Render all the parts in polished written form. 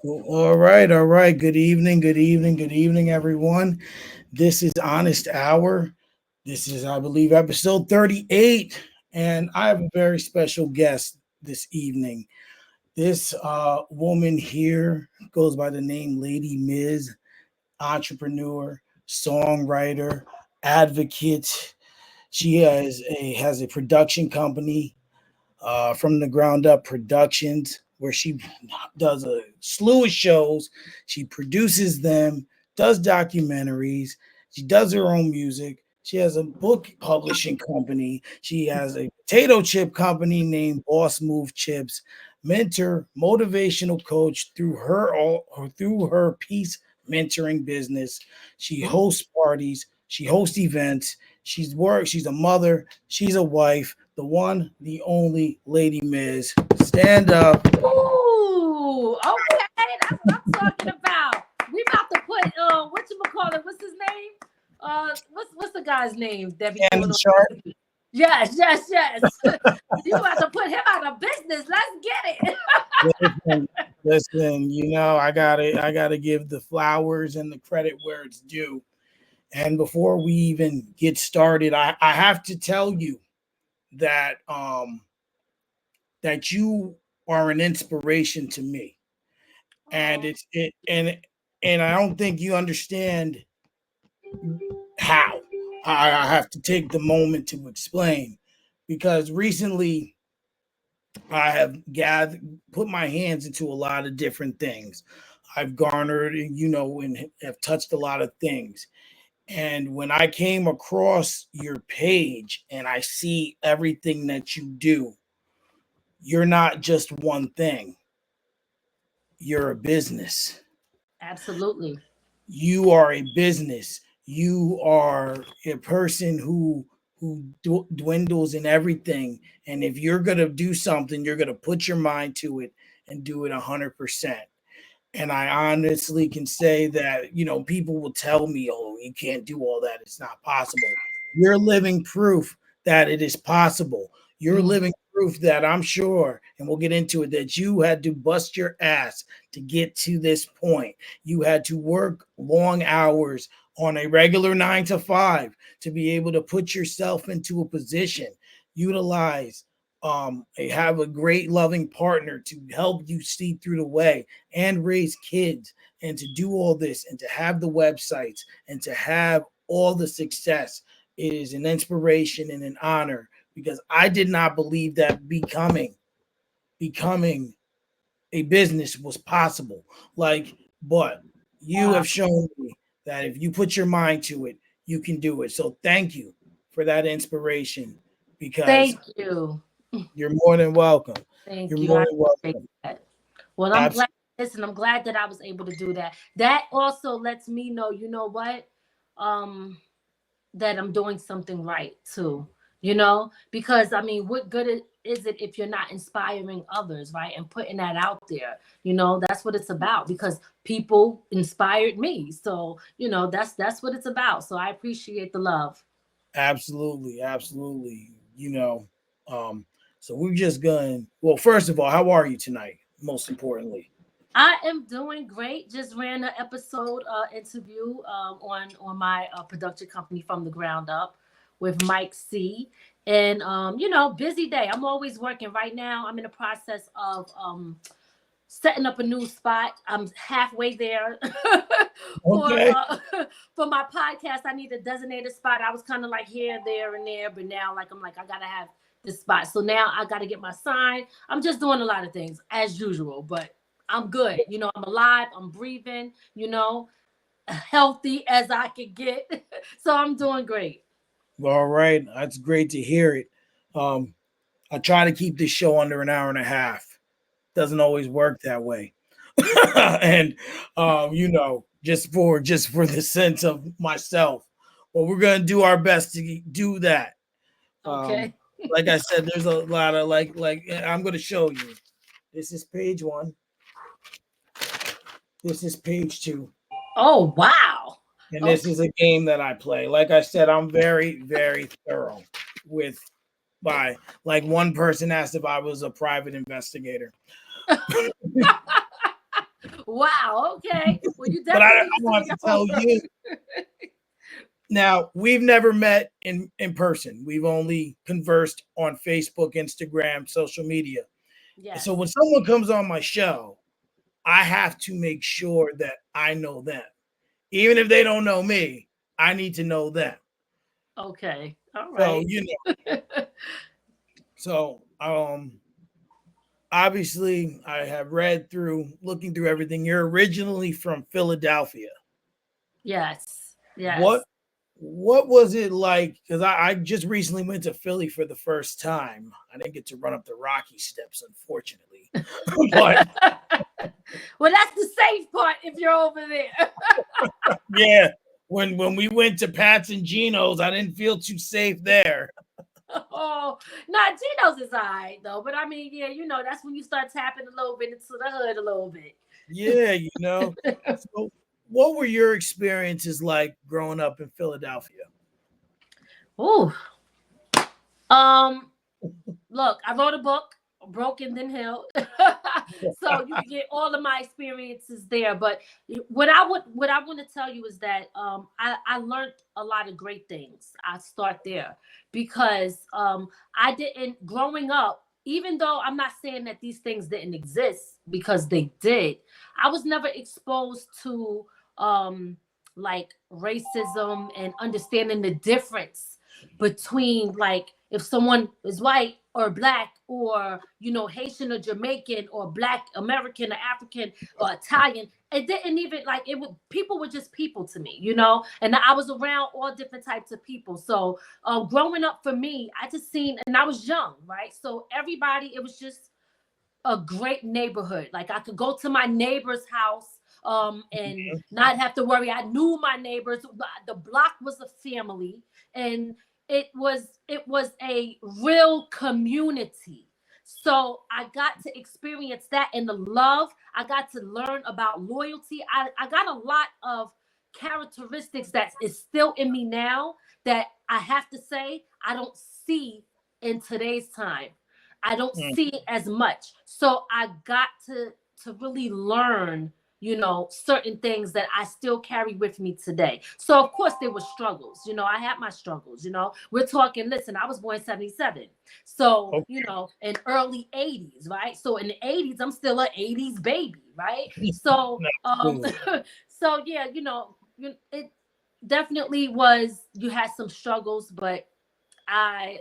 All right, all right. Good evening, everyone. This is Honest Hour. This is, I believe, episode 38, and I have a very special guest this evening. This woman here goes by the name Ladi Miz, entrepreneur, songwriter, advocate. She has a production company, from the ground up productions, where she does a slew of shows. She produces them, does documentaries. She does her own music. She has a book publishing company. She has a potato chip company named Boss Move Chips. Mentor, motivational coach through her peace mentoring business. She hosts parties. She hosts events. She's a mother. She's a wife. The one, the only Lady Miz. Stand up. Ooh, okay, that's what I'm talking about. We about to put what you call it? What's his name? What's the guy's name that be And doing the all chart. this? Yes. You about to put him out of business. Let's get it. Listen, listen. I gotta give the flowers and the credit where it's due. And before we even get started, I have to tell you that that you are an inspiration to me, and Oh, it's it and I don't think you understand how. I have to take the moment to explain, because recently I have put my hands into a lot of different things. I've garnered, and have touched a lot of things. And when I came across your page and I see everything that you do, you're not just one thing, you're a business. absolutely. You are a business. You are a person who dwindles in everything. And if you're gonna do something, you're gonna put your mind to it and do it 100%. And I honestly can say that, people will tell me, oh, you can't do all that. It's not possible. You're living proof that it is possible. You're Mm, living proof that I'm sure, and we'll get into it, that you had to bust your ass to get to this point. You had to work long hours on a regular 9 to 5 to be able to put yourself into a position, utilize, have a great loving partner to help you see through the way and raise kids, and to do all this and to have the websites and to have all the success. It is an inspiration and an honor, because I did not believe that becoming a business was possible. But you wow. have shown me that if you put your mind to it, you can do it. So thank you for that inspiration, because Thank you. you're more than welcome. You're Thank you. more I than appreciate welcome. that. Well, I'm glad. Absolutely. Listen, I'm glad that I was able to do that. That also lets me know, you know what? Um, that I'm doing something right too. Because I mean, what good is it if you're not inspiring others, right? And putting that out there. That's what it's about, because people inspired me. So, that's what it's about. So I appreciate the love. Absolutely, absolutely. Um, so we're just going. Well, first of all, how are you tonight? Most importantly, I am doing great. Just ran an episode interview on my production company from the ground up with Mike C. And busy day. I'm always working. Right now, I'm in the process of setting up a new spot. I'm halfway there for okay. for my podcast. I need a designated spot. I was kind of like here, there, and there, but now I'm like I gotta have this spot. So now I gotta get my sign. I'm just doing a lot of things as usual, but I'm good. I'm alive. I'm breathing. Healthy as I could get. So I'm doing great. All right, that's great to hear it. Um, I try to keep this show under an hour and a half. Doesn't always work that way, and just for the sense of myself, well, we're gonna do our best to do that. Um, Okay. like I said, there's a lot of I'm gonna show you. This is page one. This is page two. Oh wow. And this Okay. is a game that I play. Like I said, I'm very, very thorough with by like one person asked if I was a private investigator. Wow. Okay. Well, you But I definitely was want doing to your tell homework. you now, we've never met in person. We've only conversed on Facebook, Instagram, social media. So Yes. when someone comes on my show, I have to make sure that I know them. Even if they don't know me, I need to know them. Okay. All So, right. so obviously I have read through, looking through everything. You're originally from Philadelphia. Yes. What Yes. what was it like? Because I just recently went to Philly for the first time. I didn't get to run up the Rocky steps, unfortunately. But Well, that's the safe part if you're over there. yeah, when we went to Pat's and Geno's, I didn't feel too safe there. Oh, not Gino's is all right though. But I mean, yeah, that's when you start tapping a little bit into the hood a little bit. Yeah. So what were your experiences like growing up in Philadelphia? Ooh. Um, Look, I wrote a book, Broken Then Healed. So you can get all of my experiences there. But what I want to tell you is that I learned a lot of great things. I start there because I didn't growing up, even though I'm not saying that these things didn't exist because they did, I was never exposed to like racism and understanding the difference between like if someone is white or black or Haitian or Jamaican or black American or African or Italian. It didn't even like it would people were just people to me, and I was around all different types of people. So growing up for me, I just seen, and I was young, right? So everybody, it was just a great neighborhood. Like I could go to my neighbor's house and not have to worry. I knew my neighbors. The block was a family, and it was a real community. So I got to experience that and the love. I got to learn about loyalty. I got a lot of characteristics that is still in me now that I have to say I don't see in today's time. I don't Mm, see it as much. So I got to really learn, certain things that I still carry with me today. So of course there were struggles. I had my struggles, We're talking, listen, I was born 77. So, okay. in early 80s, right? So in the 80s, I'm still an 80s baby, right? So Absolutely. so yeah, it definitely was you had some struggles, but I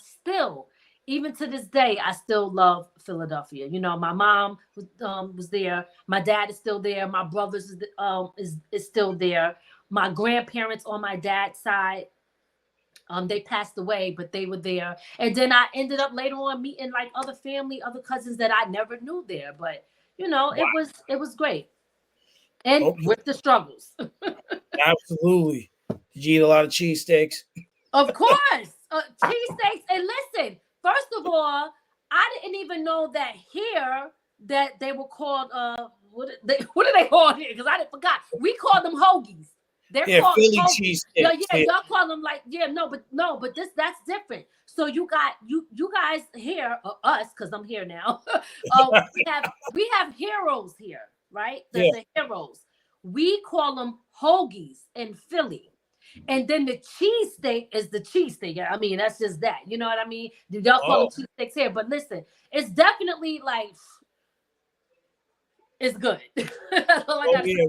still, even to this day, I still love Philadelphia. My mom was there. My dad is still there. My brothers is still there. My grandparents on my dad's side, they passed away, but they were there. And then I ended up later on meeting like other family, other cousins that I never knew there. But Wow. it was great. And Okay. with the struggles. Absolutely. Did you eat a lot of cheesesteaks? Of course, cheesesteaks. And listen, first of all, I didn't even know that here that they were called what are they called here? Because I didn't forgot. We call them hoagies. They're Yeah, called Philly hoagies. Yeah, cheesesteaks. yeah, Yeah. y'all call them like no, but this that's different. So you got you guys here, us, because I'm here now. We have heroes here, right? Yeah. The heroes. We call them hoagies in Philly. And then the cheesesteak is the cheesesteak. I mean, that's just that. You know what I mean? Y'all call them Oh, cheesesteaks here, but listen, it's definitely like it's good. That's all I oh gotta yeah.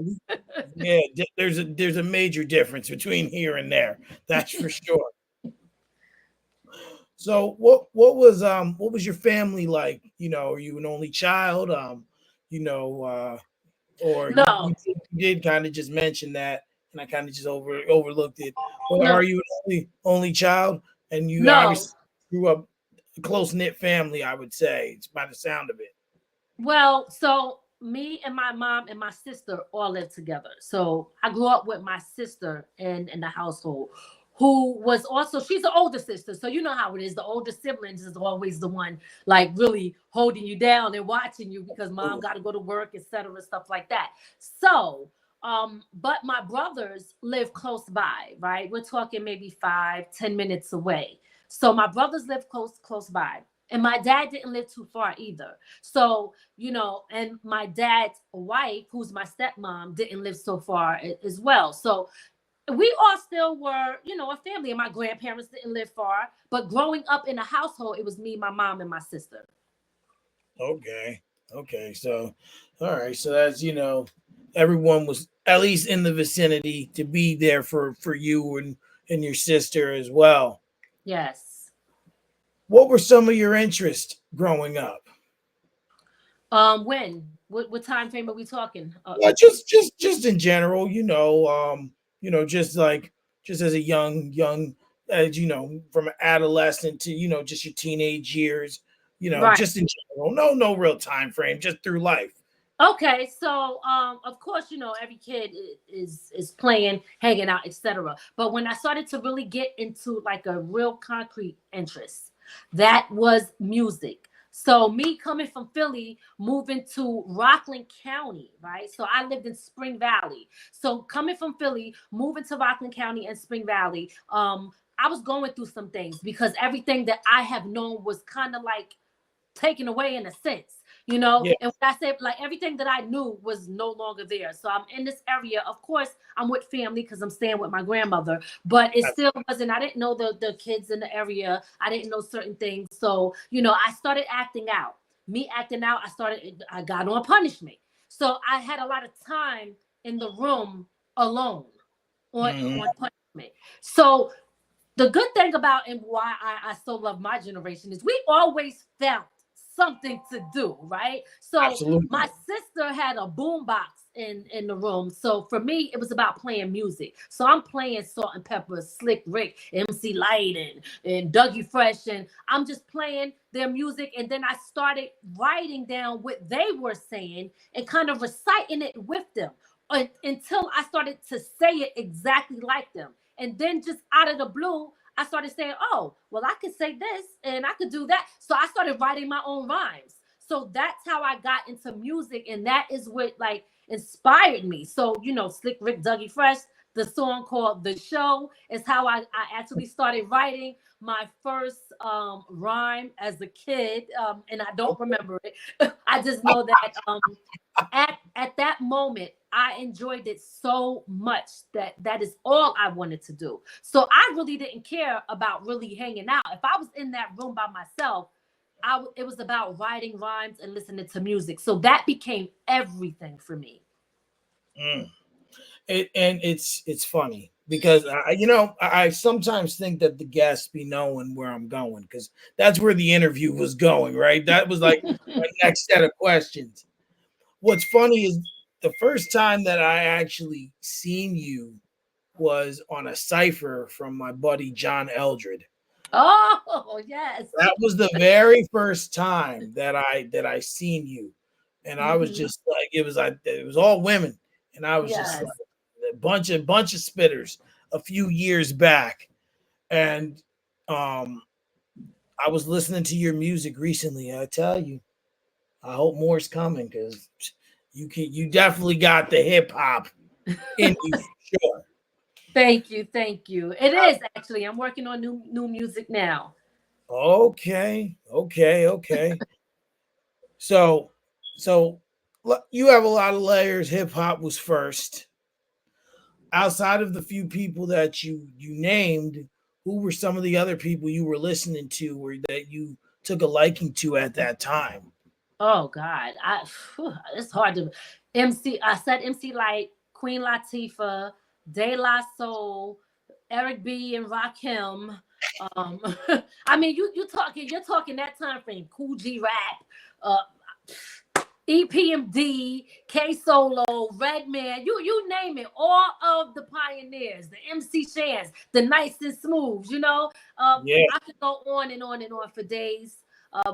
say. Yeah. There's a major difference between here and there. That's for sure. So what was your family like? Are you an only child? You know, or you No, did kind of just mention that, and I kind of just overlooked it. Or no, are you an only child, and you no. obviously grew up a close knit family? I would say it's by the sound of it. Well, so me and my mom and my sister all live together. So I grew up with my sister in the household, who was also she's the older sister. So you know how it is. The older siblings is always the one like really holding you down and watching you because mom got to go to work, etc., stuff like that. So but my brothers live close by, right? We're talking maybe 5, 10 minutes away. So my brothers live close by. And my dad didn't live too far either. So, you know, and my dad's wife, who's my stepmom, didn't live so far as well. So we all still were, you know, a family. And my grandparents didn't live far. But growing up in a household, it was me, my mom, and my sister. Okay. Okay. So, all right. So that's, everyone was at least in the vicinity to be there for you and your sister as well. Yes. What were some of your interests growing up? When? What time frame are we talking? Yeah, just in general, just like just as a young, as from an adolescent to just your teenage years, Right. just in general. No real time frame, just through life. Okay, so of course, you know, every kid is playing, hanging out, etc. But when I started to really get into like a real concrete interest, that was music. So me coming from Philly, moving to Rockland County, right? So I lived in Spring Valley. So coming from Philly, moving to Rockland County and Spring Valley, I was going through some things because everything that I have known was kind of like taken away in a sense, you know. Yeah, And when I say like everything that I knew was no longer there. So I'm in this area. Of course, I'm with family because I'm staying with my grandmother, but it still wasn't, I didn't know the kids in the area. I didn't know certain things. So, you know, I started acting out. Me acting out, I got on punishment. So I had a lot of time in the room alone mhm, on punishment. So the good thing about and why I so love my generation is we always found something to do, right? So my absolutely. sister had a boombox in the room. So for me, it was about playing music. So I'm playing Salt and Pepper, Slick Rick, MC Light, and Dougie Fresh, and I'm just playing their music. And then I started writing down what they were saying and kind of reciting it with them until I started to say it exactly like them. And then just out of the blue, I started saying, oh, well, I could say this and I could do that. So I started writing my own rhymes. So that's how I got into music. And that is what like inspired me. So, you know, Slick Rick, Dougie Fresh, the song called The Show is how I actually started writing my first rhyme as a kid. And I don't remember it. I just know that at that moment I enjoyed it so much that that is all I wanted to do. So I really didn't care about really hanging out. If I was in that room by myself, it was about writing rhymes and listening to music. So that became everything for me. Mm. And it's funny because I sometimes think that the guests be knowing where I'm going because that's where the interview was going, right? That was like my next set of questions. What's funny is the first time that I actually seen you was on a cipher from my buddy John Eldred. Oh yes. That was the very first time that I seen you, and I was Hmm. just like, it was all women, and I was just Yes. like a bunch of spitters a few years back, and um, I was listening to your music recently. I tell you, I hope more's coming because you definitely got the hip hop in you for sure. Thank you, thank you. It is actually. I'm working on new music now. Okay, okay. So, so you have a lot of layers. Hip hop was first. Outside of the few people that you named, who were some of the other people you were listening to, or that you took a liking to at that time? Oh God, it's hard to MC. I said MC Light, Queen Latifah, De La Soul, Eric B and Rakim. Um, I mean, you're talking that time frame. Cool G Rap, uh, EPMD, K Solo, Redman. You name it. All of the pioneers, the MC Shans, the Nice and Smooths. You know, Yeah, I could go on and on and on for days.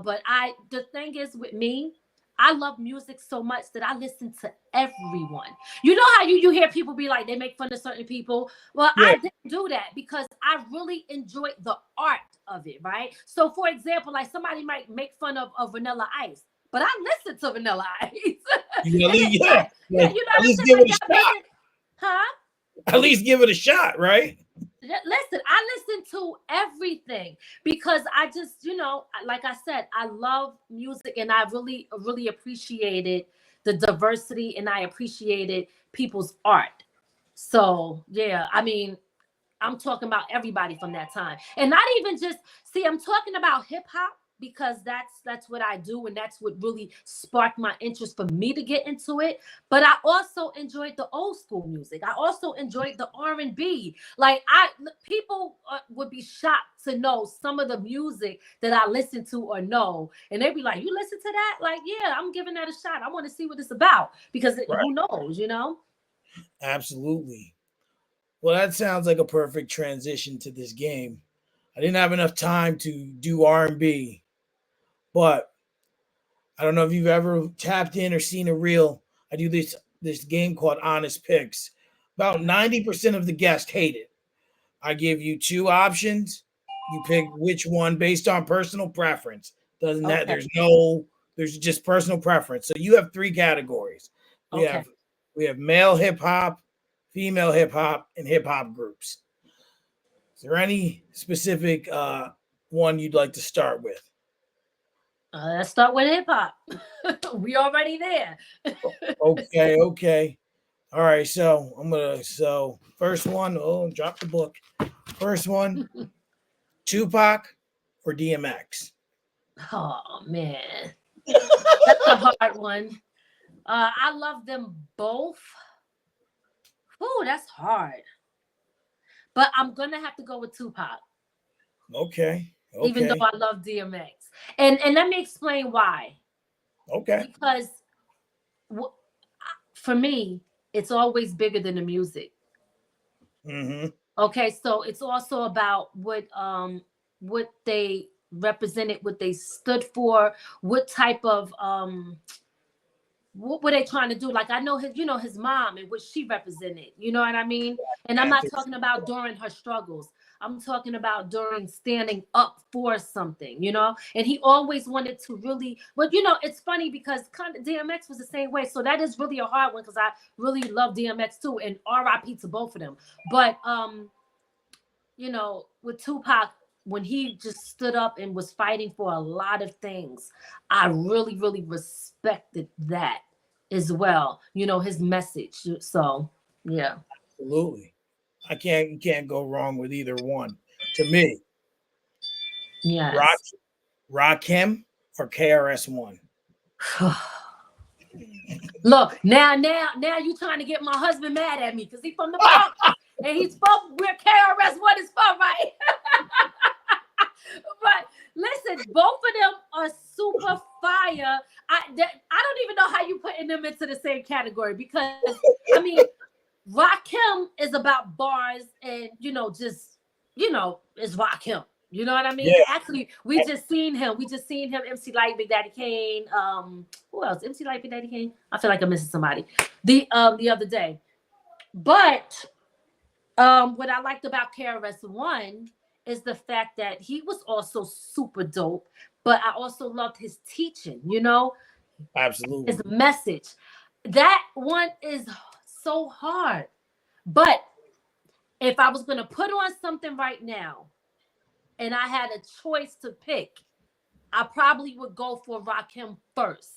But the thing is with me, I love music so much that I listen to everyone. You know how you hear people be like they make fun of certain people. Well, yeah, I didn't do that because I really enjoy the art of it, right? So, for example, like somebody might make fun of Vanilla Ice, but I listen to Vanilla Ice, you at and least, yeah, yeah, yeah, like, you know at what I'm least saying? give Like it y'all a shot. listen, huh? At least give it a shot, right? Listen, I listen to everything because I just, like I said, I love music and I really, really appreciated the diversity and I appreciated people's art. So, yeah, I mean, I'm talking about everybody from that time. And not even just see, I'm talking about hip hop because that's what I do and that's what really sparked my interest for me to get into it. But I also enjoyed the old school music. I also enjoyed the R&B. Like people would be shocked to know some of the music that I listen to or know. And they'd be like, "You listen to that?" Like, "Yeah, I'm giving that a shot. I want to see what it's about because Right. who knows?" Absolutely. Well, that sounds like a perfect transition to this game. I didn't have enough time to do R&B, but I don't know if you've ever tapped in or seen a reel. I do this game called Honest Picks. About 90% of the guests hate it. I give you two options. You pick which one based on personal preference. Doesn't that Okay. there's just personal preference. So you have three categories. We Okay. have we have male hip hop, female hip hop, and hip hop groups. Is there any specific one you'd like to start with? Let's start with hip hop. We already there. Okay, okay. All right, so first one, oh, drop the book. First one, Tupac or DMX? Oh man, that's a hard one. I love them both. Ooh, that's hard. But I'm gonna have to go with Tupac, Okay, even though okay, I love DMX. And let me explain why. okay. Because w- for me, it's always bigger than the music. Mm-hmm. Okay, so it's also about what they represented, what they stood for, what type of what were they trying to do? Like I know his mom and what she represented. You know what I mean? And I'm not Panthers. talking about during her struggles. I'm talking about during standing up for something. And he always wanted to really, but it's funny because kind of DMX was the same way. So that is really a hard one because I really love DMX too, and RIP to both of them. But with Tupac, when he just stood up and was fighting for a lot of things, I really, really respected that as well. His message. So, yeah. Absolutely. You can't go wrong with either one. To me, Rock Yes. Rakim or KRS-One. Look, now you trying to get my husband mad at me because he's from the Bronx and he's from where KRS-One is from, right? But listen, both of them are super fire. I don't even know how you putting them into the same category because I mean, Rakim is about bars and it's Rakim. You know what I mean? Yeah, Actually, we just seen him. We just seen him. MC Light, Big Daddy Kane. Who else? MC Light, Big Daddy Kane. I feel like I'm missing somebody. The other day, but what I liked about KRS-One is the fact that he was also super dope, but I also loved his teaching, his absolutely. message. That one is so hard. But if I was going to put on something right now and I had a choice to pick, I probably would go for Rakim first.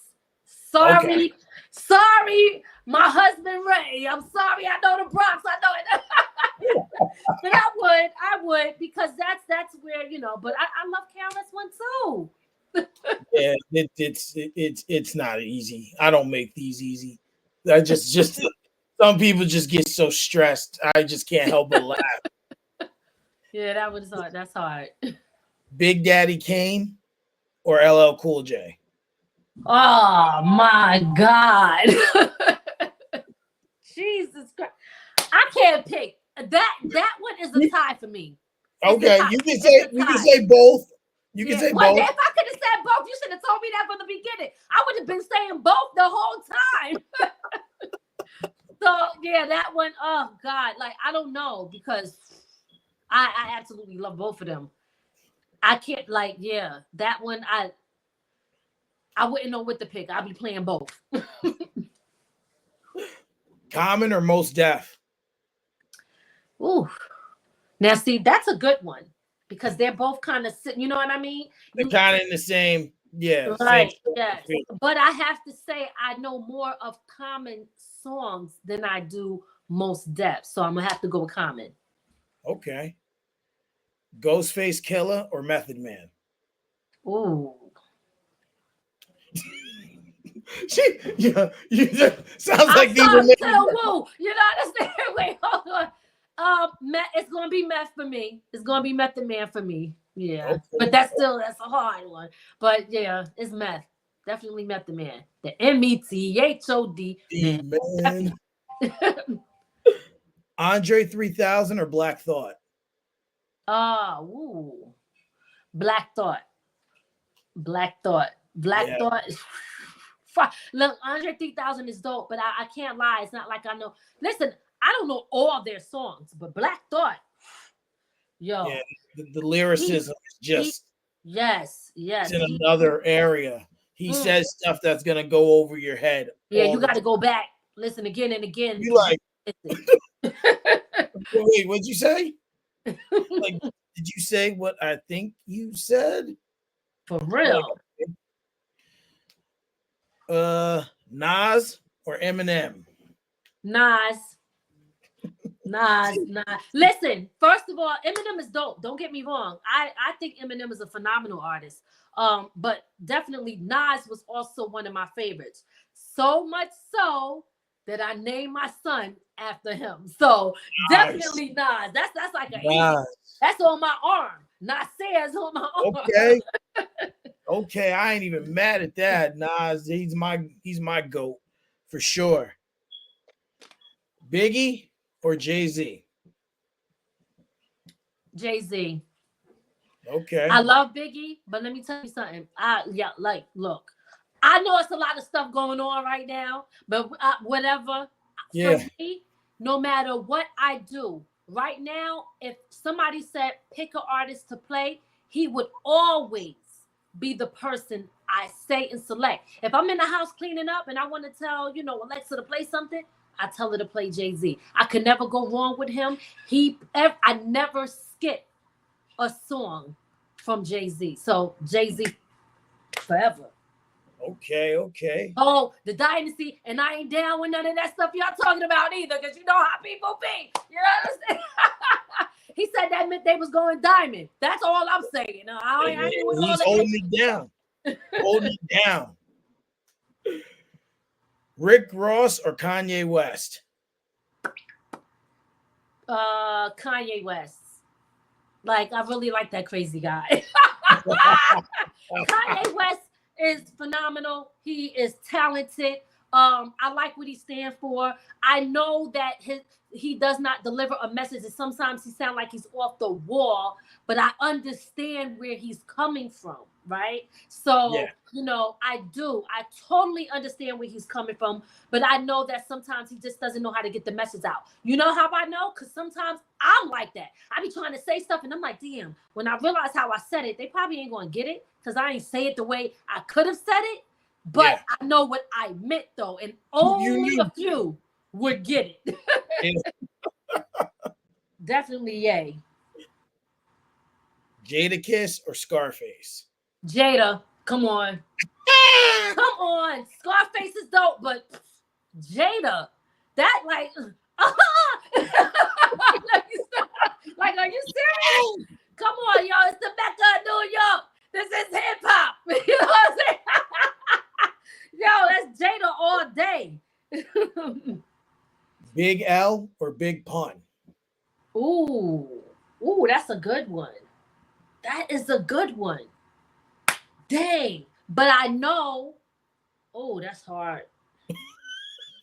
Okay. Sorry, my husband Ray. I'm sorry. I know the Bronx. I know it. But I would, because that's where But I love KRS-One too. Yeah, it's not easy. I don't make these easy. I just some people just get so stressed. I just can't help but laugh. Yeah, that was hard. That's hard. Big Daddy Kane or LL Cool J. Oh my God. Jesus Christ. I can't pick. That one is a tie for me. It's a Okay, tie. It's a you can tie. say both. You can Yeah. say Well, both. if I could have said both, you should have told me that from the beginning. I would have been saying both the whole time. So yeah, that one, oh God, like I don't know because I absolutely love both of them. I can't yeah, that one I wouldn't know what to pick. I'll be playing both. Common or most deaf. Ooh. Now, see, that's a good one because they're both kind of, you know what I mean? They're You kind of in the same, same. right, yes. But I have to say, I know more of Common songs than I do Most Def, so I'm gonna have to go with Common. Okay. Ghostface Killer or Method Man? Ooh, You sounds I'm like these are sorry to maybe. the woo. You know what I'm saying? Wait, hold on. It's gonna be Meth for me. It's gonna be Method Man for me. Yeah, Okay. but that's a hard one. But yeah, it's Meth. Definitely Method Man. The Method man. Man. Andre 3000 or Black Thought? Ooh, Black Thought. Black Thought. Black Yeah. Thought. Look, Andre 3000 is dope, but I can't lie. It's not like I know. Listen, I don't know all their songs, but Black Thought, Yeah. yo, The he, lyricism is he, just yes, it's yes, in another area. He mm, says stuff that's gonna go over your head yeah. all You the got to time. go back, listen again and again You to like, listen. wait, what'd you say? Like, did you say what I think you said? For Like, real. Nas or Eminem? Nas. Nas. Listen, first of all, Eminem is dope. Don't get me wrong. I think Eminem is a phenomenal artist. But definitely Nas was also one of my favorites. So much so that I named my son after him. So Nice. definitely Nas. That's like an easy. Nice. That's on my arm. Nas says on my arm. Okay. Okay. I ain't even mad at that. Nas, he's my goat for sure. Biggie or Jay-Z? Jay-Z. I Okay. love Biggie, but let me tell you something. Look, I know it's a lot of stuff going on right now, but whatever. For Yeah. me, no matter what I do right now, if somebody said pick an artist to play, he would always be the person I say and select. If I'm in the house cleaning up and I want to tell, Alexa to play something, I tell her to play Jay-Z. I could never go wrong with him. I never skip a song from Jay-Z. So Jay-Z forever. Okay. Okay. Oh, the dynasty, and I ain't down with none of that stuff y'all talking about either, because you know how people be. You understand? He said that meant they was going diamond. That's all I'm saying. I ain't with all He's that. holding it down. Holding it down. Rick Ross or Kanye West? Kanye West. Like, I really like that crazy guy. Kanye West is phenomenal. He is talented. I like what he stands for. I know that he does not deliver a message, and sometimes he sounds like he's off the wall, but I understand where he's coming from, right? So, Yeah. I do. I totally understand where he's coming from, but I know that sometimes he just doesn't know how to get the message out. You know how I know? Because sometimes I'm like that. I be trying to say stuff, and I'm like, damn, when I realize how I said it, they probably ain't going to get it because I ain't say it the way I could have said it. But Yeah. I know what I meant, though, and You only knew. a few would get it. Definitely, yay. Jada Kiss or Scarface? Jada, come on. Come on. Scarface is dope, but Jada, that like, like, are you serious? Come on, yo. It's the Mecca of New York. This is hip hop. You know what I'm saying? Yo, that's Jada all day. Big L or Big Pun? Ooh, that's a good one. That is a good one. Dang. But I know, that's hard.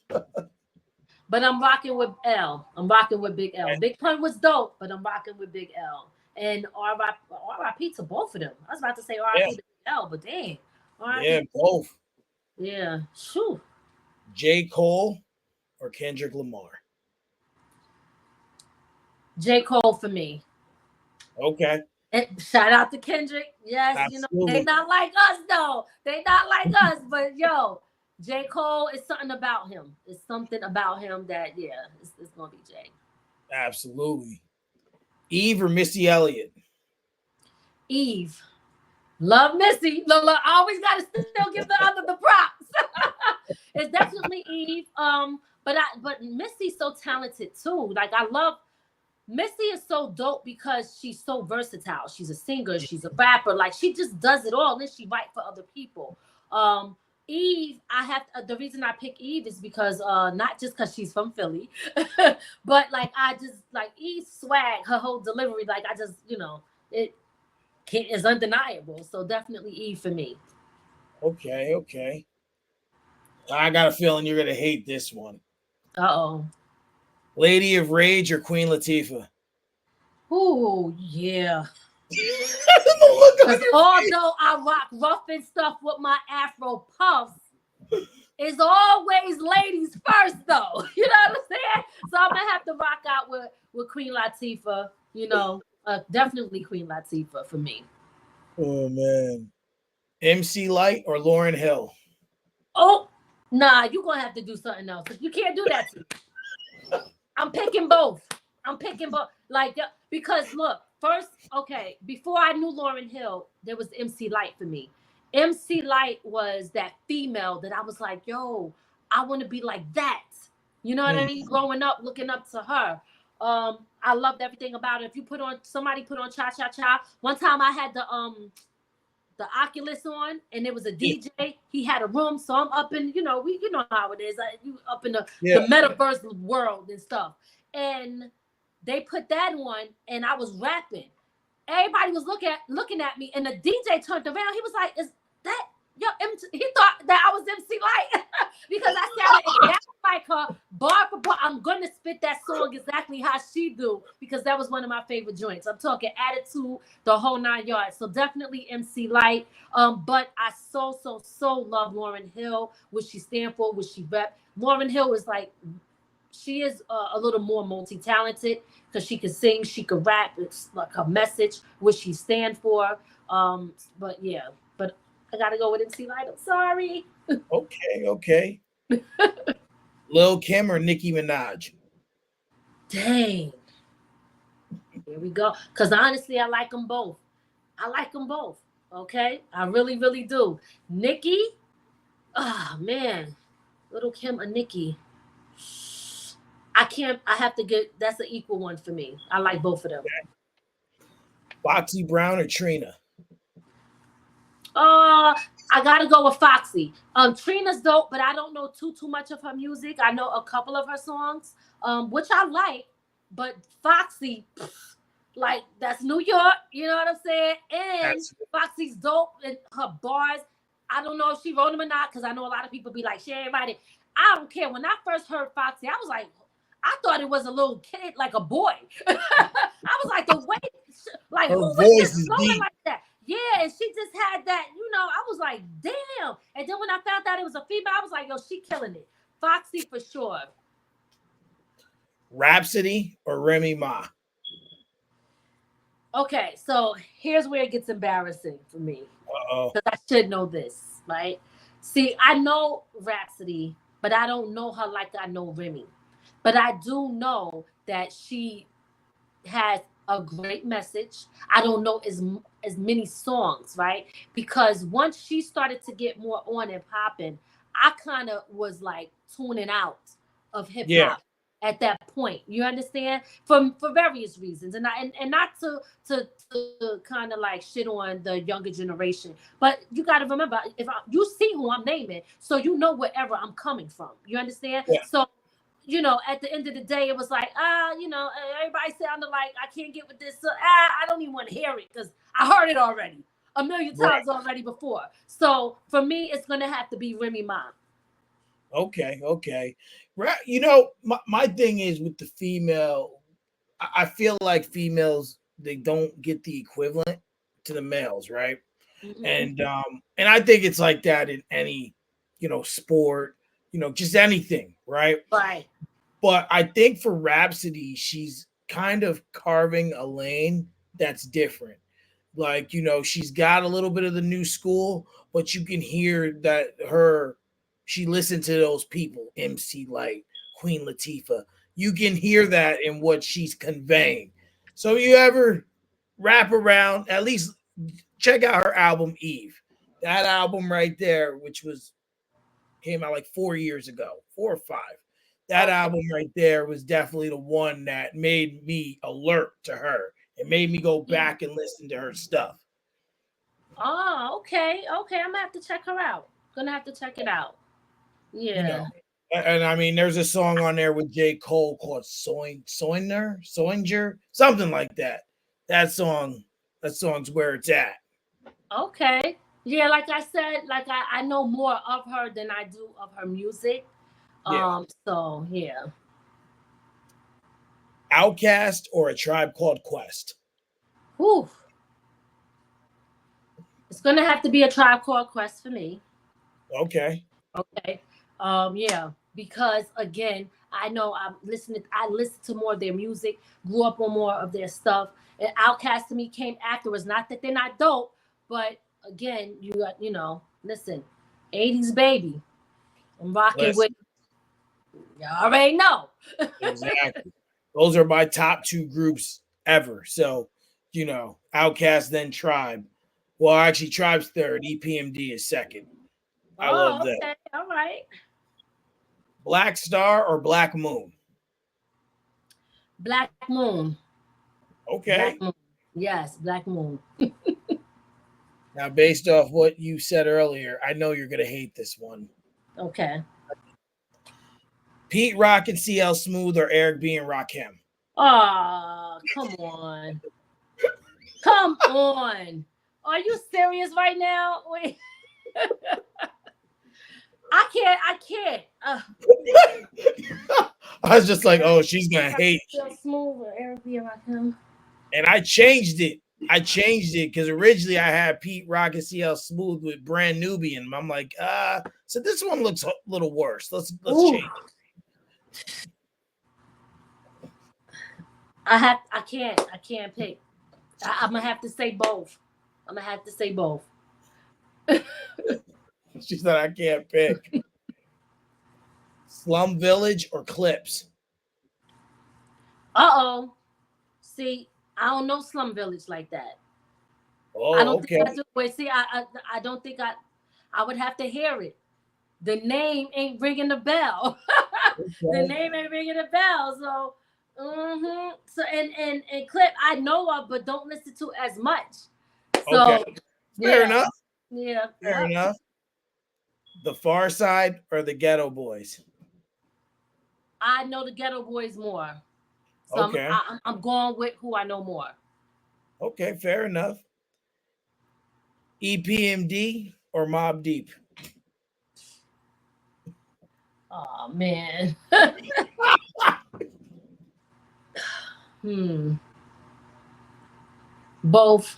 But I'm rocking with L. I'm rocking with Big L. Big Pun was dope, but I'm rocking with Big L. And RIP to both of them. I was about to say RIP to Big L, but dang. Yeah, both. Yeah. Shoo. J. Cole or Kendrick Lamar? J. Cole for me. Okay. And shout out to Kendrick. Yes, Absolutely. they not like us though. They not like us, but yo, J. Cole is something about him. It's something about him that it's gonna be Jay. Absolutely. Eve or Missy Elliott? Eve. Love Missy. Look, I always gotta still give the other the props. It's definitely Eve. But Missy's so talented too. Like I love Missy is so dope because she's so versatile. She's a singer, she's a rapper, like she just does it all, and she write for other people. Um, Eve, I have the reason I pick Eve is because not just because she's from Philly, but like I just like Eve's swag, her whole delivery, like I just it is undeniable. So definitely Eve for me. Okay, okay. I got a feeling you're gonna hate this one. Uh-oh. Lady of Rage or Queen Latifah? Oh yeah. The look on Because your face. although I rock rough and stuff with my Afro puffs, it's always ladies first, though. You know what I'm saying? So I'm gonna have to rock out with Queen Latifah. Definitely Queen Latifah for me. Oh man. MC Light or Lauren Hill? Oh, nah, you gonna have to do something else. You can't do that to me. I'm picking both. I'm picking both. Like because look, first, okay, before I knew Lauren Hill, there was MC Light for me. MC Light was that female that I was like, yo, I want to be like that. You know what I Hmm. mean? Growing up, looking up to her. I loved everything about it. If you put on somebody put on Cha Cha Cha. One time I had the Oculus on, and there was a Yeah, DJ. He had a room, so I'm up in, you know how it is. You up in the yeah. metaverse world and stuff. And they put that on, and I was rapping. Everybody was looking at me, and the DJ turned around. He was like, "Is that yo?" He thought that I was MC Light because I sounded exactly like her, bar for bar. I'm gonna spit that song exactly how she do because that was one of my favorite joints. I'm talking attitude, the whole 9 yards. So definitely MC Light. But I so love Lauren Hill. What she stand for, what she rep. Lauren Hill is like she is a little more multi-talented because she can sing, she can rap. It's like her message, what she stand for. But yeah, but I gotta go with MC Light. I'm sorry. Okay, okay. Lil Kim or Nicki Minaj? Dang. Here we go. Because honestly, I like them both. I like them both. Okay, I really, really do. Nikki, oh man, Little Kim or Nikki. I can't. I have to get. That's an equal one for me. I like both of them. Foxy Brown or Trina? Uh, I gotta go with Foxy. Trina's dope, but I don't know too much of her music. I know a couple of her songs, which I like. But Foxy, like that's New York. You know what I'm saying? And That's Foxy's dope and her bars. I don't know if she wrote them or not because I know a lot of people be like, she ain't write it. I don't care. When I first heard Foxy, I was like, I thought it was a little kid, like a boy. I was like, the way, like, who her was voice just is flowing deep. like that? Yeah, and she just had that, I was like, damn. And then when I found out it was a female, I was like, yo, she killing it. Foxy for sure. Rhapsody or Remy Ma? Okay, so here's where it gets embarrassing for me. Uh-oh. Because I should know this, right? See, I know Rhapsody, but I don't know her like I know Remy. But I do know that she has a great message. I don't know as many songs, right? Because once she started to get more on and popping, I kind of was like tuning out of hip Yeah. hop at that point. You understand? For various reasons, and not to kind of like shit on the younger generation, but you got to remember you see who I'm naming, so you know wherever I'm coming from. You understand? Yeah. So at the end of the day, it was like, everybody sounded like I can't get with this. So, I don't even want to hear it because I heard it already a million Right. times already before. So for me, it's gonna have to be Remy Ma. Okay, okay. My thing is with the female, I feel like females they don't get the equivalent to the males, right? Mm-hmm. And I think it's like that in any, sport, just anything, right? Right. But I think for Rhapsody, she's kind of carving a lane that's different. Like, she's got a little bit of the new school, but you can hear that she listened to those people, MC Light, Queen Latifah. You can hear that in what she's conveying. So you ever wrap around, at least check out her album Eve. That album right there, which was came out like 4 years ago, 4 or 5. That Okay. album right there was definitely the one that made me alert to her. It made me go back and listen to her stuff. Oh, okay. Okay. I'm gonna have to check her out. Gonna have to check it out. You know, Yeah. and I mean, there's a song on there with J. Cole called Soinger, something like that. That song, that song's where it's at. Okay. Yeah, like I said, like I know more of her than I do of her music. Yeah. So yeah. Outcast or a Tribe Called Quest. Whew. It's gonna have to be a Tribe Called Quest for me. Okay. Okay. Yeah, because again, I know I listened to more of their music, grew up on more of their stuff. And Outkast to me came afterwards. Not that they're not dope, but again, you got, listen, 80s baby. I'm rocking with Listen, you already know. exactly. Those are my top two groups ever. So, Outcast, then Tribe. Well, actually, Tribe's third. EPMD is second. I love Oh, that. okay, all right. Black Star or Black Moon? Black Moon. Black Okay. Moon. Yes, Black Moon. Now, based off what you said earlier, I know you're going to hate this one. Okay. Pete Rock and CL Smooth or Eric B and Rakim? Oh, come on. Come on. Are you serious right now? Wait. I can't. I was just like, oh, she's going to hate. Feel smooth or Eric B. Rakim. And I changed it. Because originally I had Pete Rock and CL Smooth with Brand Nubian. I'm like, so this one looks a little worse. Let's change it. I can't pick. I'm gonna have to say both. She said I can't pick. Slum Village or Clips? Uh-oh. See, I don't know Slum Village like that. Oh, I don't okay. think I do. Wait, see, I don't think I would have to hear it. The name ain't ringing the bell. The name ain't ringing the bell. So, So and Clip I know of, but don't listen to as much. So, Okay. Fair enough. Yeah. Fair enough. The Far Side or the Ghetto Boys? I know the Ghetto Boys more. So Okay. I'm going with who I know more. Okay, fair enough. EPMD or Mob Deep? Oh man. Both.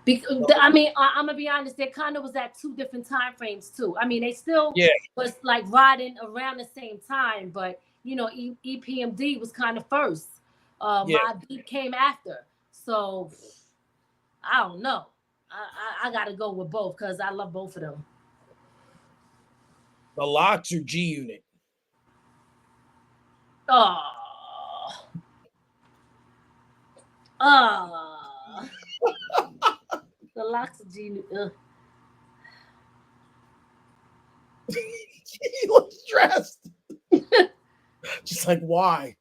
Because I mean, I'm gonna be honest. They kind of was at two different time frames too. I mean, they still was like riding around the same time, but EPMD was kind of first. My beat came after, so I don't know. I gotta go with both because I love both of them. The Locks or G Unit? Oh, the Locks of G. He looks stressed. Just like, why?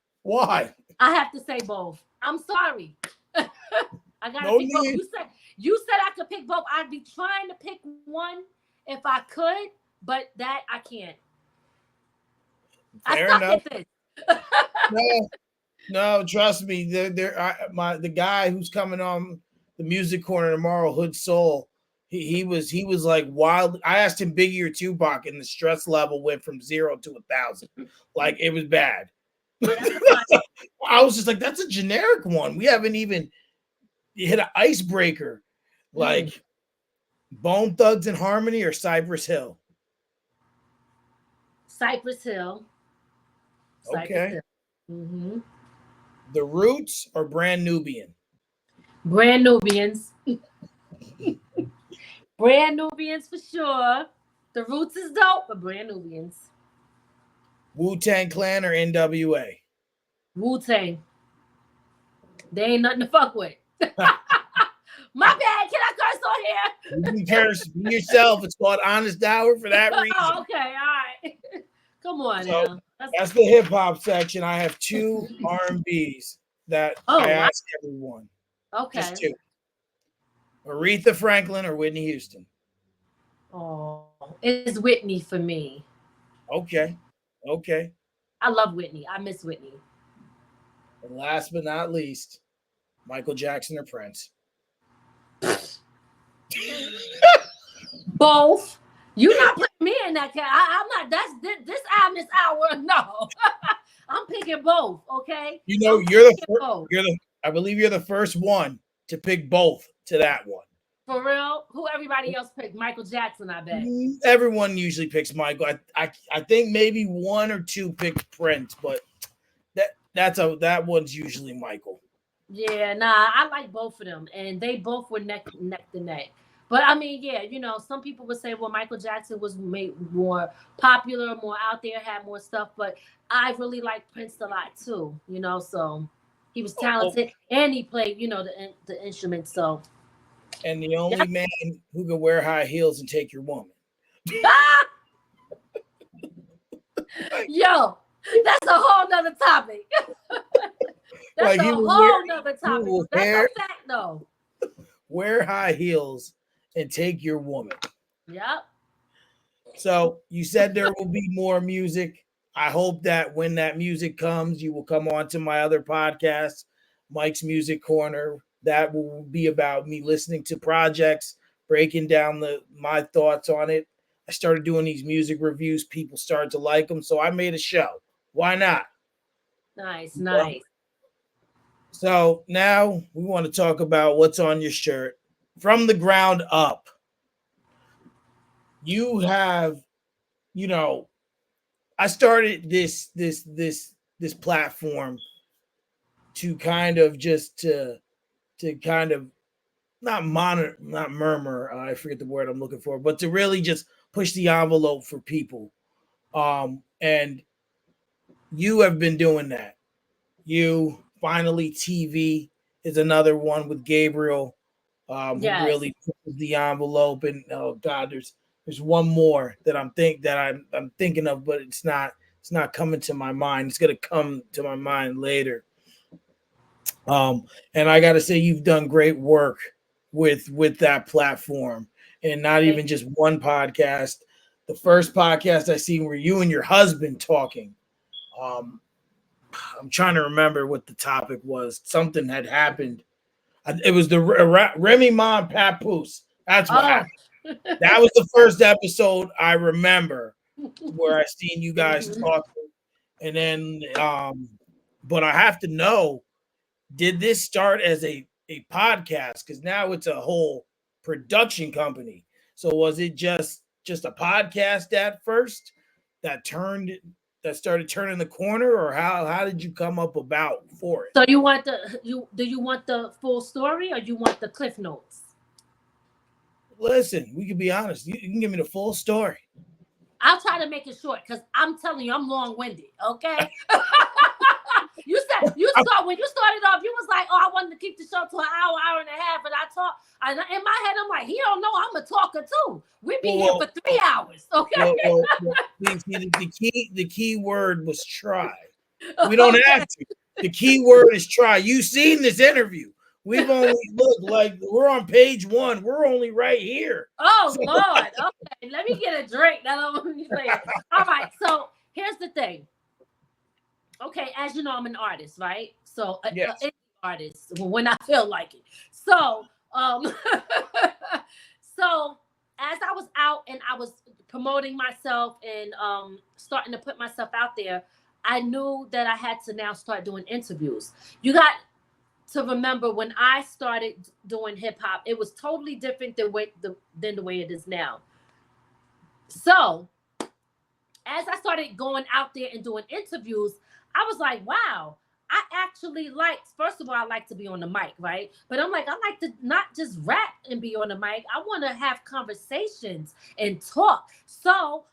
I have to say both. I'm sorry. I gotta pick both. You said I could pick both. I'd be trying to pick one if I could, but that I can't. Fair enough. No, trust me. The guy who's coming on the music corner tomorrow, Hood Soul. He was like wild. I asked him Biggie or Tupac, and the stress level went from 0 to 1,000. Like it was bad. I was just like, that's a generic one. We haven't even hit an icebreaker. Like Bone Thugs and Harmony or Cypress Hill? Cypress Hill. Okay. The Roots or Brand Nubian? Brand Nubians. Brand Nubians for sure. The Roots is dope, but Brand Nubians. Wu-Tang Clan or NWA? Wu-Tang. They ain't nothing to fuck with. My bad. Can I curse on here? You can curse yourself. It's called Honest Hour for that reason. Oh, okay. All right. Come on So now. that's the hip hop section. I have two R&Bs that I Oh, wow. ask everyone. Okay. Just two. Aretha Franklin or Whitney Houston. Oh, it's Whitney for me. Okay. Okay. I love Whitney. I miss Whitney. And last but not least, Michael Jackson or Prince. Both. You not putting me in that cat. I'm not. That's this honest hour. No, I'm picking both. Okay. You know, I believe you're the first one to pick both to that one. For real. Who everybody else picked? Michael Jackson. I bet. Everyone usually picks Michael. I think maybe one or two picked Prince, but that one's usually Michael. Yeah. Nah. I like both of them, and they both were neck to neck. But I mean, yeah, some people would say, well, Michael Jackson was made more popular, more out there, had more stuff. But I really like Prince a lot too, so he was talented and he played, the instrument. So, and the only man who can wear high heels and take your woman. Yo, that's a whole nother topic. That's a whole nother topic. That's a fact, though. Wear high heels and take your woman. Yep. So you said there will be more music. I hope that when that music comes, you will come on to my other podcast, Mike's Music Corner. That will be about me listening to projects, breaking down my thoughts on it. I started doing these music reviews. People started to like them, so I made a show. Why not? Nice. So now we want to talk about what's on your shirt. From the ground up, you have, I started this platform to kind of just to kind of not murmur, I forget the word I'm looking for, but to really just push the envelope for people. And you have been doing that. You finally TV is another one with Gabriel. Who really pushes the envelope. And oh God, there's one more that I'm thinking of, but it's not coming to my mind. It's gonna come to my mind later. And I gotta say, you've done great work with that platform, and not even just one podcast. The first podcast I seen were you and your husband talking. I'm trying to remember what the topic was. Something had happened. It was the Remy Ma and Papoose. That's what happened. That was the first episode I remember where I seen you guys talking. And then, but I have to know, did this start as a podcast? Because now it's a whole production company. So was it just a podcast at first that started turning the corner, or how did you come up about for it? So you want do you want the full story or you want the cliff notes? Listen, we can be honest. You can give me the full story. I'll try to make it short because I'm telling you, I'm long-winded. Okay. You said when you started off, you was like, "Oh, I wanted to keep the show to an hour and a half," and I talk. And in my head, I'm like, "He don't know I'm a talker too. We be here for 3 hours." Okay. The key word was try. We don't have to. The key word is try. You've seen this interview. We've only looked like we're on page 1. We're only right here. Oh Lord. Okay, let me get a drink. All right. So here's the thing. Okay, as you know, I'm an artist, right? So an artist when I feel like it. So so as I was out and I was promoting myself and starting to put myself out there, I knew that I had to now start doing interviews. You got to remember when I started doing hip hop, it was totally different than the way it is now. So as I started going out there and doing interviews, I was like, wow, I actually like, first of all, I like to be on the mic, right? But I'm like, I like to not just rap and be on the mic. I want to have conversations and talk. So,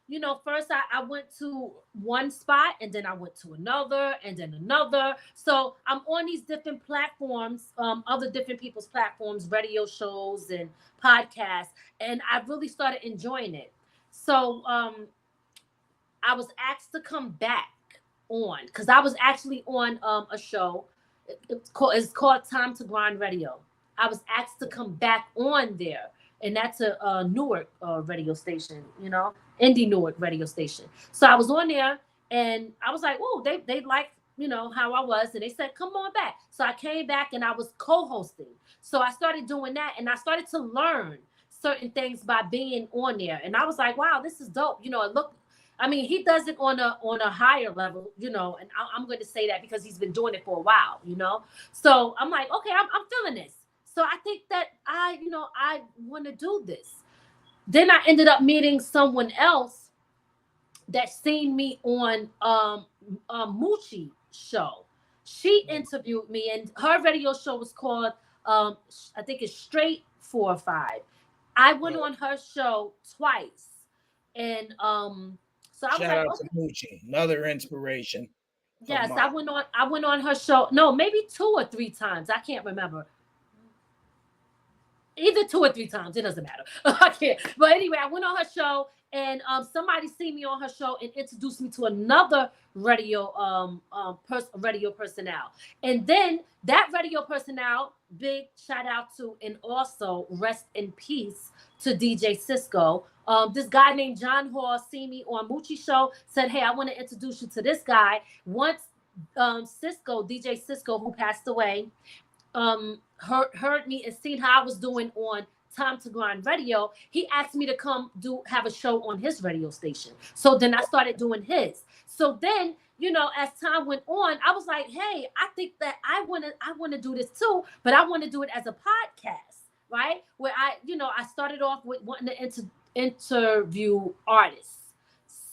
first I went to one spot and then I went to another and then another. So I'm on these different platforms, other different people's platforms, radio shows and podcasts. And I really started enjoying it. So I was asked to come back on because I was actually on a show. It's called Time to Grind Radio. I was asked to come back on there, and that's a Newark radio station, indie Newark radio station. So I was on there, and I was like, oh, they like how I was, and they said come on back. So I came back, and I was co-hosting. So I started doing that, and I started to learn certain things by being on there, and I was like, wow, this is dope. It looked, I mean, he does it on a higher level, and I'm going to say that because he's been doing it for a while. So I'm like, okay, I'm feeling this. So I think that I want to do this. Then I ended up meeting someone else that seen me on Moochie show. She interviewed me, and her radio show was called I think it's Straight 4 or 5. I went on her show twice, and so I was Shout like, out to okay, Moochie, another inspiration of yes, mine. I went on her show. No, maybe 2 or 3 times. I can't remember. Either 2 or 3 times. It doesn't matter. I can't. But anyway, I went on her show, and somebody seen me on her show and introduced me to another radio personnel. And then that radio personnel, big shout out to, and also rest in peace to DJ Cisco. This guy named John Hall seen me on Moochie show, said, hey, I want to introduce you to this guy. Once DJ Cisco, who passed away, heard me and seen how I was doing on Time to Grind Radio, he asked me to come have a show on his radio station. So then I started doing his. So then, as time went on, I was like, hey, I think that I want to do this too, but I want to do it as a podcast, right? Where I started off with wanting to interview artists.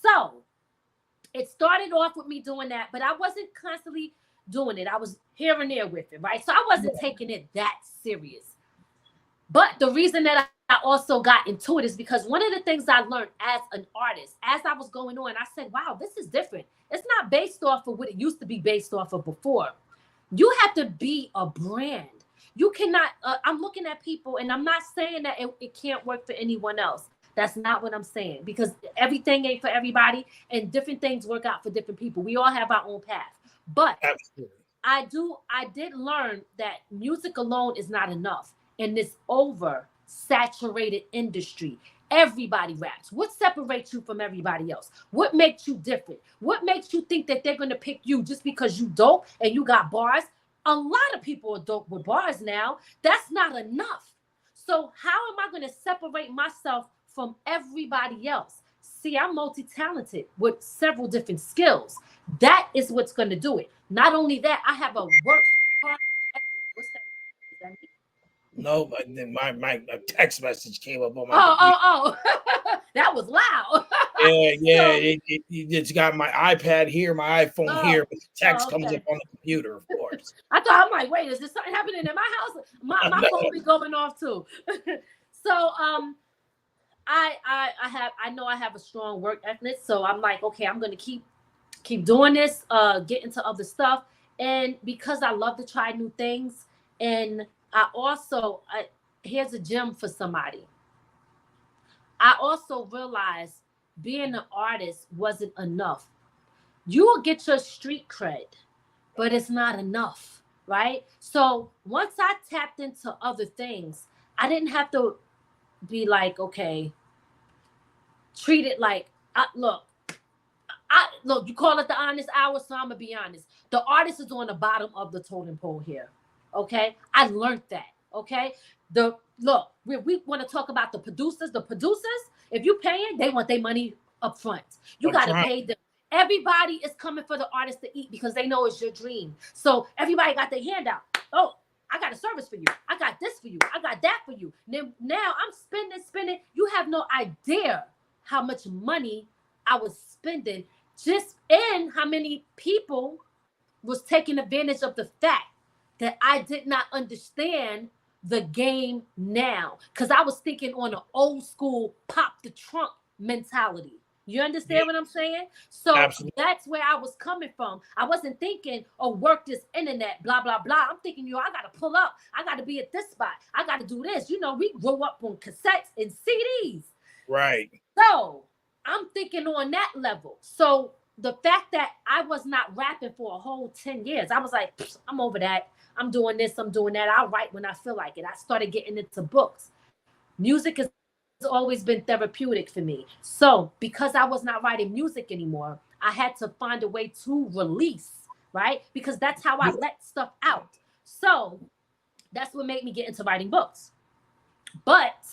So it started off with me doing that, but I wasn't constantly doing it. I was here and there with it, right? So I wasn't taking it that serious. But the reason that I also got into it is because one of the things I learned as an artist, as I was going on, I said, wow, this is different. It's not based off of what it used to be based off of before. You have to be a brand. You cannot, I'm looking at people, and I'm not saying that it can't work for anyone else. That's not what I'm saying, because everything ain't for everybody, and different things work out for different people. We all have our own path. But Absolutely. I did learn that music alone is not enough in this over saturated industry. Everybody raps. What separates you from everybody else? What makes you different? What makes you think that they're going to pick you just because you dope and you got bars? A lot of people are dope with bars now. That's not enough. So how am I going to separate myself from everybody else? See, I'm multi-talented with several different skills. That is what's going to do it. Not only that, I have a work hard ethic. What's that? Is that me? No, but then my text message came up on my Oh. That was loud. Yeah. So, It's got my iPad here, my iPhone here, but the text comes okay. up on the computer, of course. I'm like, wait, is there something happening in my house? My phone be going off too. So I know I have a strong work ethic, so I'm like, okay, I'm gonna keep doing this, get into other stuff, and because I love to try new things, and here's a gem for somebody. I also realized being an artist wasn't enough. You will get your street cred, but it's not enough, right? So once I tapped into other things, I didn't have to be like, okay, treat it like, look, you call it the honest hour, so I'm gonna be honest. The artist is on the bottom of the totem pole here. Okay, I learned that. Okay, we want to talk about the producers. The producers, if you paying, they want their money up front. You got to pay them. Everybody is coming for the artist to eat because they know it's your dream. So everybody got their hand out. Oh, I got a service for you. I got this for you. I got that for you. Now I'm spending. You have no idea how much money I was spending just in how many people was taking advantage of the fact that I did not understand the game now, because I was thinking on an old school pop the trunk mentality. You Yeah, understand what I'm saying? So absolutely. that's where I was coming from. I wasn't thinking, oh, work this internet, blah, blah, blah. I'm thinking, I got to pull up. I got to be at this spot. I got to do this. We grew up on cassettes and CDs. Right. So I'm thinking on that level. So the fact that I was not rapping for a whole 10 years, I was like, I'm over that. I'm doing this, I'm doing that. I'll write when I feel like it. I started getting into books. Music has always been therapeutic for me. So because I was not writing music anymore, I had to find a way to release, right? Because that's how I let stuff out. So that's what made me get into writing books. But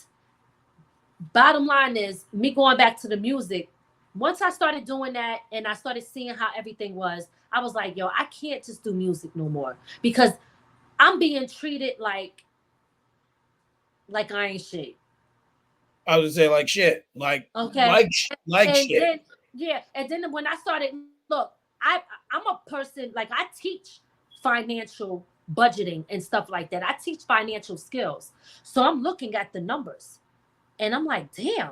bottom line is, me going back to the music, once I started doing that and I started seeing how everything was, I was like, yo, I can't just do music no more, because I'm being treated like I ain't shit. I would say like shit, Okay. like And shit. then, yeah, and then when I started, look, I'm a person, like, I teach financial budgeting and stuff like that. I teach financial skills. So I'm looking at the numbers and I'm like, damn,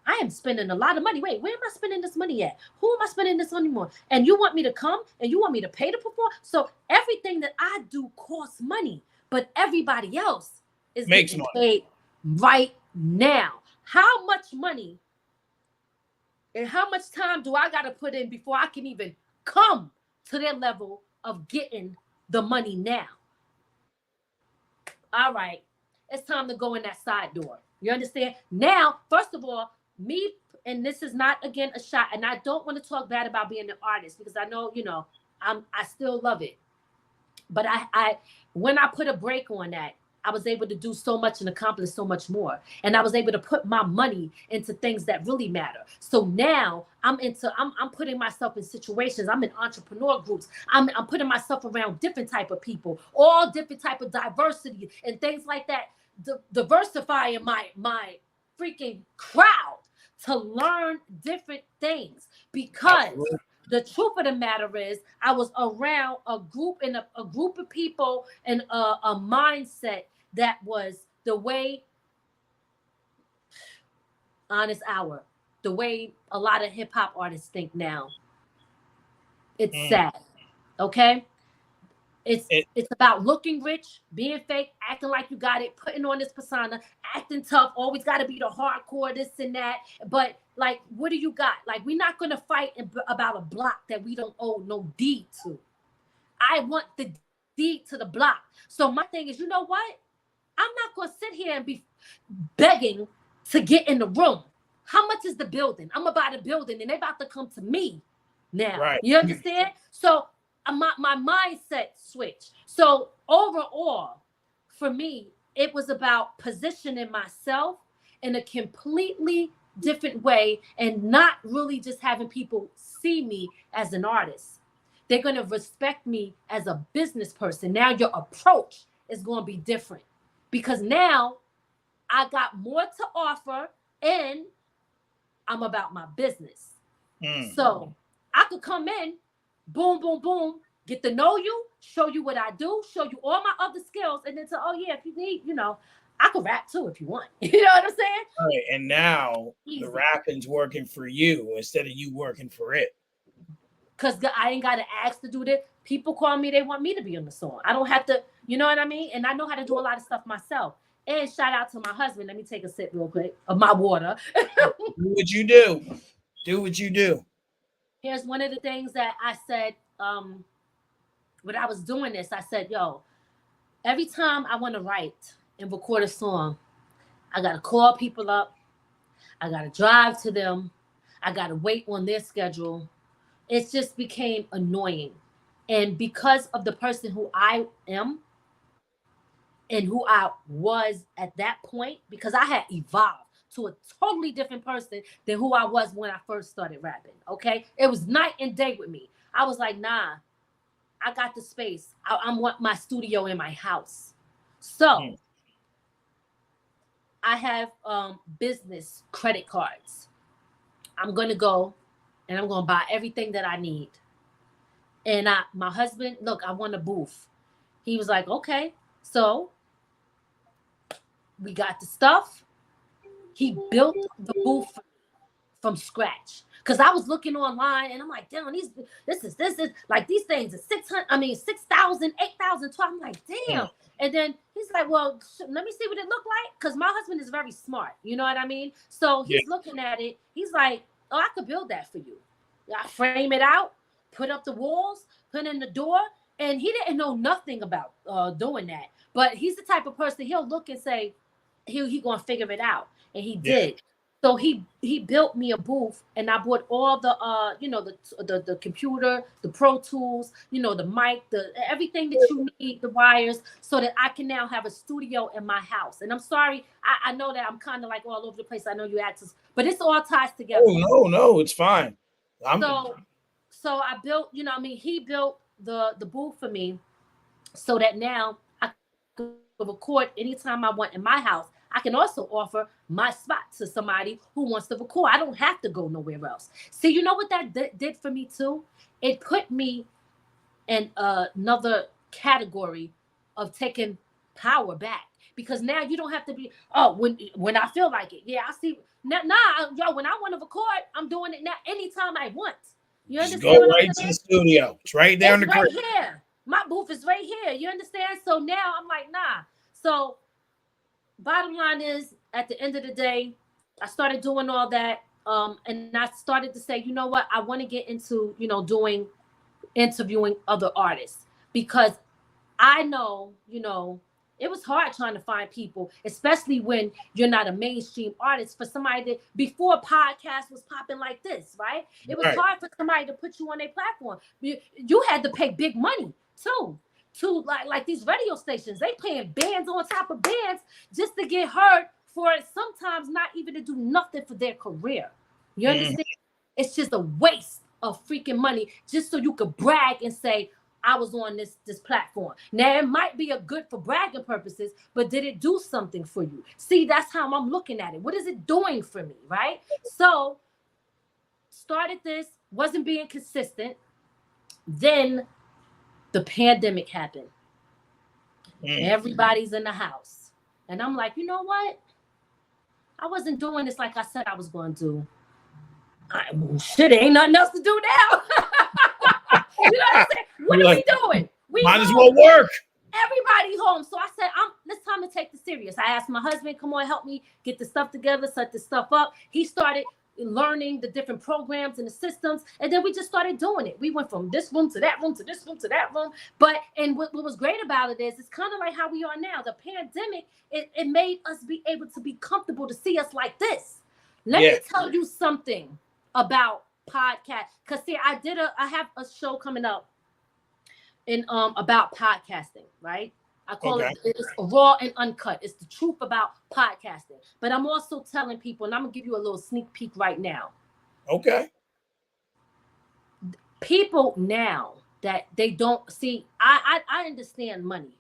I am spending a lot of money. Wait, where am I spending this money at? Who am I spending this money on? And you want me to come and you want me to pay to perform? So everything that I do costs money, but everybody else is Makes getting money. paid right now. How much money and how much time do I got to put in before I can even come to their level of getting the money now? All right, it's time to go in that side door. You understand? Now, first of all, me, and this is not again a shot, and I don't want to talk bad about being an artist, because I know, I still love it. But I when I put a break on that, I was able to do so much and accomplish so much more, and I was able to put my money into things that really matter. So now I'm putting myself in situations. I'm in entrepreneur groups. I'm putting myself around different type of people, all different type of diversity and things like that, diversifying my freaking crowd to learn different things, because Absolutely. the truth of the matter is, I was around a group and a group of people and a mindset that was the way, honest hour, the way a lot of hip hop artists think now. It's Mm. sad. Okay. It's It it's about looking rich, being fake, acting like you got it, putting on this persona, acting tough, always got to be the hardcore, this and that. But like, what do you got? Like, we're not gonna fight about a block that we don't owe no deed to. I want the deed to the block. So my thing is, you know what? I'm not gonna sit here and be begging to get in the room. How much is the building? I'm about the building and they about to come to me now. right. You understand? So my mindset switched. So overall, for me, it was about positioning myself in a completely different way and not really just having people see me as an artist. They're going to respect me as a business person. Now your approach is going to be different, because now I got more to offer and I'm about my business. Mm. So I could come in, boom, boom, boom, get to know you, show you what I do, show you all my other skills, and then say, oh yeah, if you need, I could rap too if you want. You know what I'm saying? Right. And now the Easy. rapping's working for you instead of you working for it. Because I ain't got to ask to do this. People call me, they want me to be on the song. I don't have to, you know what I mean? And I know how to do a lot of stuff myself. And shout out to my husband. Let me take a sip real quick of my water. Do what you do. Do what you do. Here's one of the things that I said when I was doing this. I said, yo, every time I want to write and record a song, I got to call people up. I got to drive to them. I got to wait on their schedule. It just became annoying. And because of the person who I am and who I was at that point, because I had evolved to a totally different person than who I was when I first started rapping. Okay. It was night and day with me. I was like, nah, I got the space. I want my studio in my house. So Mm. I have business credit cards. I'm going to go and I'm going to buy everything that I need. And my husband, look, I want a booth. He was like, okay. So we got the stuff. He built the booth from scratch. Cause I was looking online and I'm like, damn, this is like these things are 600, I mean 6,000, 8,000. I'm like, damn. And then he's like, well, let me see what it looked like. Cause my husband is very smart. You know what I mean? So Yeah. he's looking at it. He's like, oh, I could build that for you. I frame it out, put up the walls, put in the door. And he didn't know nothing about doing that. But he's the type of person, he'll look and say, he gonna figure it out. And he Yeah. did. So he built me a booth, and I bought all the the computer, the Pro Tools, the mic, the everything that you need, the wires, so that I can now have a studio in my house. And I'm sorry, I know that I'm kind of like all over the place. I know you asked us, but it's all ties together. Oh no, it's fine. So I built, he built the booth for me, so that now I could record anytime I want in my house. I can also offer my spot to somebody who wants to record. I don't have to go nowhere else. See, you know what that did for me too? It put me in another category of taking power back, because now you don't have to be, oh, when I feel like it. Yeah, I see. Nah, yo, when I want to record, I'm doing it now anytime I want. You Just understand go what right I'm to saying? the studio. It's right there in the Right crib. here. My booth is right here. You understand? So now I'm like, nah. So bottom line is, at the end of the day, I started doing all that. And I started to say, you know what? I want to get into, doing interviewing other artists, because I know, it was hard trying to find people, especially when you're not a mainstream artist, for somebody that, before podcast was popping like this, right? It was Right. hard for somebody to put you on their platform. You had to pay big money too. To like these radio stations, they paying bands on top of bands just to get heard, for it sometimes not even to do nothing for their career. You Mhm. understand? It's just a waste of freaking money just so you could brag and say, I was on this platform. Now it might be a good for bragging purposes, but did it do something for you? See, that's how I'm looking at it. What is it doing for me, right? So started this, wasn't being consistent. Then the pandemic happened. Everybody's in the house. And I'm like, you know what? I wasn't doing this like I said I was going to do. Shit, ain't nothing else to do now. You know what I'm saying? What You're are like, we doing? We might as home. well work. Everybody home. So I said, it's time to take this serious. I asked my husband, come on, help me get the stuff together, set this stuff up. He started learning the different programs and the systems, and then we just started doing it. We went from this room to that room to this room to that room. And what was great about it is, it's kind of like how we are now. The pandemic, it made us be able to be comfortable to see us like this. Let me tell you something about podcast. Because see, I have a show coming up in about podcasting, right? I call it's raw and uncut. It's the truth about podcasting. But I'm also telling people, and I'm gonna give you a little sneak peek right now. Okay. People now that they don't see, I understand money.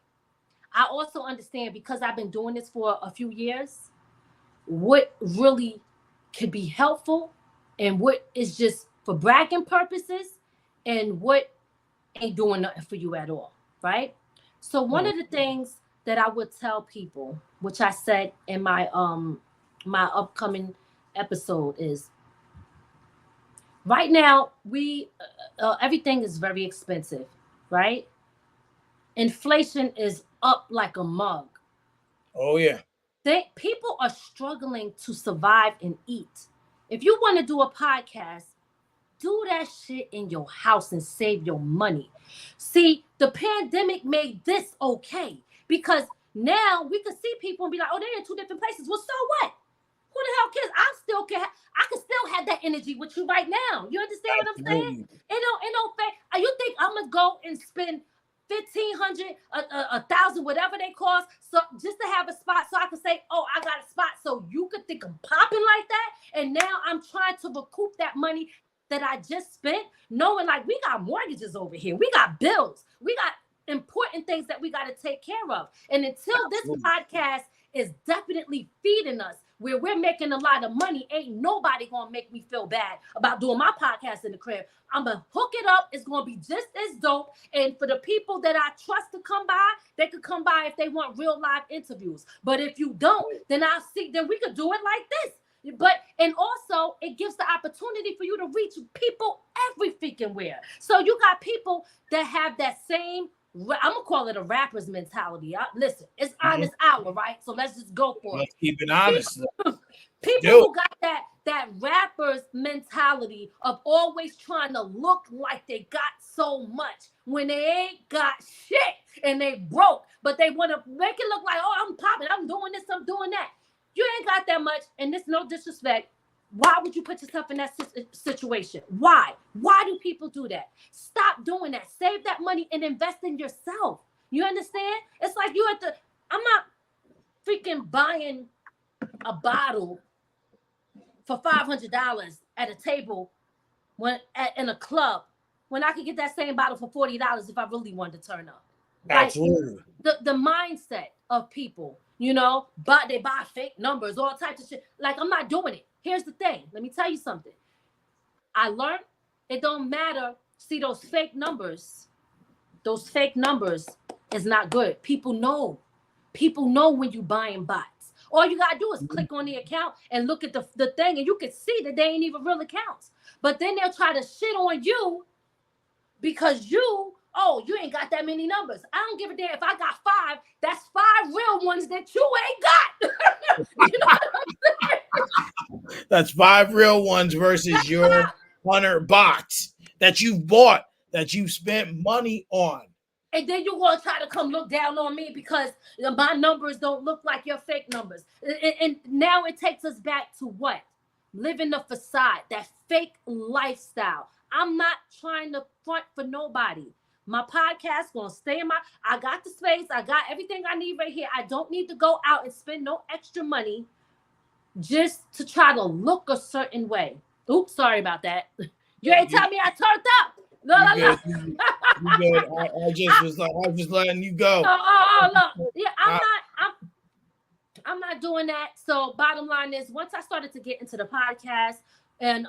I also understand, because I've been doing this for a few years, what really could be helpful and what is just for bragging purposes, and what ain't doing nothing for you at all, right? So one of the things that I would tell people, which I said in my upcoming episode, is right now we everything is very expensive, right? Inflation is up like a mug. Oh yeah. People are struggling to survive and eat. If you want to do a podcast, do that shit in your house and save your money. See, the pandemic made this okay, because now we can see people and be like, oh, they're in two different places. Well, so what? Who the hell cares? I can still have that energy with you right now. You understand what I'm saying? Absolutely. It don't fair. You think I'm gonna go and spend 1,500, a thousand, whatever they cost, so just to have a spot, so I can say, oh, I got a spot, so you could think I'm popping like that, and now I'm trying to recoup that money that I just spent, knowing like we got mortgages over here, we got bills, we got important things that we got to take care of. And until this Absolutely. podcast is definitely feeding us, where we're making a lot of money, ain't nobody gonna make me feel bad about doing my podcast in the crib. I'm gonna hook it up. It's gonna be just as dope. And for the people that I trust to come by, they could come by if they want real live interviews. But if you don't, then then we could do it like this. But and also it gives the opportunity for you to reach people every freaking where. So you got people that have that same, I'm gonna call it a rapper's mentality. Listen, it's honest hour, right? So let's just go for Let's it. keep it honest. People who got that rapper's mentality of always trying to look like they got so much when they ain't got shit and they broke, but they want to make it look like, oh, I'm popping, I'm doing this, I'm doing that. You ain't got that much, and this no disrespect. Why would you put yourself in that situation? Why? Why do people do that? Stop doing that. Save that money and invest in yourself. You understand? It's like you have to. I'm not freaking buying a bottle for $500 at a table in a club when I could get that same bottle for $40 if I really wanted to turn up. Absolutely. Like, the mindset of people, you know, but they buy fake numbers, all types of shit. Like, I'm not doing it. Here's the thing. Let me tell you something. I learned it don't matter. See, those fake numbers is not good. People know. People know when you buying bots. All you gotta do is click on the account and look at the thing, and you can see that they ain't even real accounts. But then they'll try to shit on you because you ain't got that many numbers. I don't give a damn if I got 5. That's 5 real ones that you ain't got. You know what I'm saying? That's 5 real ones versus your 100 bots that you bought, that you spent money on. And then you're going to try to come look down on me because my numbers don't look like your fake numbers. And now it takes us back to what? Living the facade, that fake lifestyle. I'm not trying to front for nobody. My podcast going to stay in I got the space. I got everything I need right here. I don't need to go out and spend no extra money just to try to look a certain way. Oops, sorry about that. You ain't tell me I turned up. No. I just letting you go. Look. Yeah, I'm not doing that. So bottom line is, once I started to get into the podcast, and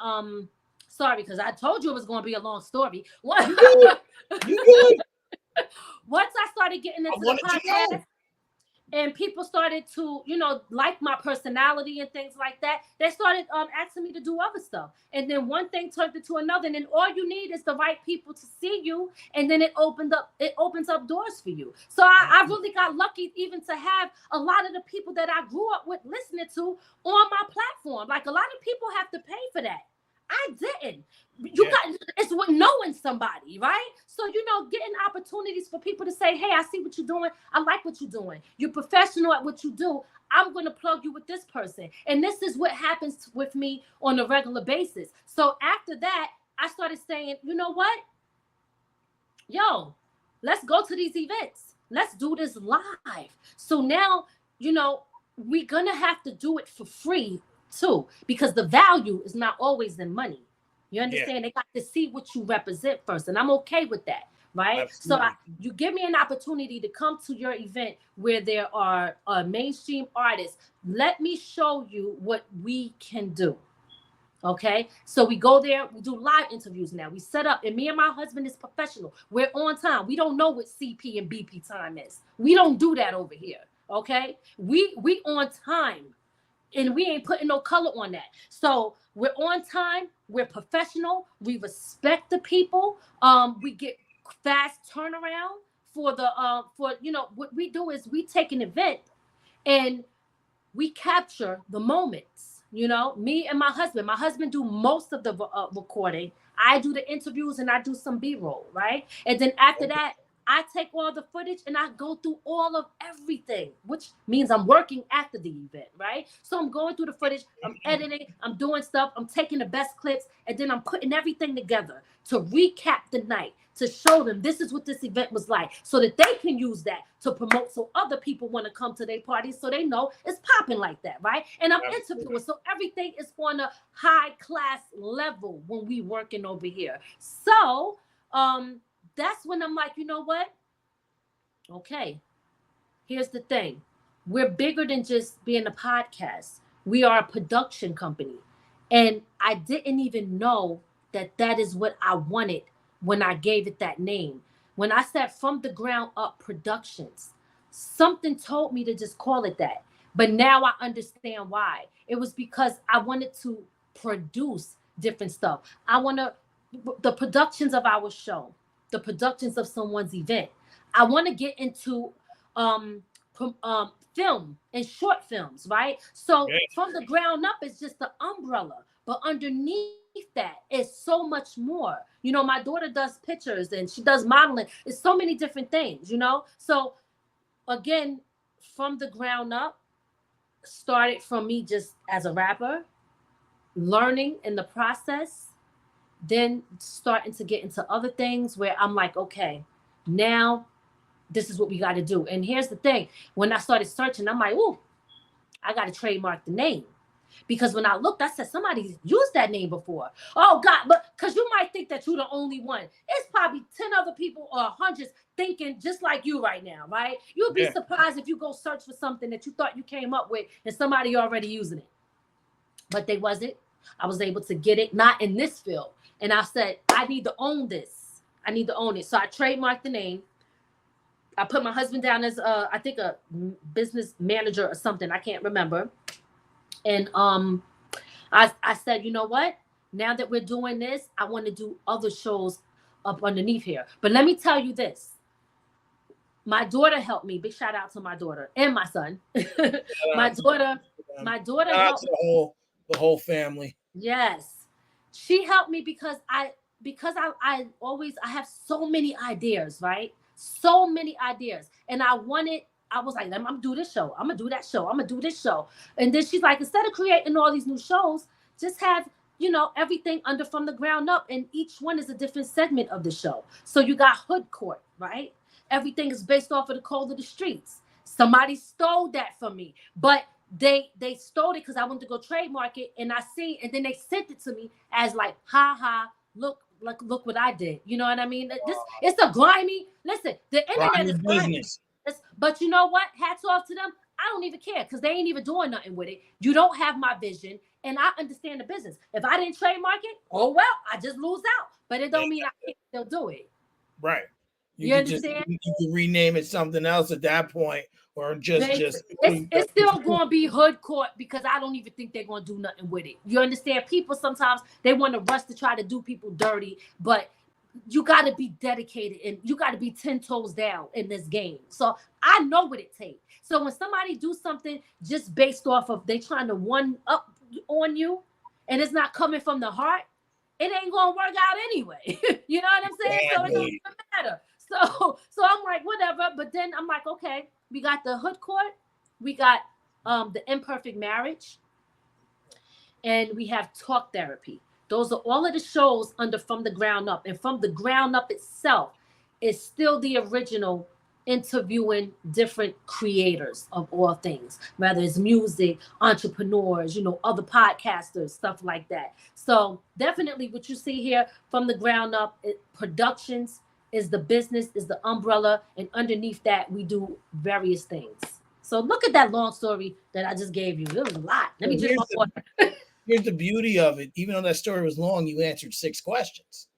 sorry, because I told you it was going to be a long story. You good. Once I started getting into the podcast, and people started to, you know, like my personality and things like that, they started asking me to do other stuff. And then one thing turned into another. And then all you need is the right people to see you. And then it opens up doors for you. So I really got lucky even to have a lot of the people that I grew up with listening to on my platform. Like, a lot of people have to pay for that. I didn't. It's with knowing somebody, right? So, you know, getting opportunities for people to say, hey, I see what you're doing. I like what you're doing. You're professional at what you do. I'm going to plug you with this person. And this is what happens with me on a regular basis. So after that, I started saying, you know what? Yo, let's go to these events. Let's do this live. So now, you know, we're going to have to do it for free too, because the value is not always in money. You understand? They got to see what you represent first, and I'm okay with that, right? Absolutely. So you give me an opportunity to come to your event where there are mainstream artists. Let me show you what we can do. Okay, so we go there, we do live interviews now. We set up, and me and my husband is professional. We're on time. We don't know what CP and BP time is. We don't do that over here. Okay, we on time. And we ain't putting no color on that. So we're on time. We're professional. We respect the people. We get fast turnaround for you know, what we do is we take an event and we capture the moments. You know, me and my husband do most of the recording. I do the interviews and I do some B-roll, right? And then after that, I take all the footage and I go through all of everything, which means I'm working after the event, right? So I'm going through the footage, I'm editing, I'm doing stuff, I'm taking the best clips, and then I'm putting everything together to recap the night, to show them this is what this event was like, so that they can use that to promote, so other people want to come to their parties, so they know it's popping like that, right? And I'm interviewing, so everything is on a high class level when we working over here. So that's when I'm like, you know what? Okay, here's the thing. We're bigger than just being a podcast. We are a production company. And I didn't even know that that is what I wanted when I gave it that name. When I said From the Ground Up Productions, something told me to just call it that. But now I understand why. It was because I wanted to produce different stuff. I want to, the productions of our show, the productions of someone's event. I want to get into um, film and short films, right? So Yeah. From the Ground Up is just the umbrella, but underneath that is so much more. You know, my daughter does pictures and she does modeling. It's so many different things, you know? So again, From the Ground Up started from me just as a rapper, learning in the process, then starting to get into other things where I'm like, okay, now this is what we got to do. And here's the thing, when I started searching, I'm like, oh, I got to trademark the name. Because when I looked, I said, somebody's used that name before. Oh, God, but because you might think that you're the only one. It's probably 10 other people or hundreds thinking just like you right now, right? You'll be Yeah. surprised if you go search for something that you thought you came up with and somebody already using it. But they wasn't. I was able to get it, not in this field. And I said, I need to own this. I need to own it. So I trademarked the name. I put my husband down as I think a business manager or something. I can't remember. And I said, you know what? Now that we're doing this, I want to do other shows up underneath here. But let me tell you this. My daughter helped me. Big shout out to my daughter and my son. Shout my out to daughter, them. my daughter Shout out helped to me. the whole family. Yes. She helped me because I always I have so many ideas, right? So many ideas. And I was like, I'm gonna do this show. I'm gonna do that show. I'm gonna do this show. And then she's like, instead of creating all these new shows, just have, you know, everything under From the Ground Up. And each one is a different segment of the show. So you got Hood Court, right? Everything is based off of the code of the streets. Somebody stole that from me. But they stole it because I wanted to go trademark it, and I see, and then they sent it to me as like, ha ha, look what I did. You know what I mean? This it's a grimy. Listen, the internet Grimy is grimy. business. But you know what? Hats off to them. I don't even care because they ain't even doing nothing with it. You don't have my vision, and I understand the business. If I didn't trademark it, oh well, I just lose out. But it don't mean I can't still do it. Right. You You could just understand? you could rename it something else at that point, or just It's still going to be Hood Court because I don't even think they're going to do nothing with it. You understand? People sometimes they want to rush to try to do people dirty, but you got to be dedicated and you got to be 10 toes down in this game. So I know what it takes. So when somebody do something just based off of they trying to one up on you and it's not coming from the heart, it ain't gonna work out anyway. You know what I'm saying? So it don't exactly. even matter. So I'm like, whatever. But then I'm like, okay, we got the Hood Court, we got the Imperfect Marriage, and we have Talk Therapy. Those are all of the shows under From the Ground Up. And From the Ground Up itself is still the original interviewing different creators of all things, whether it's music, entrepreneurs, you know, other podcasters, stuff like that. So definitely what you see here From the Ground Up, productions is the business, is the umbrella, and underneath that we do various things. So look at that long story that I just gave you. It was a lot. Let me Well, drink my water. here's the beauty of it. Even though that story was long, you answered 6 questions.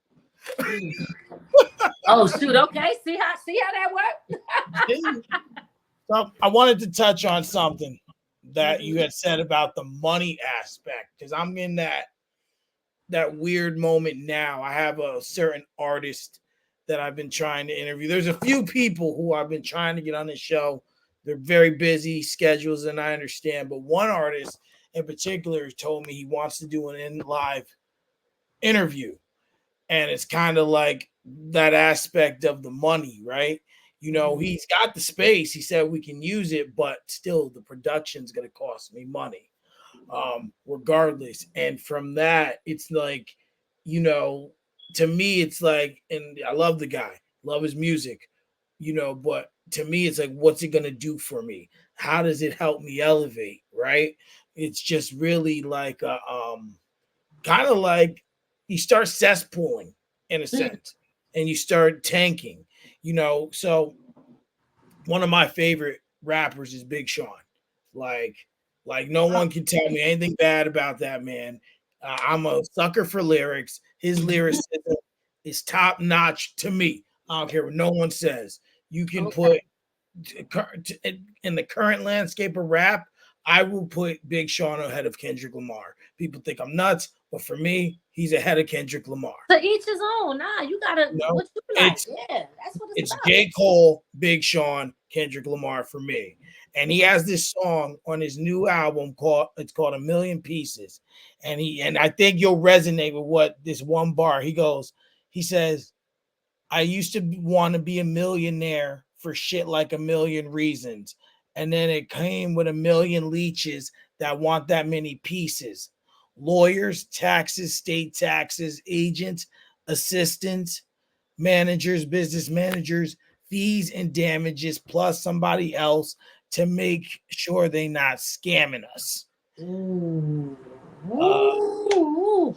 Oh shoot! Okay, see how that worked. So I wanted to touch on something that you Mhm. had said about the money aspect because I'm in that weird moment now. I have a certain artist that I've been trying to interview. There's a few people who I've been trying to get on the show. They're very busy schedules, and I understand. But one artist in particular told me he wants to do an in live interview, and it's kind of like that aspect of the money, right? You know, Mhm. he's got the space. He said we can use it, but still the production's going to cost me money, regardless. And from that, it's like, you know, to me, it's like, and I love the guy, love his music, you know, but to me, it's like, what's it going to do for me? How does it help me elevate? Right? It's just really like, kind of like you start cesspooling in a sense and you start tanking, you know. So one of my favorite rappers is Big Sean. Like Like no one can tell me anything bad about that man. I'm a sucker for lyrics. His lyricism is top notch to me. I don't care what no one says. You can Okay. put in the current landscape of rap, I will put Big Sean ahead of Kendrick Lamar. People think I'm nuts, but for me, he's ahead of Kendrick Lamar. To each his own. Nah, you gotta You know, what you like. it's Yeah, that's what it's it's about. J. Cole, Big Sean, Kendrick Lamar for me. And he has this song on his new album called A Million Pieces. And I think you'll resonate with what this one bar. He says, I used to want to be a millionaire for shit like a million reasons. And then it came with a million leeches that want that many pieces. Lawyers, taxes, state taxes, agents, assistants, managers, business managers, fees and damages, plus somebody else to make sure they not scamming us. Ooh. Uh, Ooh.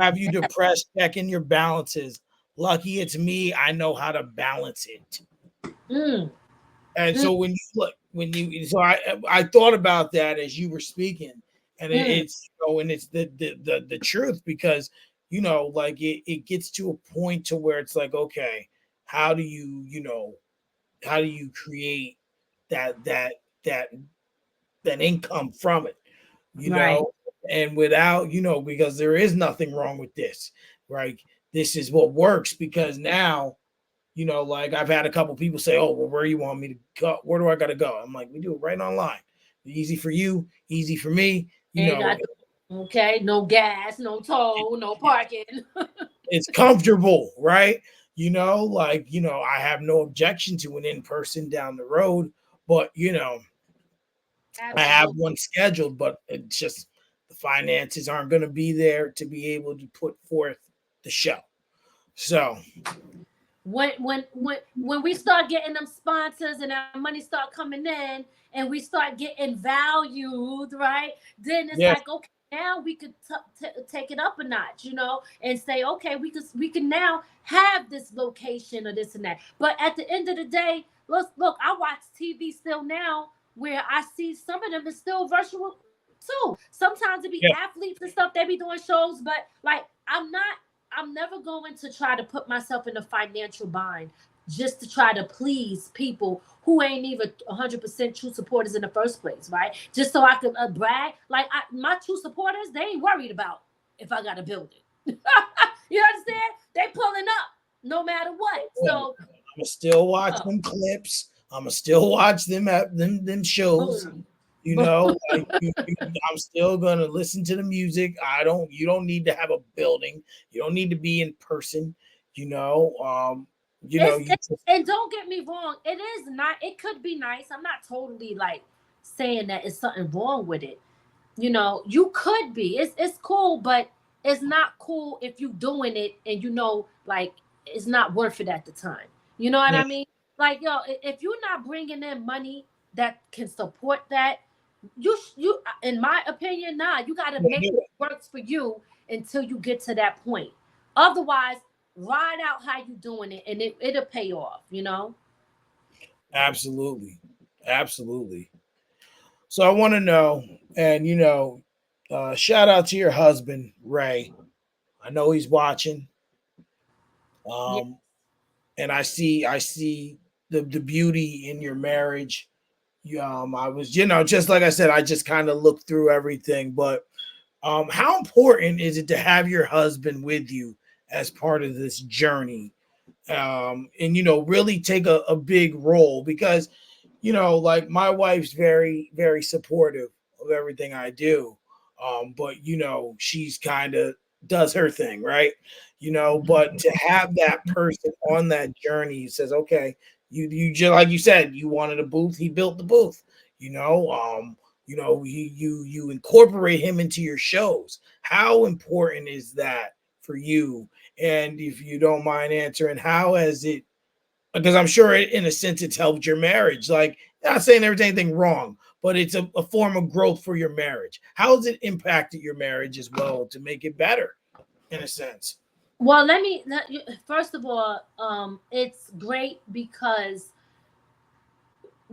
have you depressed checking your balances? Lucky it's me, I know how to balance it. Mm. And Mm. so when you look, when you, so I thought about that as you were speaking, and Mm. and it's the truth because like it gets to a point to where it's like, okay, how do how do you create that that that that income from it, you Right. know, and without because there is nothing wrong with this, right? This is what works because now like I've had a couple people say, "Oh, well, where you want me to go? Where do I got to go?" I'm like, "We do it right online. Easy for you, easy for me." Ain't got okay, no gas, no toll, no parking. It's comfortable, right? I have no objection to an in person down the road, but I have Absolutely. one scheduled, but it's just the finances aren't going to be there to be able to put forth the show. So, When we start getting them sponsors and our money start coming in and we start getting valued, right? Then it's yes, like, okay, now we could take it up a notch, and say, okay, we can now have this location or this and that. But at the end of the day, look, I watch TV still now where I see some of them is still virtual too. Sometimes it be yeah, athletes and stuff, they be doing shows, but like I'm never going to try to put myself in a financial bind just to try to please people who ain't even 100% true supporters in the first place, right? Just so I could brag. Like my true supporters, they ain't worried about if I got a building. You understand? They pulling up no matter what. So, I'ma still watch them clips. I'ma still watch them at them shows. boom, boom. Like I'm still gonna listen to the music. You don't need to have a building. You don't need to be in person. You know, you just And don't get me wrong, it is not. It could be nice. I'm not totally like saying that it's something wrong with it. You could be. It's cool, but it's not cool if you doing it and like it's not worth it at the time. You know what yeah, I mean? Like, yo, if you're not bringing in money that can support that, in my opinion, nah, you got to make it works for you until you get to that point. Otherwise, ride out how you doing it, and it'll pay off. absolutely, absolutely. So I want to know, and shout out to your husband Ray. I know he's watching. Yeah. Um, and I see the beauty in your marriage. I was, just like I said, I just kind of looked through everything. But how important is it to have your husband with you as part of this journey? And really take a big role because like my wife's very, very supportive of everything I do. But she's kind of does her thing, right? But to have that person on that journey says, okay, you just like you said, you wanted a booth, he built the booth, you incorporate him into your shows. How important is that for you? And if you don't mind answering, how has it, because I'm sure in a sense it's helped your marriage. Like, not saying there's anything wrong, but it's a form of growth for your marriage. How has it impacted your marriage as well to make it better in a sense? Well, first of all, it's great because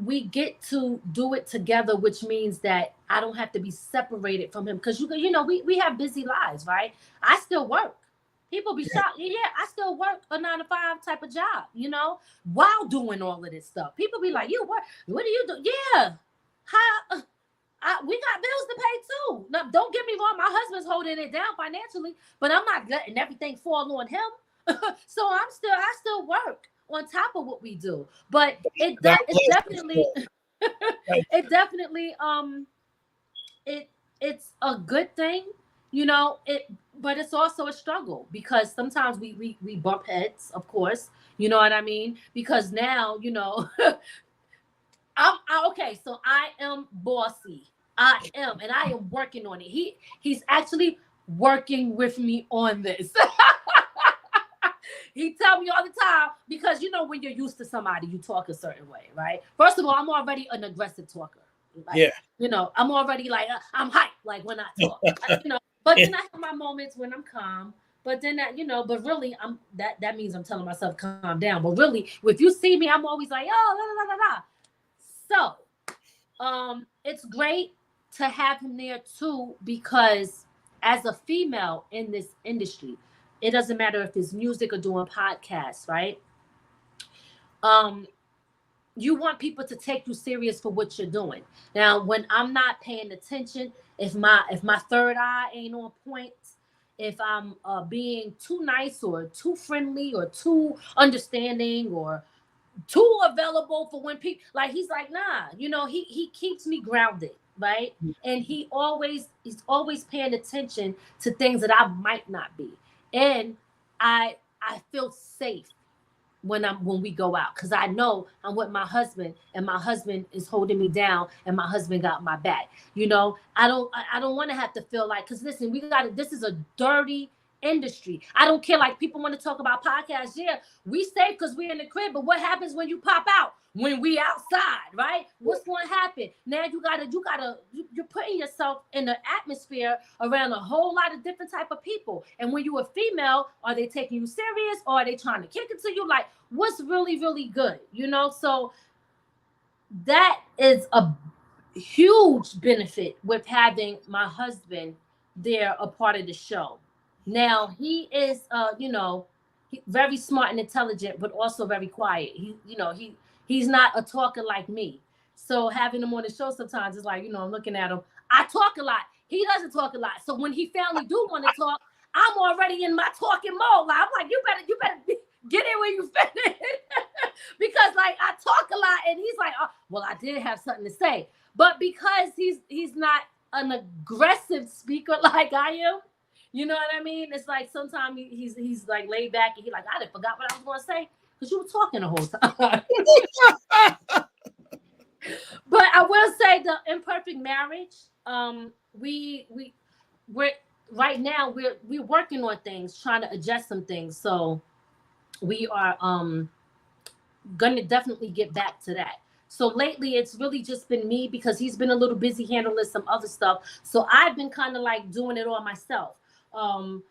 we get to do it together, which means that I don't have to be separated from him. Because we have busy lives, right? I still work. People be shocked. Yeah, I still work a 9 to 5 type of job, while doing all of this stuff. People be like, "You work? What do you do?" Yeah, how? We got bills to pay too. Now, don't get me wrong, my husband's holding it down financially, but I'm not letting everything fall on him. So I still work on top of what we do. But God it's bless definitely you. it definitely it's a good thing, but it's also a struggle because sometimes we bump heads, of course. You know what I mean? Because now, okay, so I am bossy. I am, and I am working on it. He's actually working with me on this. He tell me all the time because when you're used to somebody, you talk a certain way, right? First of all, I'm already an aggressive talker. Like, Yeah. I'm already like I'm hyped, like when I talk, But then I have my moments when I'm calm. But then but really, that means I'm telling myself calm down. But really, if you see me, I'm always like, oh, la la la la. So, it's great to have him there too because as a female in this industry, it doesn't matter if it's music or doing podcasts, right? Um, you want people to take you serious for what you're doing. Now, when I'm not paying attention, if my third eye ain't on point, if I'm being too nice or too friendly or too understanding or too available for when people like he's like nah, he keeps me grounded, right? And he's always paying attention to things that I might not be, and I feel safe when we go out because I know I'm with my husband and my husband is holding me down and my husband got my back. I don't want to have to feel like because listen, this is a dirty industry. I don't care like people want to talk about podcasts. Yeah, we safe because we're in the crib, but what happens when you pop out? When we outside, right? What's going to happen? Now you're putting yourself in an atmosphere around a whole lot of different type of people. And when you're a female, are they taking you serious or are they trying to kick it to you? Like, what's really, really good? So that is a huge benefit with having my husband there a part of the show. Now he is very smart and intelligent, but also very quiet. He's not a talker like me. So having him on the show sometimes is like, I'm looking at him. I talk a lot. He doesn't talk a lot. So when he finally do want to talk, I'm already in my talking mode. Like, I'm like, you better get in when you finish. Because like I talk a lot and he's like, oh, well, I did have something to say. But because he's not an aggressive speaker like I am, you know what I mean? It's like sometimes he's like laid back and he like, I didn't forgot what I was gonna say because you were talking the whole time. But I will say the imperfect marriage, we're right now we're working on things, trying to adjust some things. So we are gonna definitely get back to that. So lately it's really just been me because he's been a little busy handling some other stuff. So I've been kind of like doing it all myself. Um,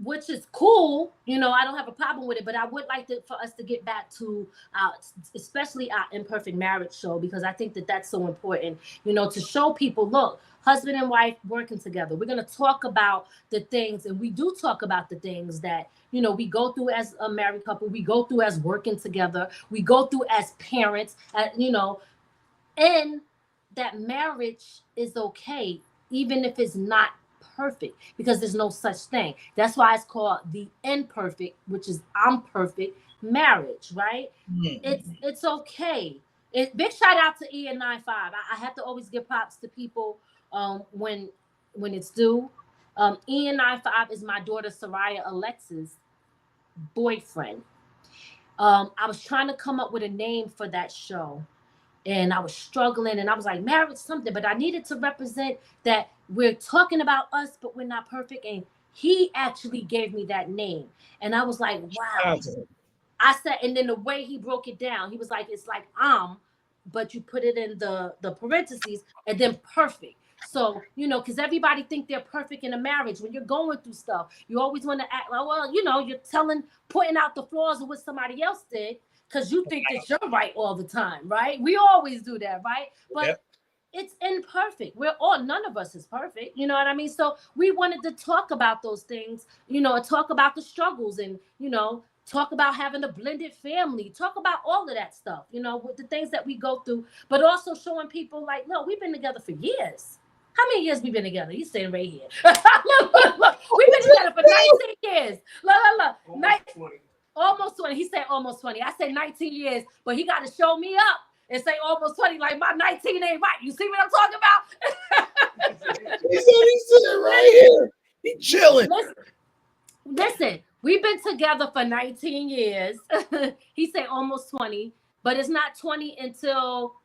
which is cool, I don't have a problem with it, but I would like for us to get back to especially our imperfect marriage show because I think that that's so important, to show people, look, husband and wife working together. We're going to talk about the things, and we do talk about the things that we go through as a married couple, we go through as working together, we go through as parents, and that marriage is okay, even if it's not perfect, because there's no such thing. That's why it's called the imperfect, which is I'm perfect marriage, right? It's okay. Big shout out to Ian 95. I have to always give props to people when it's due. Ian 95 is my daughter Soraya Alexa's boyfriend. I was trying to come up with a name for that show and I was struggling and I was like, marriage something, but I needed to represent that we're talking about us, but we're not perfect. And he actually gave me that name. And I was like, wow. I said, and then the way he broke it down, he was like, it's like but you put it in the parentheses and then perfect. So, because everybody think they're perfect in a marriage. When you're going through stuff, you always want to act like, well, you're pointing out the flaws of what somebody else did because you think that you're right all the time, right? We always do that, right? But Yep. it's imperfect. We're all, none of us is perfect. You know what I mean? So we wanted to talk about those things, talk about the struggles and, talk about having a blended family, talk about all of that stuff, with the things that we go through, but also showing people like, no, we've been together for years. How many years we been together? He's sitting right here. Look. We've been together for 19 years. Look. Almost 20. Almost 20. He said almost 20. I said 19 years, but he got to show me up and say almost 20. Like my 19 ain't right. You see what I'm talking about? He's sitting right here. He chilling. Listen, we've been together for 19 years. He said almost 20, but it's not 20 until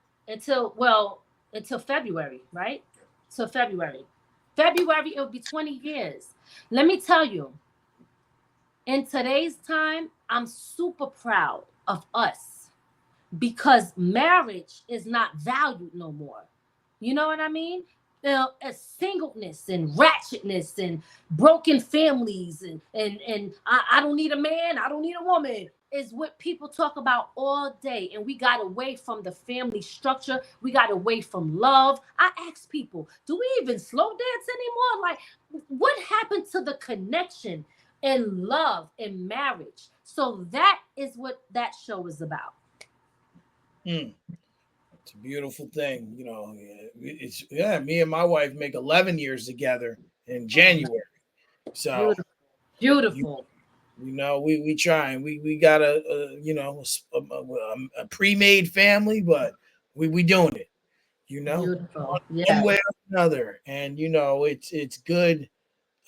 February, right? So February. February, it'll be 20 years. Let me tell you, in today's time, I'm super proud of us because marriage is not valued no more. You know what I mean? Singleness and ratchetness and broken families and I don't need a man, I don't need a woman is what people talk about all day. And we got away from the family structure. We got away from love. I ask people, do we even slow dance anymore? Like, what happened to the connection and love and marriage? So that is what that show is about. It's a beautiful thing. Me and my wife make 11 years together in January. So Beautiful. we try and we got a pre-made family, but we doing it, Beautiful. one way or another. And it's good,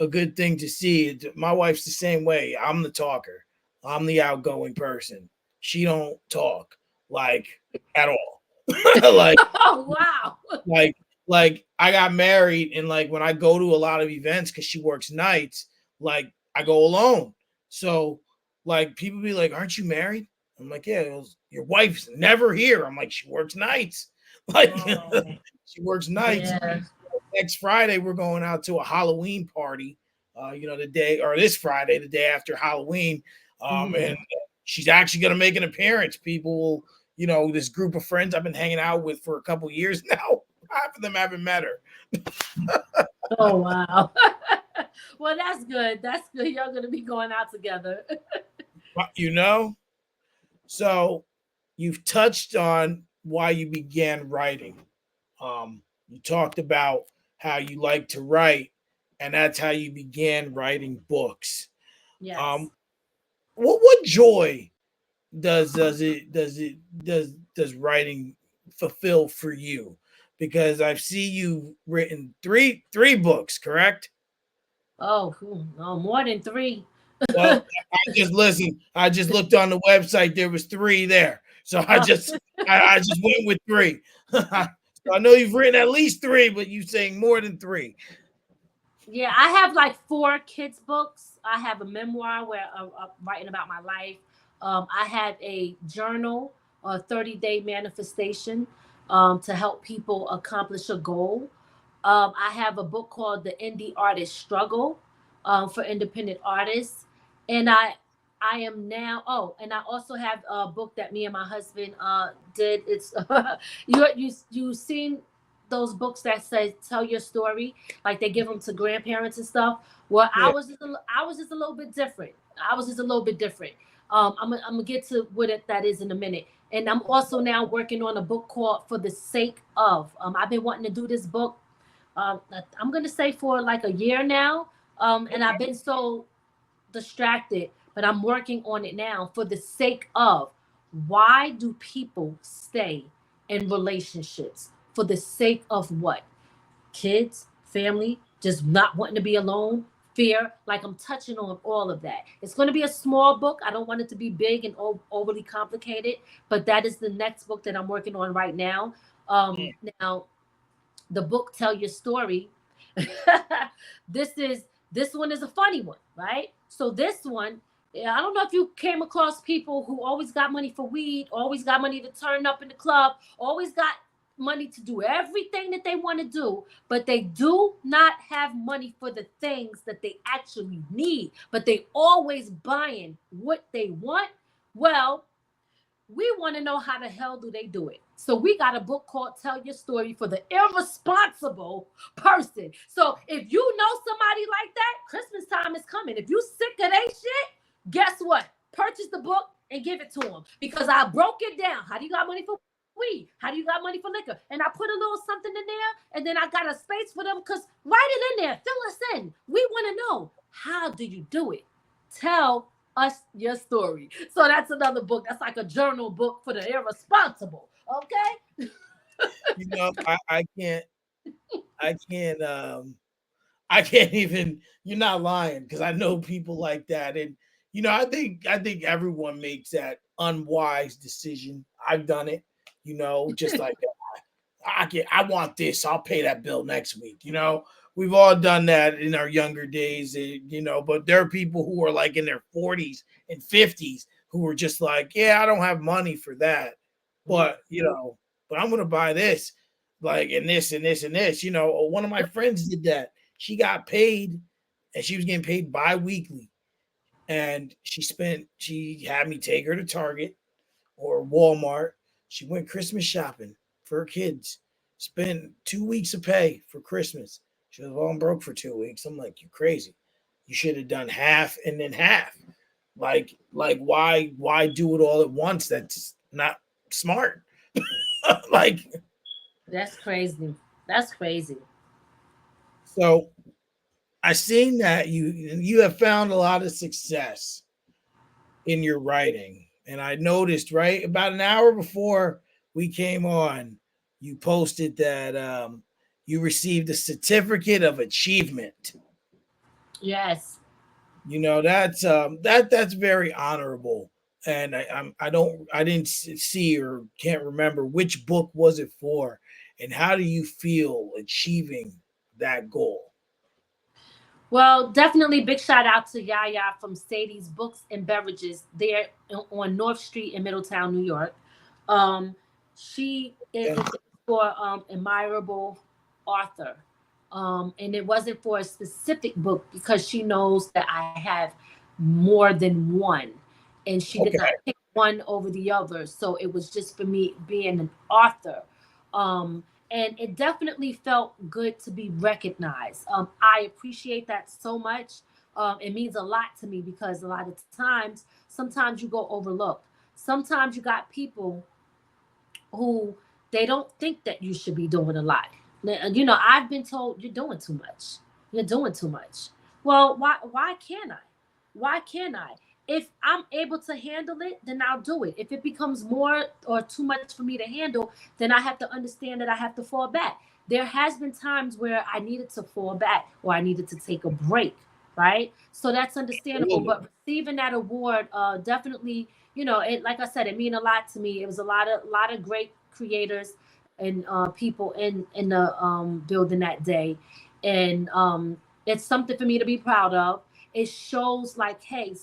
a good thing to see. My wife's the same way. I'm the talker. I'm the outgoing person. She don't talk like at all. like Oh wow. like like I got married, and like when I go to a lot of events because she works nights, like I go alone. So like people be like, "Aren't you married?" I'm like, "Yeah." Your wife's never here. I'm like, "She works nights." Like she works nights. Yeah. Next Friday we're going out to a Halloween party. The day, or this Friday, the day after Halloween. And she's actually going to make an appearance. People will, this group of friends I've been hanging out with for a couple years now. Half of them haven't met her. Oh wow. Well, that's good. That's good. Y'all gonna be going out together. So you've touched on why you began writing. You talked about how you like to write, and that's how you began writing books. Yes. What joy does writing fulfill for you? Because I've seen you written three books, correct? Oh, no, more than 3. Well, I just looked on the website. There was 3 there, so I just went with 3. So I know you've written at least 3, but you saying more than 3. Yeah, I have like 4 kids books. I have a memoir where I'm writing about my life. I have a journal, a 30-day manifestation, to help people accomplish a goal. I have a book called The Indie Artist Struggle, for independent artists, and I am now. Oh, and I also have a book that me and my husband did. It's you seen those books that say tell your story, like they give them to grandparents and stuff. Well, Yeah. I was just a little bit different. I was just a little bit different. I'm gonna get to what that is in a minute. And I'm also now working on a book called For the Sake of. I've been wanting to do this book. I'm gonna say for like a year now. And I've been so distracted, but I'm working on it now. For the sake of, why do people stay in relationships? For the sake of what? Kids, family, just not wanting to be alone, fear. Like, I'm touching on all of that. It's going to be a small book. I don't want it to be big and overly complicated, but that is the next book that I'm working on right now. Now, the book Tell Your Story. this is this one is a funny one, right? So this one, yeah, I don't know if you came across people who always got money for weed, always got money to turn up in the club, always got money to do everything that they want to do, but they do not have money for the things that they actually need, but they always buying what they want. Well, We want to know how the hell do they do it. So we got a book called Tell Your Story for the Irresponsible Person. So if you know somebody like that, Christmas time is coming. If you sick of they shit, guess what? Purchase the book and give it to them, because I broke it down. How do you got money for weed? How do you got money for liquor? And I put a little something in there, and then I got a space for them, because write it in there. Fill us in. We want to know, how do you do it? Tell us your story. So that's another book. That's like a journal book for the irresponsible. Okay. I can't, I can't, I can't even. You're not lying, because I know people like that, and I think everyone makes that unwise decision. I've done it. Just like I want this. I'll pay that bill next week. We've all done that in our younger days. But there are people who are like in their 40s and 50s who are just like, yeah, I don't have money for that, but but I'm gonna buy this, like, and this and this and this. One of my friends did that. She got paid, and she was getting paid bi-weekly, and she had me take her to Target or Walmart. She went Christmas shopping for her kids. Spent 2 weeks of pay for Christmas. She was, well, I'm broke for 2 weeks. I'm like, you crazy. You should have done half and then half. Like why do it all at once? That's not smart. Like, That's crazy. That's crazy. so I seen that you have found a lot of success in your writing. And I noticed right about an hour before we came on, you posted that you received a certificate of achievement. Yes. That's very honorable. And I didn't see or can't remember which book was it for, and how do you feel achieving that goal? Well, definitely big shout out to Yaya from Sadie's Books and Beverages there on North Street in Middletown, New York. Um, she is Okay. for admirable author. And it wasn't for a specific book, because she knows that I have more than one. And she did not Okay. pick one over the other. So it was just for me being an author. And it definitely felt good to be recognized. I appreciate that so much. It means a lot to me, because a lot of times, sometimes you go overlooked. Sometimes you got people who they don't think that you should be doing a lot. I've been told you're doing too much. You're doing too much. Well, why can't I? Why can't I? If I'm able to handle it, then I'll do it. If it becomes more or too much for me to handle, then I have to understand that I have to fall back. There has been times where I needed to fall back, or I needed to take a break, right? So that's understandable. Absolutely. But receiving that award, definitely, it, like I said, it mean a lot to me. It was a lot of great creators and people in the building that day, and it's something for me to be proud of. It shows like, hey,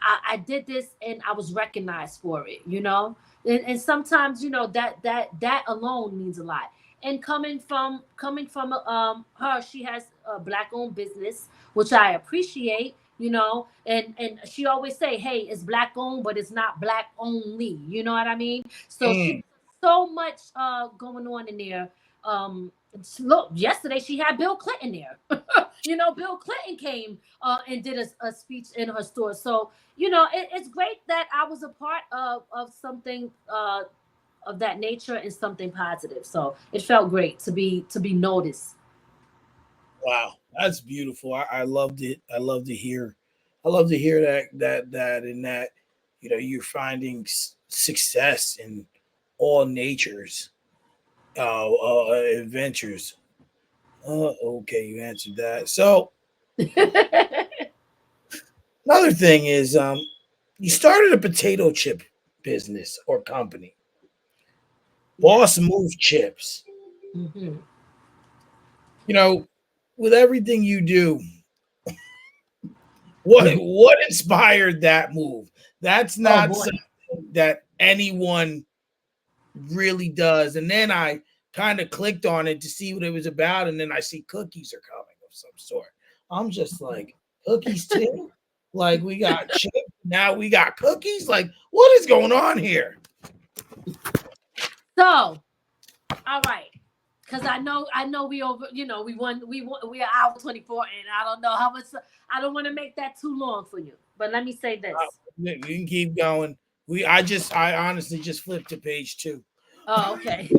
I did this and I was recognized for it. And sometimes, that alone means a lot. And coming from her, she has a black owned business, which I appreciate. And she always say, hey, it's black owned, but it's not black only. You know what I mean? So Mm. she so much going on in there. Look, yesterday she had Bill Clinton there. Bill Clinton came and did a speech in her store. So it's great that I was a part of something of that nature, and something positive. So it felt great to be noticed. Wow, that's beautiful. I loved it. I love to hear that and that. You're finding success in all natures, adventures. Okay, you answered that. So another thing is, you started a potato chip business or company, Boss Yes. Move Chips. Hmm. You know, with everything you do, what inspired that move? That's Oh not boy. something that anyone really does. And then I kind of clicked on it to see what it was about, and then I see cookies are coming of some sort. I'm just like, cookies too? Like, we got chips Now we got cookies. Like, what is going on here? So, all right. Because I know we over, we are hour 24, and I don't know how much, I don't want to make that too long for you. But let me say this. We can keep going. I honestly just flipped to page 2. Oh, okay.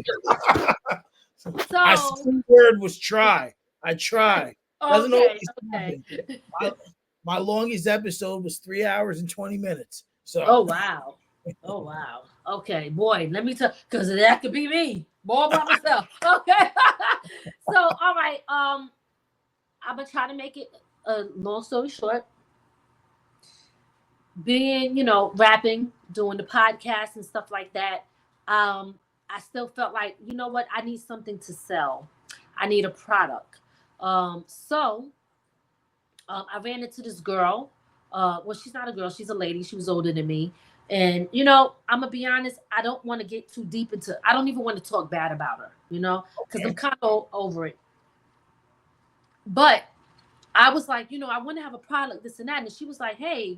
I So, see word was try. I try. Doesn't okay, always okay. happen. My, my longest episode was 3 hours and 20 minutes. So Oh, wow. Oh, wow. Okay, boy, let me tell, because that could be me, all by myself. Okay. So, all right. I'm gonna try to make it a long story short. Being, rapping, doing the podcast and stuff like that, I still felt like, you know what, I need something to sell. I need a product. So I ran into this girl. Well, she's not a girl, she's a lady. She was older than me. And, I'm gonna be honest, I don't want to get too deep into, I don't even want to talk bad about her, because I'm okay. kind of over it. But I was like, I want to have a product, this and that. And she was like, hey,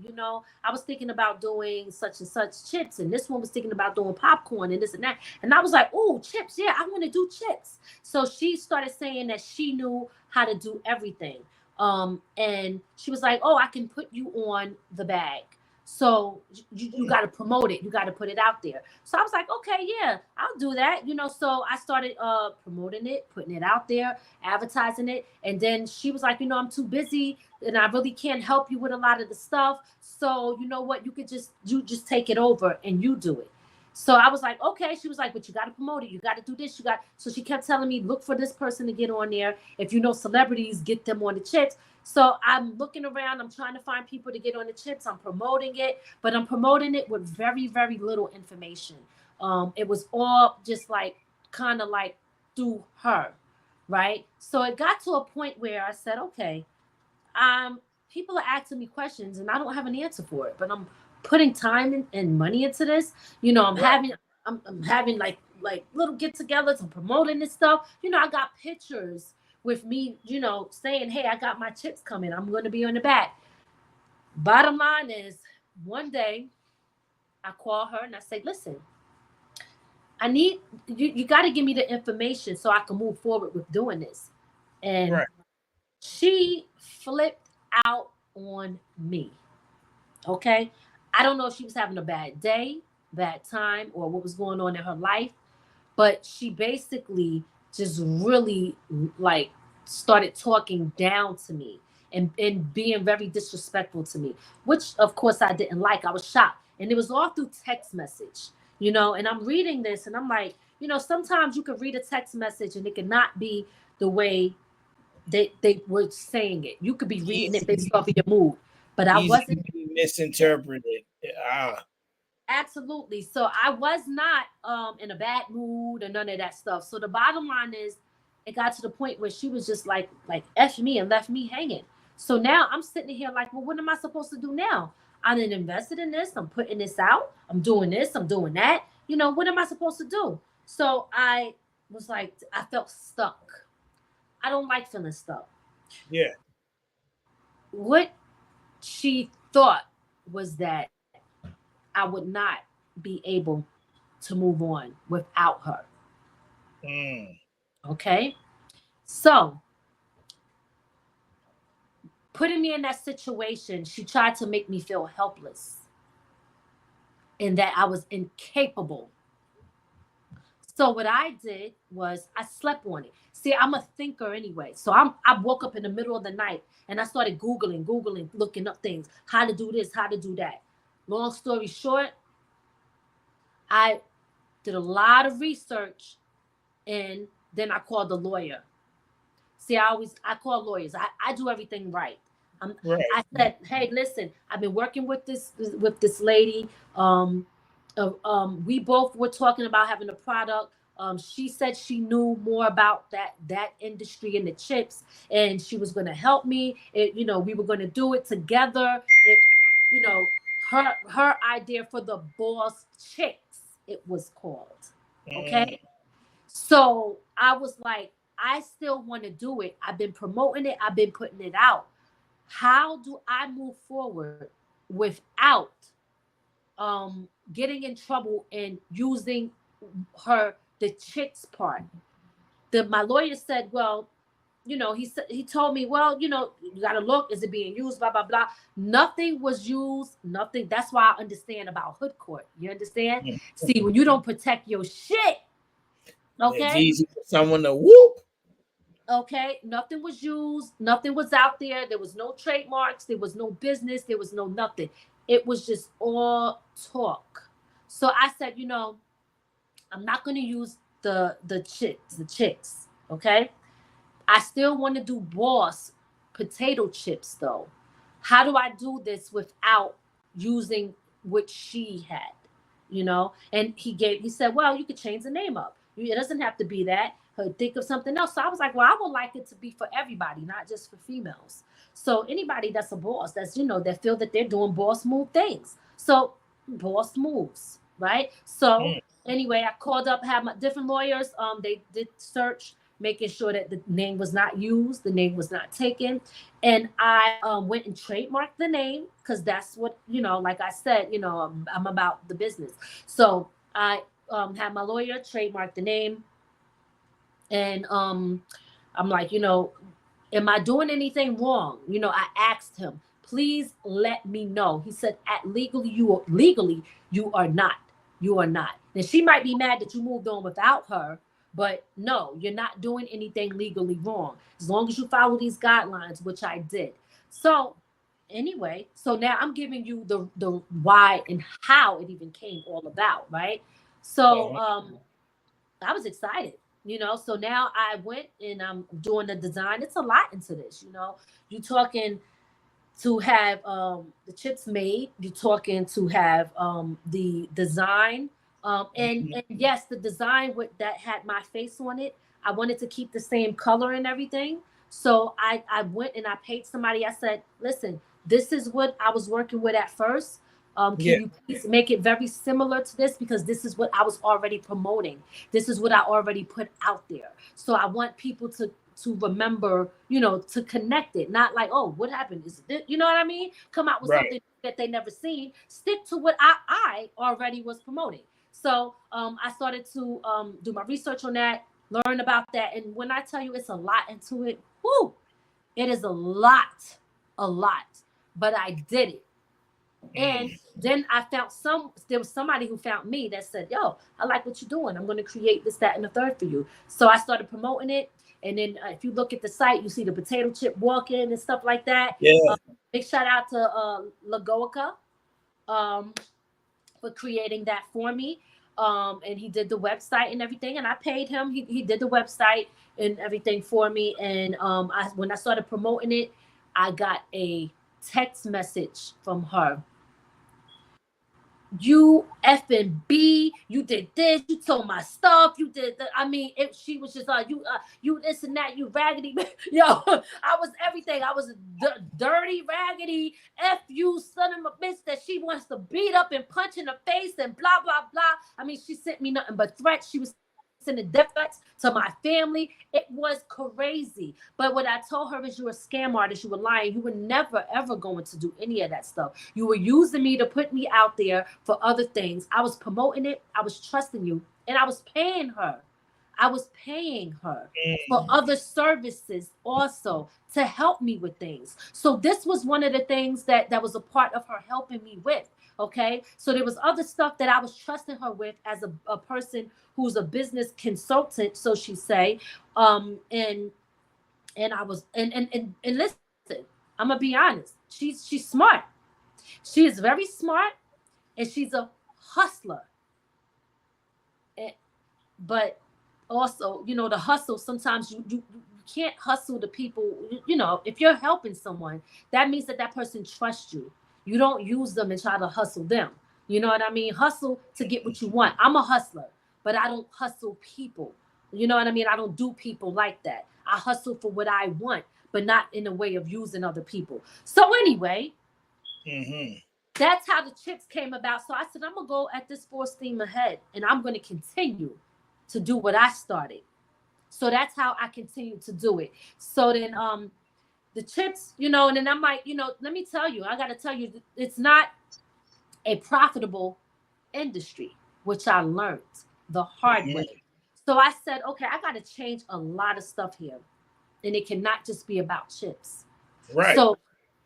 I was thinking about doing such and such chips. And this one was thinking about doing popcorn and this and that. And I was like, oh, chips. Yeah, I want to do chips. So she started saying that she knew how to do everything. And she was like, oh, I can put you on the bag. So you got to promote it. You got to put it out there. So I was like, okay, yeah, I'll do that. So I started promoting it, putting it out there, advertising it. And then she was like, I'm too busy and I really can't help you with a lot of the stuff. So you know what? You just take it over and you do it. So I was like, okay. She was like, but you got to promote it. You got to do this. So she kept telling me, look for this person to get on there. If you know celebrities, get them on the chips. So I'm looking around. I'm trying to find people to get on the chips. I'm promoting it, but I'm promoting it with very, very little information. It was all just like kind of like through her, right? So it got to a point where I said, okay, people are asking me questions and I don't have an answer for it, but I'm putting time and money into this. I'm Right. having like little get-togethers. I'm promoting this stuff. I got pictures with me, saying, hey, I got my chips coming. I'm going to be on the back. Bottom line is, one day I call her and I say, listen, I need you got to give me the information so I can move forward with doing this. And Right. she flipped out on me. Okay. I don't know if she was having a bad day, bad time, or what was going on in her life, but she basically just really like started talking down to me and being very disrespectful to me, which of course I didn't like. I was shocked. And it was all through text message, and I'm reading this and I'm like, sometimes you can read a text message and it cannot be the way they were saying it. You could be reading it based Easy, off of your mood. But I easy to wasn't. be misinterpreted. Ah, Absolutely. So I was not in a bad mood or none of that stuff. So the bottom line is, it got to the point where she was just like F me and left me hanging. So now I'm sitting here like, well, what am I supposed to do now? I'm invested in this, I'm putting this out, I'm doing this, I'm doing that. What am I supposed to do? So I was like, I felt stuck. I don't like feeling stuck. yeah. What she thought was that I would not be able to move on without her. Mm. Okay. So, putting me in that situation, she tried to make me feel helpless and that I was incapable. So, what I did was I slept on it. See, I'm a thinker anyway. So, I woke up in the middle of the night and I started Googling, looking up things, how to do this, how to do that. Long story short, I did a lot of research and then I called the lawyer. See, I call lawyers. I do everything right. Right. I said, hey, listen, I've been working with this lady. We both were talking about having a product. She said she knew more about that industry and the chips, and she was going to help me. We were going to do it together. You know, her idea for the boss chicks, it was called. Mm. Okay. So I was like, I still want to do it. I've been promoting it, I've been putting it out. How do I move forward without getting in trouble and using the chicks part. My lawyer said, well, he told me, well, you gotta look, is it being used, blah blah blah. Nothing was used, nothing. That's why I understand about hood court. You understand? See, when you don't protect your shit, It's okay? easy for someone to whoop. Okay, nothing was used, nothing was out there. There was no trademarks, there was no business, there was no nothing. It was just all talk. So I said, I'm not gonna use the chicks, okay? I still want to do Boss potato chips though. How do I do this without using what she had? And he said, well, you could change the name up. It doesn't have to be that. Think of something else. So I was like, well, I would like it to be for everybody, not just for females. So anybody that's a boss, that feel that they're doing boss move things. So boss moves, right? So anyway, I called up, had my different lawyers. They did search, making sure that the name was not used, the name was not taken. And I went and trademarked the name because that's what, like I said, I'm about the business. So I had my lawyer trademark the name. And I'm like, am I doing anything wrong? I asked him, please let me know. He said, legally you are not. You are not. And she might be mad that you moved on without her, but no, you're not doing anything legally wrong. As long as you follow these guidelines, which I did. So anyway, so now I'm giving you the why and how it even came all about, right? So I was excited, So now I went and I'm doing the design. It's a lot into this. You talking to have the chips made. You're talking to have the design. And yes, the design that had my face on it. I wanted to keep the same color and everything. So I went and I paid somebody. I said, listen, this is what I was working with at first. Can you please make it very similar to this? Because this is what I was already promoting. This is what I already put out there. So I want people to remember, to connect it. Not like, oh, what happened? Is it, you know what I mean? Come out with something that they never seen. Stick to what I already was promoting. So I started to do my research on that, learn about that. And when I tell you it's a lot into it, whoo, it is a lot. But I did it. And then there was somebody who found me that said, yo, I like what you're doing. I'm going to create this, that, and the third for you. So I started promoting it. And then if you look at the site, you see the potato chip walking and stuff like that. Yeah. Big shout out to Lagoica for creating that for me. And he did the website and everything. And I paid him. He did the website and everything for me. And when I started promoting it, I got a text message from her. You effing B, you did this, you told my stuff, you did the, I mean, she was just you this and that, you raggedy. Yo, I was everything. I was dirty, raggedy, F you, son of a bitch that she wants to beat up and punch in the face and blah, blah, blah. I mean, she sent me nothing but threats. She was sending death threats to my family. It was crazy. But what I told her is, you're a scam artist. You were lying. You were never, ever going to do any of that stuff. You were using me to put me out there for other things. I was promoting it. I was trusting you. And I was paying her. For other services also to help me with things. So this was one of the things that was a part of her helping me with. Okay. So there was other stuff that I was trusting her with as a person who's a business consultant, so she say. And I was and listen, I'm gonna be honest. She's smart. She is very smart, and she's a hustler. But also, the hustle, sometimes you can't hustle the people. If you're helping someone, that means that person trusts you. You don't use them and try to hustle them. You know what I mean? Hustle to get what you want. I'm a hustler, but I don't hustle people. You know what I mean? I don't do people like that. I hustle for what I want, but not in a way of using other people. So anyway, that's how the chips came about. So I said, I'm going to go at this full steam ahead, and I'm going to continue to do what I started. So that's how I continue to do it. So then the chips, you know, and then I might, you know, let me tell you, I got to tell you, it's not a profitable industry, which I learned the hard way. So I said, okay, I got to change a lot of stuff here. And it cannot just be about chips. Right. So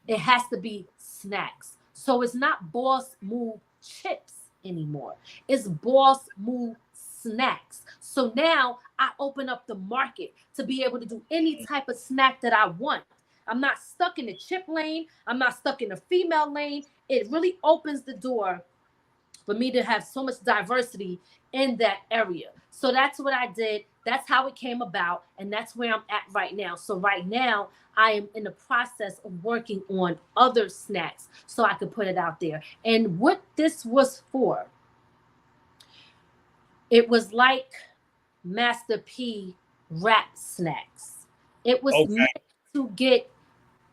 it has to be snacks. So it's not Boss Move chips anymore. It's Boss Move snacks. So now I open up the market to be able to do any type of snack that I want. I'm not stuck in the chip lane. I'm not stuck in the female lane. It really opens the door for me to have so much diversity in that area. So that's what I did. That's how it came about. And that's where I'm at right now. So right now, I am in the process of working on other snacks so I could put it out there. And what this was for, it was like Master P rap snacks. It was Okay. meant to get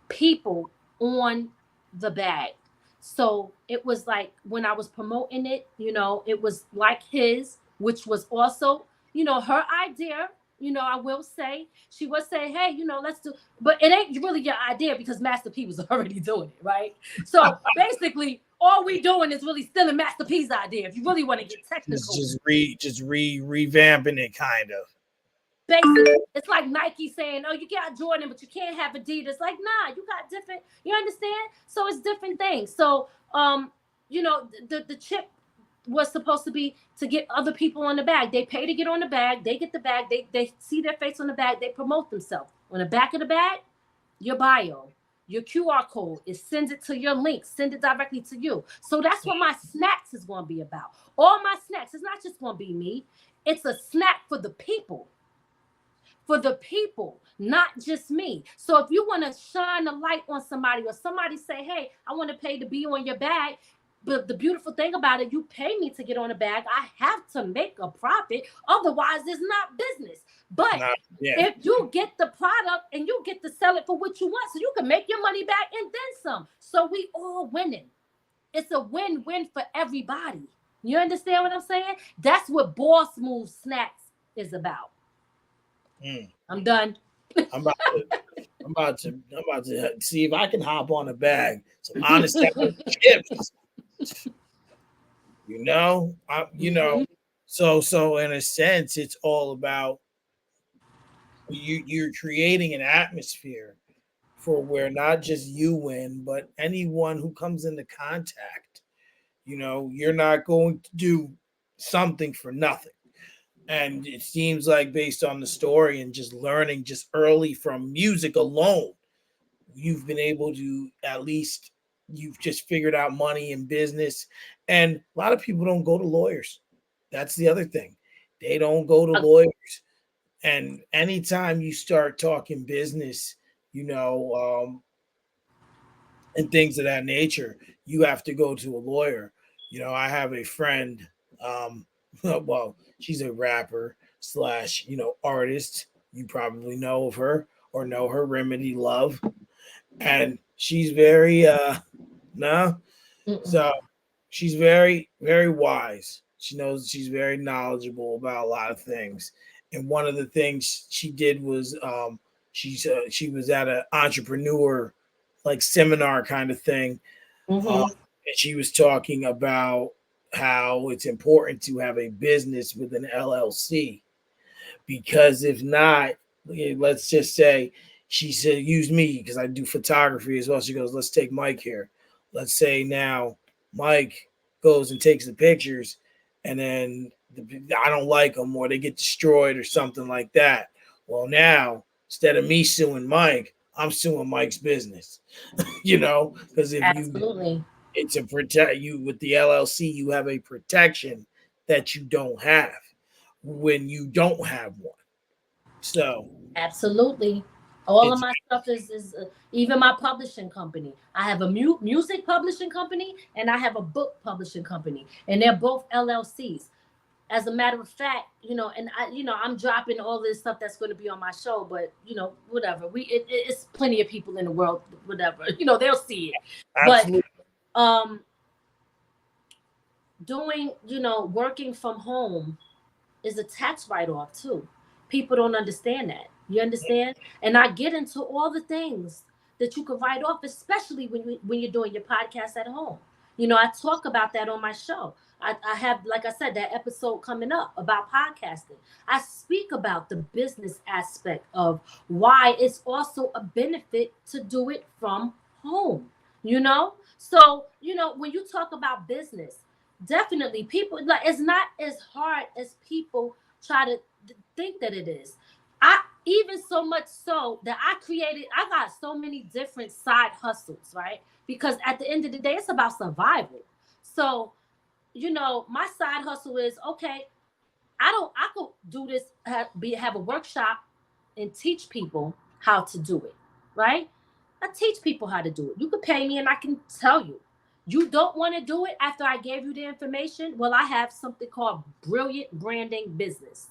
people on the bag. So it was like when I was promoting it, you know, it was like his, which was also, you know, her idea. You know, I will say, she would say, hey, you know, let's do, but it ain't really your idea because Master P was already doing it, right? So basically, all we doing is really stealing Master P's idea. If you really want to get technical, revamping it, kind of. basically, it's like Nike saying, "Oh, you got Jordan, but you can't have Adidas." Like, nah, you got different. You understand? So it's different things. So, you know, the chip was supposed to be to get other people on the bag. They pay to get on the bag. They get the bag. They see their face on the bag. They promote themselves on the back of the bag. Your bio, your QR code, it sends it to your link, send it directly to you. So that's what my snacks is going to be about. All my snacks. It's not just going to be me. It's a snack for the people, not just me. So if you want to shine a light on somebody or somebody say, hey, I want to pay to be on your bag. But the beautiful thing about it, you pay me to get on a bag. I have to make a profit. Otherwise, it's not business. But if you get the product and you get to sell it for what you want, so you can make your money back and then some. So we all winning. It's a win-win for everybody. You understand what I'm saying? That's what Boss Move Snacks is about. I'm done. I'm about to, I'm about to see if I can hop on a bag. Some honest chips. You know, you know. So in a sense, it's all about you're creating an atmosphere for where not just you win, but anyone who comes into contact. You know, you're not going to do something for nothing. And it seems like based on the story and just learning just early from music alone, you've been able to at least you've just figured out money and business. And a lot of people don't go to lawyers. That's the other thing. They don't go to lawyers. And anytime you start talking business, you know, and things of that nature, you have to go to a lawyer. You know, I have a friend, well, she's a rapper slash, you know, artist. You probably know of her or know her, Remedy Love. And she's very no. So she's very, very wise. She knows she's very knowledgeable about a lot of things. And one of the things she did was she was at an entrepreneur like seminar kind of thing. And she was talking about how it's important to have a business with an LLC because if not, let's just say she said, use me because I do photography as well. She goes, let's take Mike here. Let's say now Mike goes and takes the pictures and then I don't like them or they get destroyed or something like that. Well, now instead of me suing Mike, I'm suing Mike's business, you know, because if Absolutely. it's a protect you with the LLC, you have a protection that you don't have when you don't have one. So Absolutely. All of it's my stuff is even my publishing company. I have a music publishing company and I have a book publishing company, and they're both LLCs. As a matter of fact, you know, and I, you know, I'm dropping all this stuff that's going to be on my show, but you know, whatever. It's plenty of people in the world, whatever. You know, they'll see it. absolutely But doing, you know, working from home is a tax write-off too. People don't understand that. You understand? And I get into all the things that you can write off, especially when you're doing your podcast at home. I talk about that on my show. I have, like I said, that episode coming up about podcasting. I speak about the business aspect of why it's also a benefit to do it from home. So when you talk about business, definitely people, like, it's not as hard as people try to think that it is. I Even so much so that I got so many different side hustles, right? Because at the end of the day, it's about survival. So, my side hustle is, okay, I could do this, have a workshop and teach people how to do it, right? I teach people how to do it. You could pay me and I can tell you. You don't want to do it after I gave you the information? Well, I have something called Brilliant Branding Business.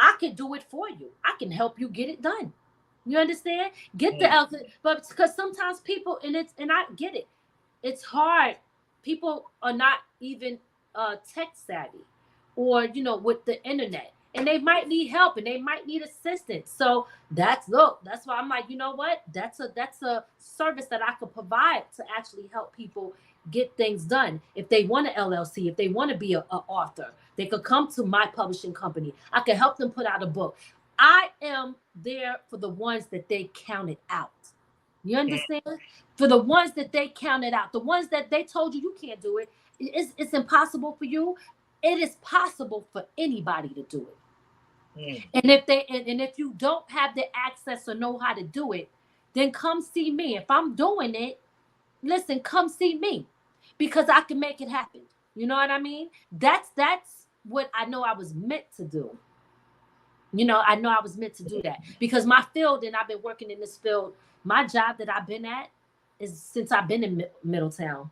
I can do it for you. I can help you get it done. You understand? Get the outfit, but because sometimes people, and I get it, it's hard. People are not even tech savvy, or with the internet, and they might need help and they might need assistance. So that's why I'm like, you know what? That's a service that I could provide to actually help people get things done. If they want an LLC, if they want to be a author, they could come to my publishing company. I can help them put out a book. I am there for the ones that they counted out. You understand? For the ones that they counted out, the ones that they told you can't do it, it's impossible for you. It is possible for anybody to do it. And if you don't have the access or know how to do it, then come see me. If I'm doing it, listen, come see me, because I can make it happen. You know what I mean? That's what I know I was meant to do. I know I was meant to do that, because my field, and I've been working in this field, my job that I've been at is since I've been in Middletown.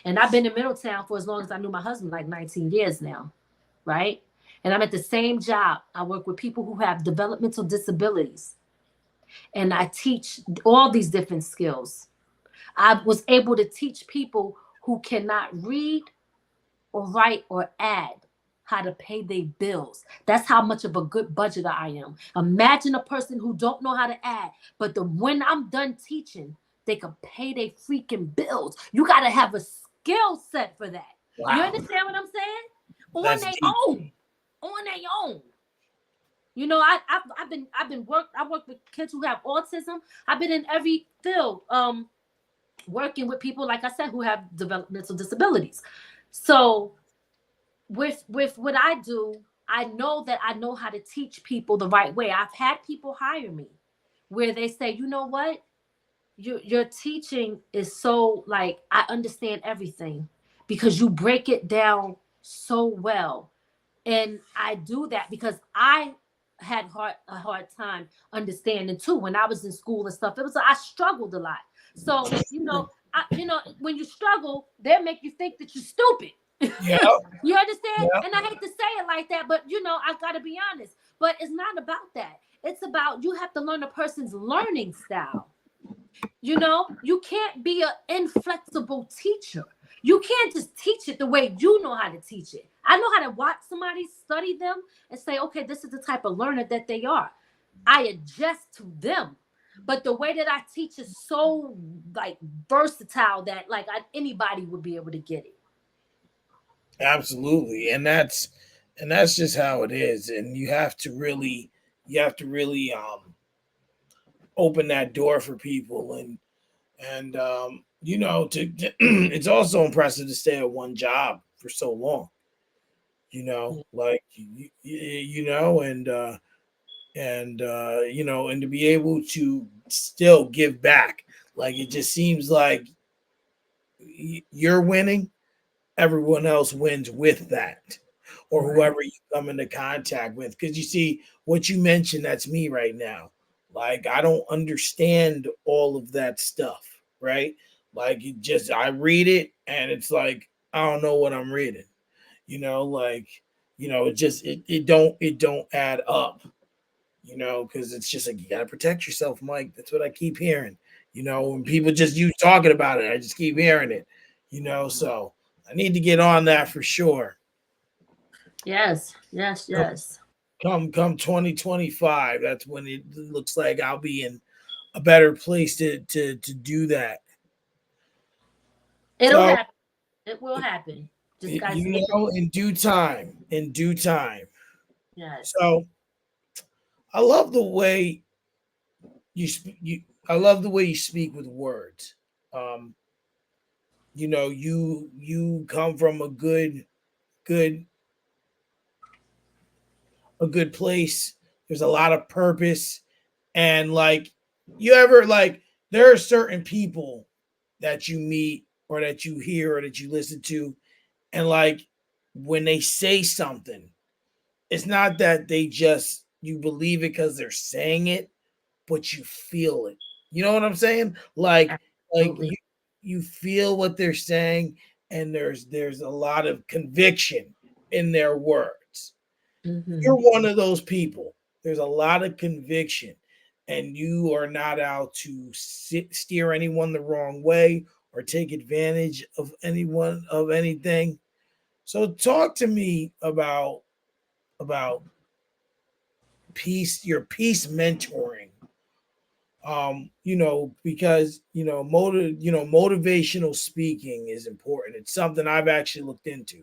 And I've been in Middletown for as long as I knew my husband, like 19 years now, right? And I'm at the same job. I work with people who have developmental disabilities, and I teach all these different skills. I was able to teach people who cannot read or write or add how to pay their bills. That's how much of a good budgeter I am. Imagine a person who don't know how to add, but when I'm done teaching, they can pay their freaking bills. You got to have a skill set for that. Wow. You understand what I'm saying? On their own. On their own. I work with kids who have autism. I've been in every field, working with people, like I said, who have developmental disabilities. So with what I do, I know that I know how to teach people the right way. I've had people hire me where they say, you know what? Your teaching is so, like, I understand everything because you break it down so well. And I do that because I had a hard time understanding too. When I was in school and stuff, I struggled a lot. So, when you struggle, they make you think that you're stupid. Yeah. You understand? Yep. And I hate to say it like that, but I gotta be honest. But it's not about that. It's about, you have to learn a person's learning style. You can't be an inflexible teacher. You can't just teach it the way you know how to teach it. I know how to watch somebody, study them, and say, okay, this is the type of learner that they are. I adjust to them. But the way that I teach is so, like, versatile that, like, anybody would be able to get it. Absolutely. And that's just how it is. And you have to really open that door for people. And it's also impressive to stay at one job for so long, like, and to be able to still give back. Like, it just seems like you're winning, everyone else wins with that, or whoever you come into contact with. Because you see, what you mentioned, that's me right now. Like, I don't understand all of that stuff, right? Like, I read it and it's like, I don't know what I'm reading. It don't add up, because it's just like, you gotta protect yourself, Mike. That's what I keep hearing. When people just you talking about it, I just keep hearing it. So I need to get on that for sure. Yes. Come 2025. That's when it looks like I'll be in a better place to do that. It'll So happen. It will happen. Just guys you make it. know, in due time, in due time. Yes. So I love the way you I love the way you speak with words. Um, you come from good a good place. There's a lot of purpose, and like you ever like there are certain people that you meet or that you hear or that you listen to, and like when they say something, it's not that they just you believe it because they're saying it, but you feel it. You know what I'm saying? Like Absolutely. you feel what they're saying, and there's a lot of conviction in their words. You're Hmm. one of those people. There's a lot of conviction, and you are not out to steer anyone the wrong way or take advantage of anyone of anything. So talk to me about peace, your peace mentoring. Because motivational speaking is important. It's something I've actually looked into.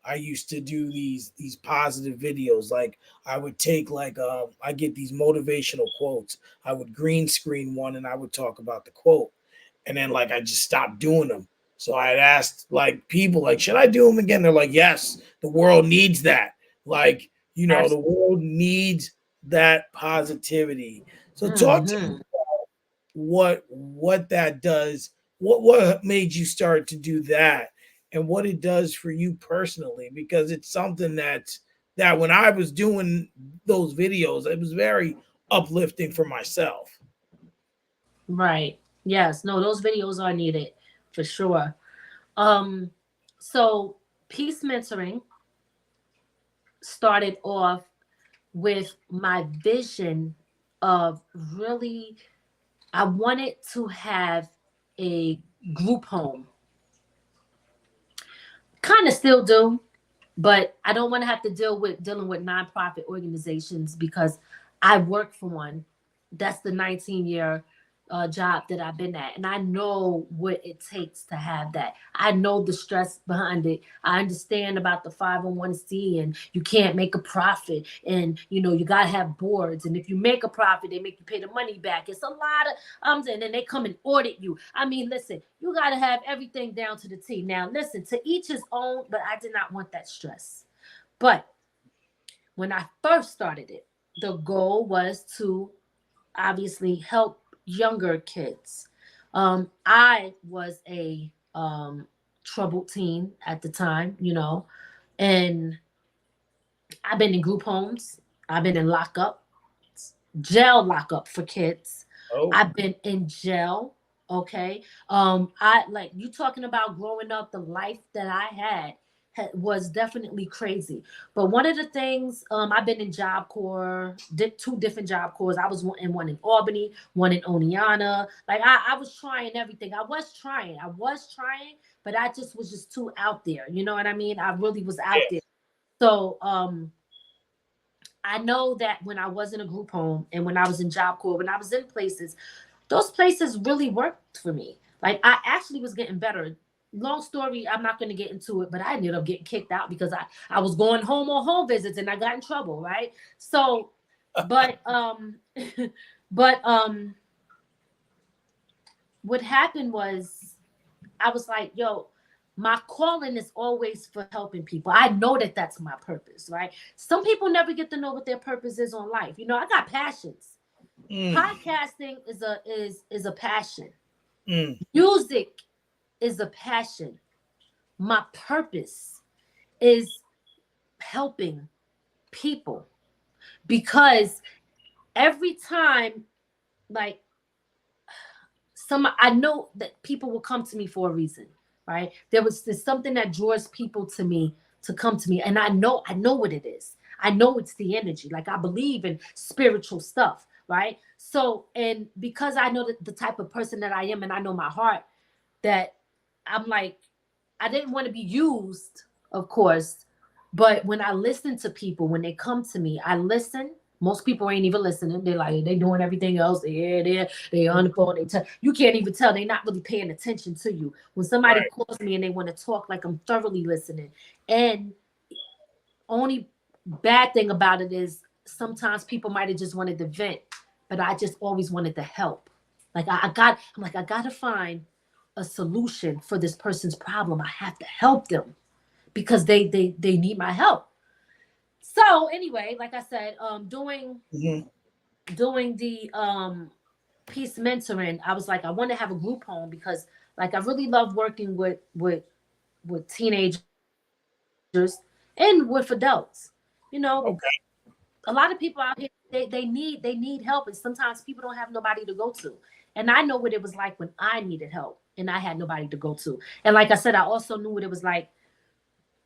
I used to do these positive videos. Like I would take I get these motivational quotes. I would green screen one and I would talk about the quote, and then like I just stopped doing them. So I had asked like people like, should I do them again? They're like, yes, the world needs that. Like the Absolutely. world needs that positivity. So talk to me Hmm. what that does. What made you start to do that, and what it does for you personally? Because it's something that when I was doing those videos, it was very uplifting for myself. Right. Yes. No, those videos are needed for sure. Um, so peace mentoring started off with my vision of really, I wanted to have a group home. Kind of still do, but I don't want to have to dealing with nonprofit organizations because I work for one. That's the 19-year job that I've been at, and I know what it takes to have that. I know the stress behind it. I understand about the 501c, and you can't make a profit, and you gotta have boards, and if you make a profit, they make you pay the money back. It's a lot of and then they come and audit you. I mean, listen, you gotta have everything down to the T. Now, listen, to each his own, but I did not want that stress. But when I first started it, the goal was to obviously help younger kids. I was a troubled teen at the time, and I've been in group homes, I've been in lockup, jail lockup for kids. Oh, I've been in jail. Okay. I like you talking about growing up, the life that I was definitely crazy. But one of the things, I've been in Job Corps, did two different Job Corps. I was in one in Albany, one in Oneonta. Like I was trying everything. I was trying, but I just was just too out there. You know what I mean? I really was out there. yes. So I know that when I was in a group home and when I was in Job Corps, when I was in places, those places really worked for me. Like I actually was getting better. Long story, I'm not going to get into it, but I ended up getting kicked out because I was going home on home visits and I got in trouble, right? So, but but what happened was I was like, yo, my calling is always for helping people. I know that that's my purpose, right? Some people never get to know what their purpose is on life. I got passions. Mm, Podcasting is a passion. mm. Music is a passion. My purpose is helping people because every time, like, I know that people will come to me for a reason, right? There's something that draws people to me to come to me, and I know what it is. I know it's the energy. Like I believe in spiritual stuff, right? So, and because I know the type of person that I am, and I know my heart, that I'm like, I didn't want to be used, of course, but when I listen to people, when they come to me, I listen Most people ain't even listening. They're like, they doing everything else. They on the phone. You can't even tell. They're not really paying attention to you. When somebody Right. calls me and they want to talk, like I'm thoroughly listening. And only bad thing about it is sometimes people might have just wanted to vent, but I just always wanted to help. Like I'm like, I gotta find a solution for this person's problem. I have to help them because they need my help. So anyway, like I said, Mhm. doing the peace mentoring, I was like, I want to have a group home because like I really love working with teenagers and with adults. You know, Okay. a lot of people out here they need help, and sometimes people don't have nobody to go to. And I know what it was like when I needed help and I had nobody to go to. And like I said, I also knew what it was like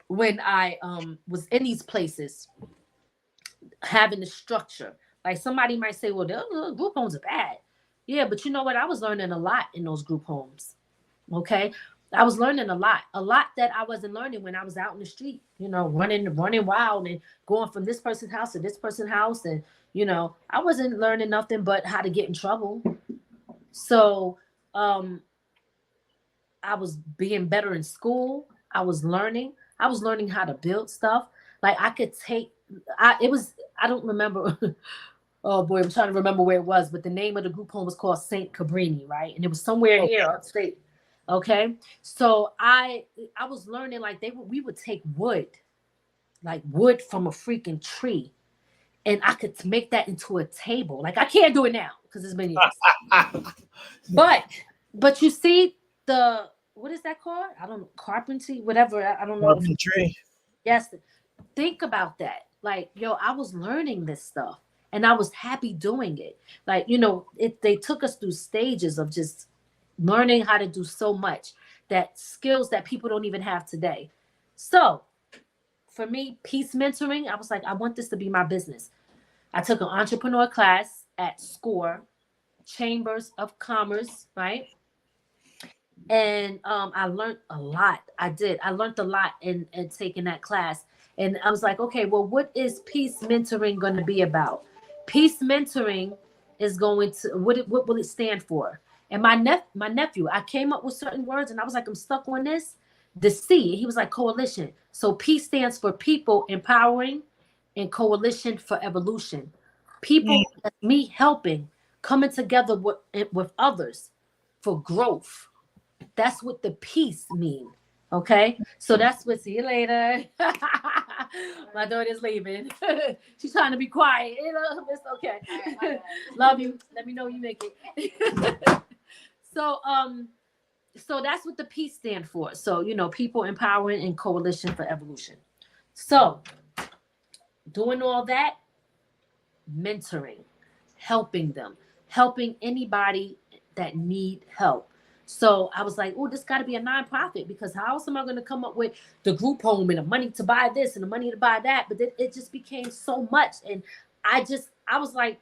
when I was in these places having the structure. Like somebody might say, well, the group homes are bad. Yeah, but you know what? I was learning a lot in those group homes. Okay. I was learning a lot that I wasn't learning when I was out in the street, running wild and going from this person's house to this person's house. And, I wasn't learning nothing but how to get in trouble. So, um, I was being better in school. I was learning. I was learning how to build stuff. Like I could take, I don't remember. Oh boy, I'm trying to remember where it was, but the name of the group home was called Saint Cabrini, right? And it was somewhere here Okay. upstate. Okay, so I was learning like we would take wood, like wood from a freaking tree, and I could make that into a table. Like I can't do it now because it's been years. But but you see the what is that called? I don't know, carpentry, whatever. I don't know if Carpentry. yes. Think about that. Like, yo, I was learning this stuff and I was happy doing it. Like, they took us through stages of just learning how to do so much that skills that people don't even have today. So, for me, peace mentoring, I was like, I want this to be my business. I took an entrepreneur class at SCORE, Chambers of Commerce, right? And I learned a lot. I did. I learned a lot in taking that class. And I was like, okay, well, what is peace mentoring going to be about? Peace mentoring is going to what will it stand for? And my nephew, I came up with certain words, and I was like, I'm stuck on this. The C, he was like coalition. So peace stands for people empowering, and coalition for evolution. Mm. People, that's me helping, coming together with others for growth. That's what the peace mean. Okay, so that's what. See you later. My daughter's leaving. She's trying to be quiet. It's okay. Love you. Let me know you make it. so so that's what the peace stand for. So people empowering and coalition for evolution. So doing all that, mentoring, helping them, helping anybody that need help. So I was like, oh, this got to be a nonprofit because how else am I going to come up with the group home and the money to buy this and the money to buy that? But it just became so much. And I was like,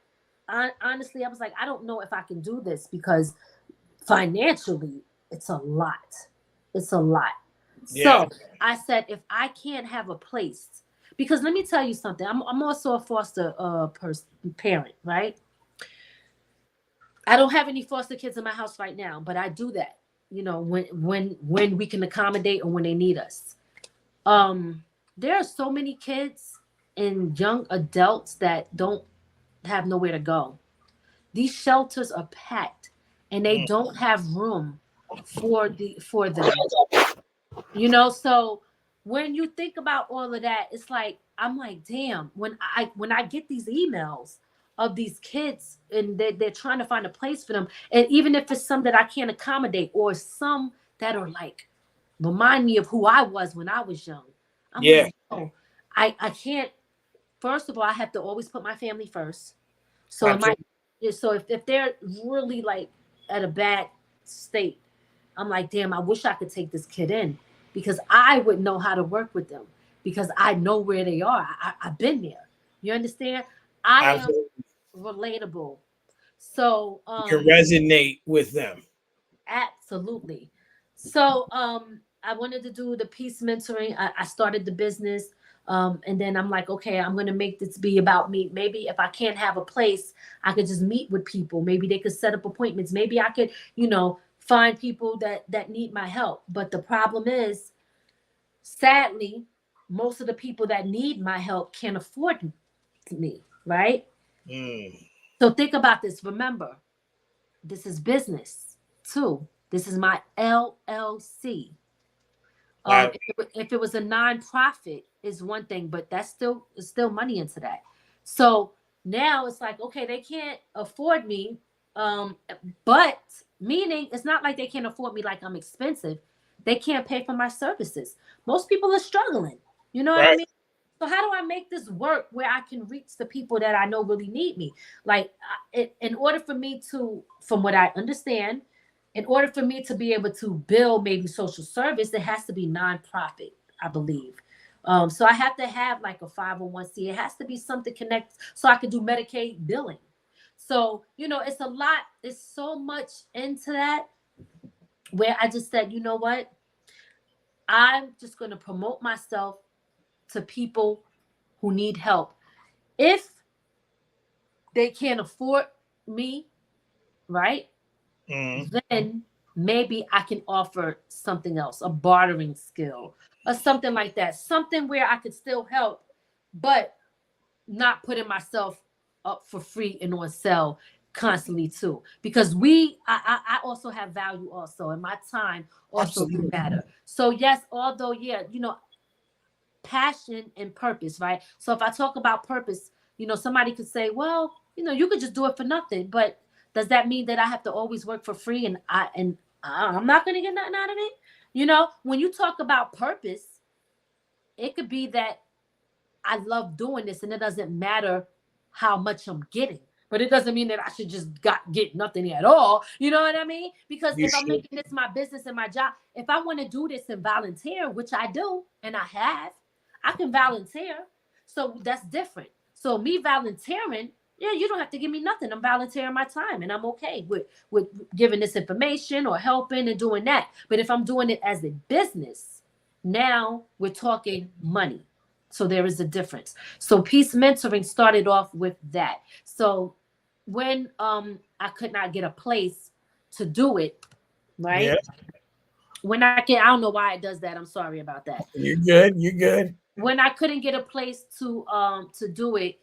honestly, I was like, I don't know if I can do this because financially, it's a lot. It's a lot. Yeah. So I said, if I can't have a place, because let me tell you something, I'm also a foster parent, right? I don't have any foster kids in my house right now, but I do that, when we can accommodate or when they need us. Um, there are so many kids and young adults that don't have nowhere to go. These shelters are packed and they Mm. don't have room for them. So when you think about all of that, it's like I'm like, damn, when I get these emails of these kids and they're trying to find a place for them, and even if it's some that I can't accommodate or some that are like remind me of who I was when I was young, I'm Yeah. like, oh, I can't. First of all, I have to always put my family first. So it might Absolutely. so if they're really like at a bad state, I'm like, damn, I wish I could take this kid in because I would know how to work with them because I know where they are. I've been there. You understand? I am Absolutely. relatable. So You can resonate with them. absolutely. So I wanted to do the peace mentoring. I started the business. And then I'm like, okay, I'm gonna make this be about me. Maybe if I can't have a place, I could just meet with people. Maybe they could set up appointments. Maybe I could, find people that need my help. But the problem is, sadly, most of the people that need my help can't afford me, right? Mm. So think about this. Remember, this is business too. This is my LLC. Right. If it was a nonprofit, is one thing, but that's still money into that. So now it's like, okay, they can't afford me, um, but meaning it's not like they can't afford me like I'm expensive. They can't pay for my services. Most people are struggling. You know what I Right. mean? So how do I make this work where I can reach the people that I know really need me? Like, in order for me to, from what I understand, in order for me to be able to build maybe social service, it has to be nonprofit, I believe. So I have to have like a 501c. It has to be something connected so I can do Medicaid billing. So, it's a lot, it's so much into that, where I just said, you know what? I'm just going to promote myself to people who need help. If they can't afford me, right? Mm. Then maybe I can offer something else, a bartering skill or something like that. Something where I could still help, but not putting myself up for free and on sale constantly too. Because I also have value also, and my time also do Absolutely. matter. So yes, although yeah, passion and purpose, right? So if I talk about purpose, somebody could say, well, you could just do it for nothing. But does that mean that I have to always work for free I'm not going to get nothing out of it? When you talk about purpose, it could be that I love doing this and it doesn't matter how much I'm getting. But it doesn't mean that I should just get nothing at all. You know what I mean? Because You if I'm should. making this my business and my job, if I want to do this and volunteer, which I do and I have, I can volunteer. So that's different. So me volunteering, yeah, you don't have to give me nothing. I'm volunteering my time and I'm okay with giving this information or helping and doing that. But if I'm doing it as a business, now we're talking money. So there is a difference. So peace mentoring started off with that. So when I could not get a place to do it, Yeah. right? When I don't know why it does that. I'm sorry about that. You're good. You're good. When I couldn't get a place to do it,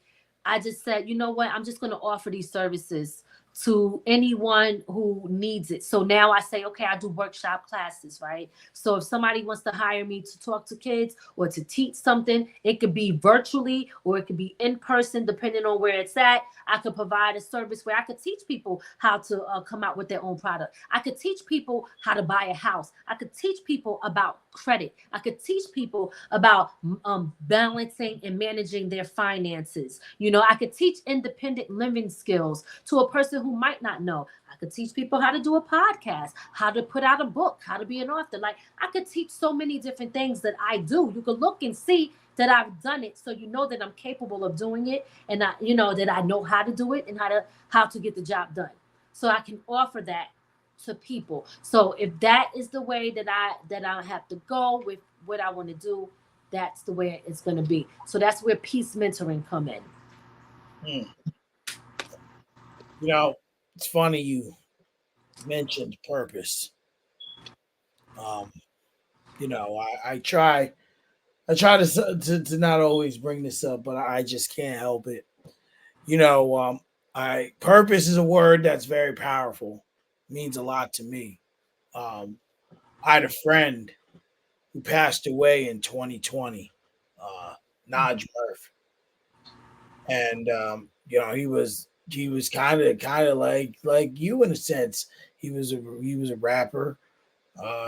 I just said, you know what? I'm just going to offer these services to anyone who needs it. So now I say, okay, I do workshop classes, right? So if somebody wants to hire me to talk to kids or to teach something, it could be virtually or it could be in person, depending on where it's at. I could provide a service where I could teach people how to come out with their own product. I could teach people how to buy a house. I could teach people about credit. I could teach people about balancing and managing their finances. I could teach independent living skills to a person who might not know. I could teach people how to do a podcast, how to put out a book, how to be an author. Like, I could teach so many different things that I do. You could look and see that I've done it, so you know that I'm capable of doing it, and that I know how to do it and how to get the job done. So I can offer that to people. So if that is the way that I have to go with what I want to do, that's the way it's going to be. So that's where peace mentoring come in. Mm. You know, it's funny you mentioned purpose. Um, I try to not always bring this up, but I just can't help it. You know, I purpose is a word that's very powerful. It means a lot to me. Um, I had a friend who passed away in 2020, uh, Naj Murph, and he was kind of like you in a sense. He was a rapper.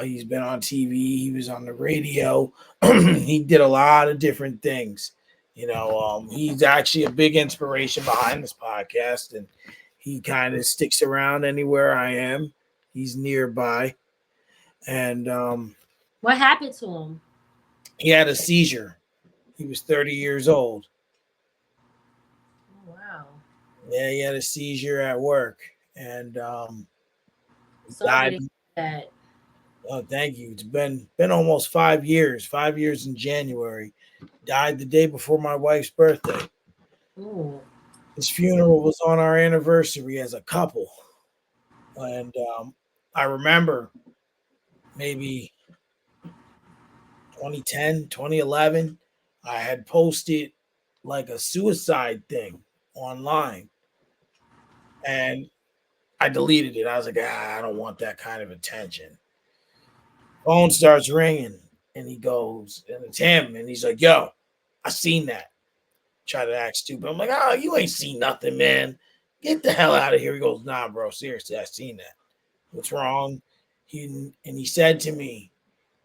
He's been on TV. He was on the radio. He did a lot of different things. He's actually a big inspiration behind this podcast, and he kind of sticks around anywhere I am. He's nearby, and What happened to him? he had a seizure. He was 30 years old. Oh, wow. Yeah, he had a seizure at work, and he Sorry died. to hear that. Oh, thank you. It's been almost 5 years. 5 years in January. Died the day before my wife's birthday. Ooh. His funeral was on our anniversary as a couple, and I remember maybe 2010, 2011, I had posted like a suicide thing online, and I deleted it. I was like, I don't want that kind of attention. Phone starts ringing, and he goes, and it's him, and he's like, "Yo, I seen that." Try to act stupid. I'm like, "Oh, you ain't seen nothing, man. Get the hell out of here." He goes, "Nah, bro, seriously, I seen that. What's wrong?" He said to me,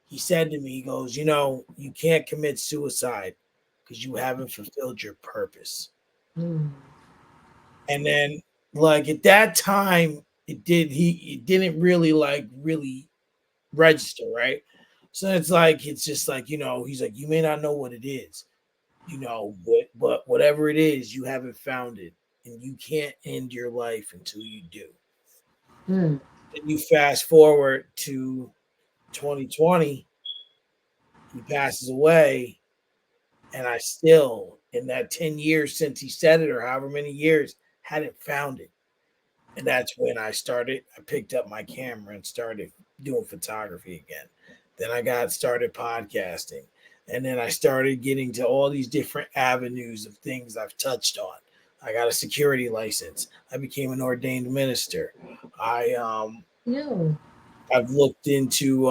he goes, you can't commit suicide because you haven't fulfilled your purpose. Mm. And then, like at that time, it didn't really really register, right? So it's just like, he's like, you may not know what it is, but whatever it is, you haven't found it, and you can't end your life until you do. Mm. Then you fast forward to 2020, he passes away, and I still, in that 10 years since he said it, or however many years, hadn't found it. And that's when I picked up my camera and started doing photography again. Then I got started podcasting. And then I started getting to all these different avenues of things I've touched on. I got a security license. I became an ordained minister. I You. I've looked into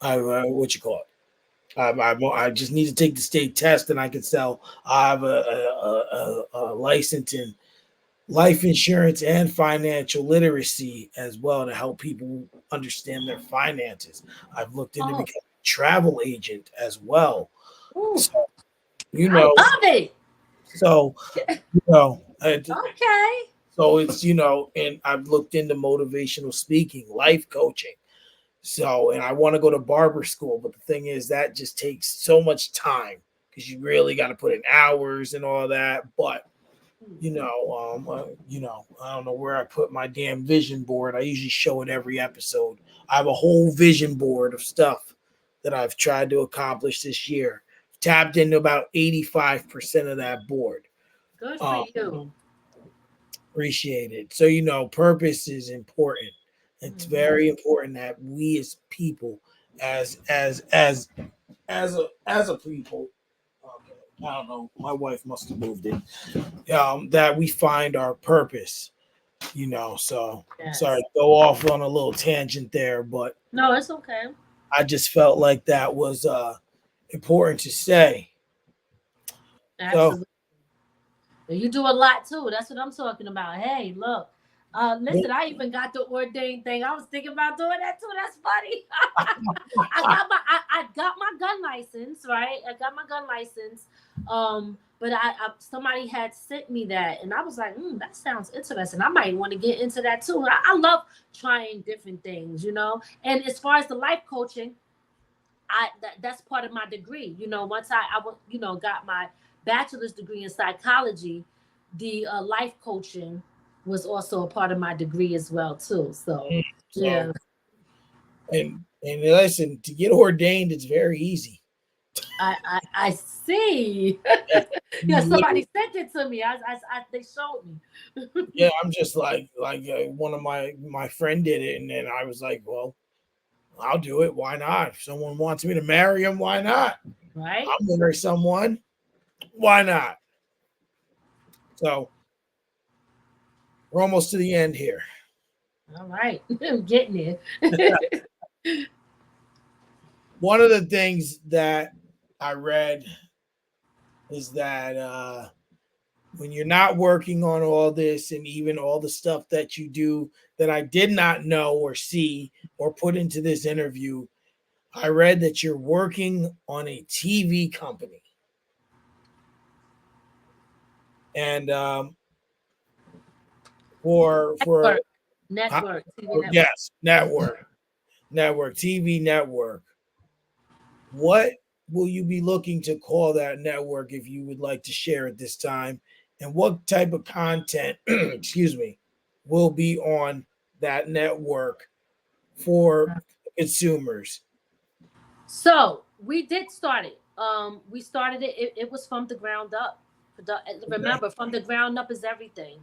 what you call it. I just need to take the state test, and I can sell. I have a license in life insurance and financial literacy as well to help people understand their finances. I've looked into Oh. becoming a travel agent as well. Ooh. So, you I know, love it. so, you know, Okay. so it's, and I've looked into motivational speaking, life coaching. So, and I want to go to barber school, but the thing is, that just takes so much time because you really got to put in hours and all that. But I don't know where I put my damn vision board. I usually show it every episode. I have a whole vision board of stuff that I've tried to accomplish this year. Tapped into about 85% of that board. Good for Um, you. Appreciate it. So, purpose is important. It's Mhm. very important that we as people, as a people, okay, I don't know, my wife must have moved in, that we find our purpose, so sorry Yes. to go off on a little tangent there, but No, it's okay. I just felt like that was important to say. So Absolutely. You do a lot too. That's what I'm talking about. Hey, look. Listen, I even got the ordained thing. I was thinking about doing that too. That's funny. I got my gun license, right? I got my gun license. But somebody had sent me that, and I was like, that sounds interesting. I might want to get into that too. I love trying different things, you know. And as far as the life coaching, that's part of my degree. You know, once got my bachelor's degree in psychology, the life coaching was also a part of my degree as well too. So so yeah, and listen, to get ordained, it's very easy. I see. It's Yeah, literally, somebody sent it to me. They showed me. yeah, I'm just like one of my friend did it, and then I was like, well, I'll do it. Why not? If someone wants me to marry him, why not? Right. I'll marry someone. Why not? So we're almost to the end here. All right. I'm getting it. One of the things that I read is that when you're not working on all this and even all the stuff that you do that I did not know or see or put into this interview, I read that you're working on a TV company. And for Network. Network. TV network. yes, network, TV network. What will you be looking to call that network if you would like to share at this time? And what type of content, excuse me, will be on that network for consumers? So we did start it. We started it. It was from the ground up. Okay. Remember, from the ground up is everything.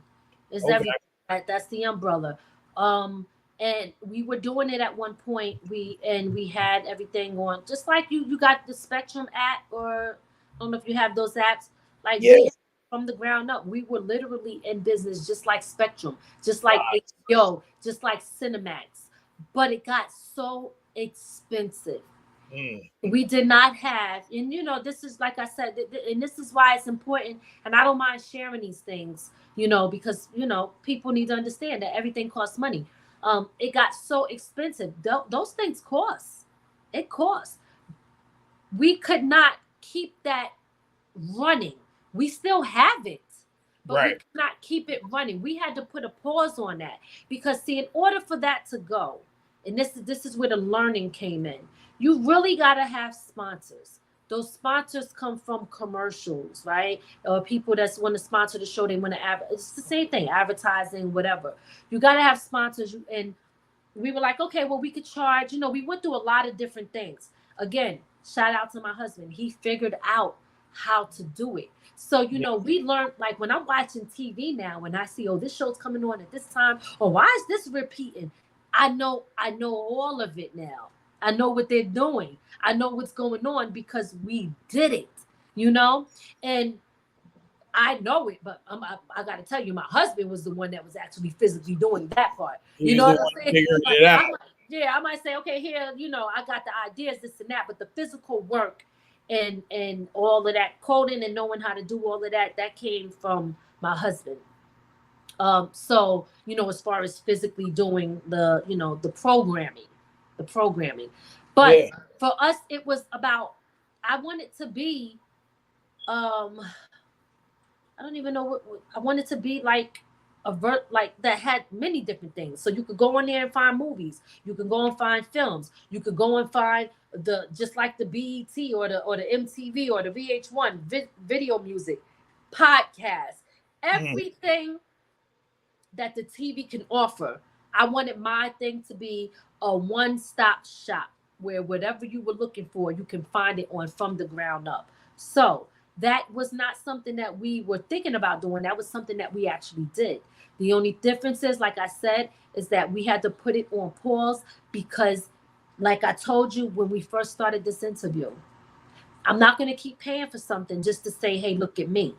Is Okay. everything. That's the umbrella. Um, and we were doing it at one point. We had everything on, just like you got the Spectrum app, or I don't know if you have those apps. Like Yeah. from the ground up, we were literally in business, just like Spectrum, just like Wow. HBO, just like Cinemax. But it got so expensive. Mm. We did not have, and this is, like I said, and this is why it's important, and I don't mind sharing these things, because people need to understand that everything costs money. It got so expensive. Those things cost. It costs. We could not keep that running. We still have it, but we Right. could not keep it running. We had to put a pause on that, because see, in order for that to go, and this is where the learning came in. You really got to have sponsors. Those sponsors come from commercials, right? Or people that's want to sponsor the show. They want to it's the same thing, advertising, whatever. You got to have sponsors, and we were like, okay, well, we could charge. We went through a lot of different things. Again, shout out to my husband. He figured out how to do it. So, Yeah. we learned, like when I'm watching TV now, when I see, oh, this show's coming on at this time, or why is this repeating? I know all of it now. I know what they're doing. I know what's going on because we did it, you know? And I know it, but I got to tell you, my husband was the one that was actually physically doing that part. He You was know the what one I'm saying? figuring Like, it out. I might say, okay, here, I got the ideas, this and that, but the physical work and all of that coding and knowing how to do all of that, that came from my husband. So as far as physically doing the programming, but Yeah. for us, it was about, I wanted to be, um I don't even know what I wanted to be, like like that had many different things. So you could go in there and find movies. You can go and find films. You could go and find the just like the BET or the MTV or the VH1 video music, podcasts, Mm. everything that the TV can offer. I wanted my thing to be a one-stop shop where whatever you were looking for, you can find it on from the ground up. So that was not something that we were thinking about doing. That was something that we actually did. The only difference is, like I said, is that we had to put it on pause because, like I told you when we first started this interview, I'm not going to keep paying for something just to say, hey, look at me.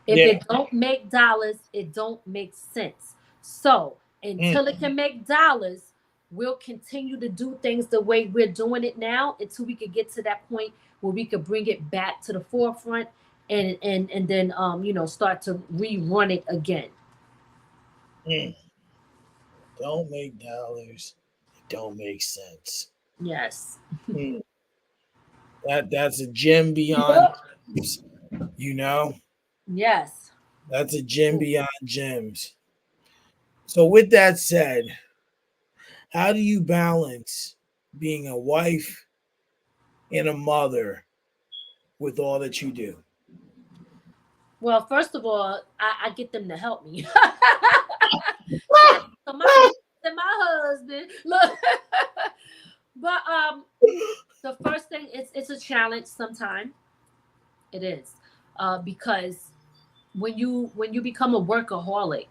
If Yeah. it don't make dollars, it don't make sense. So Mm. until it can make dollars, we'll continue to do things the way we're doing it now until we could get to that point where we could bring it back to the forefront and then start to rerun it again. Mm. Don't make dollars. It don't make sense. Yes. Mm. That's a gem beyond Yep. gems, you know? Yes. That's a gem beyond gems. So with that said, how do you balance being a wife and a mother with all that you do? Well, first of all, I get them to help me. Shout out to my kids and my husband. Look, but the first thing, it's a challenge sometimes. It is, because when you become a workaholic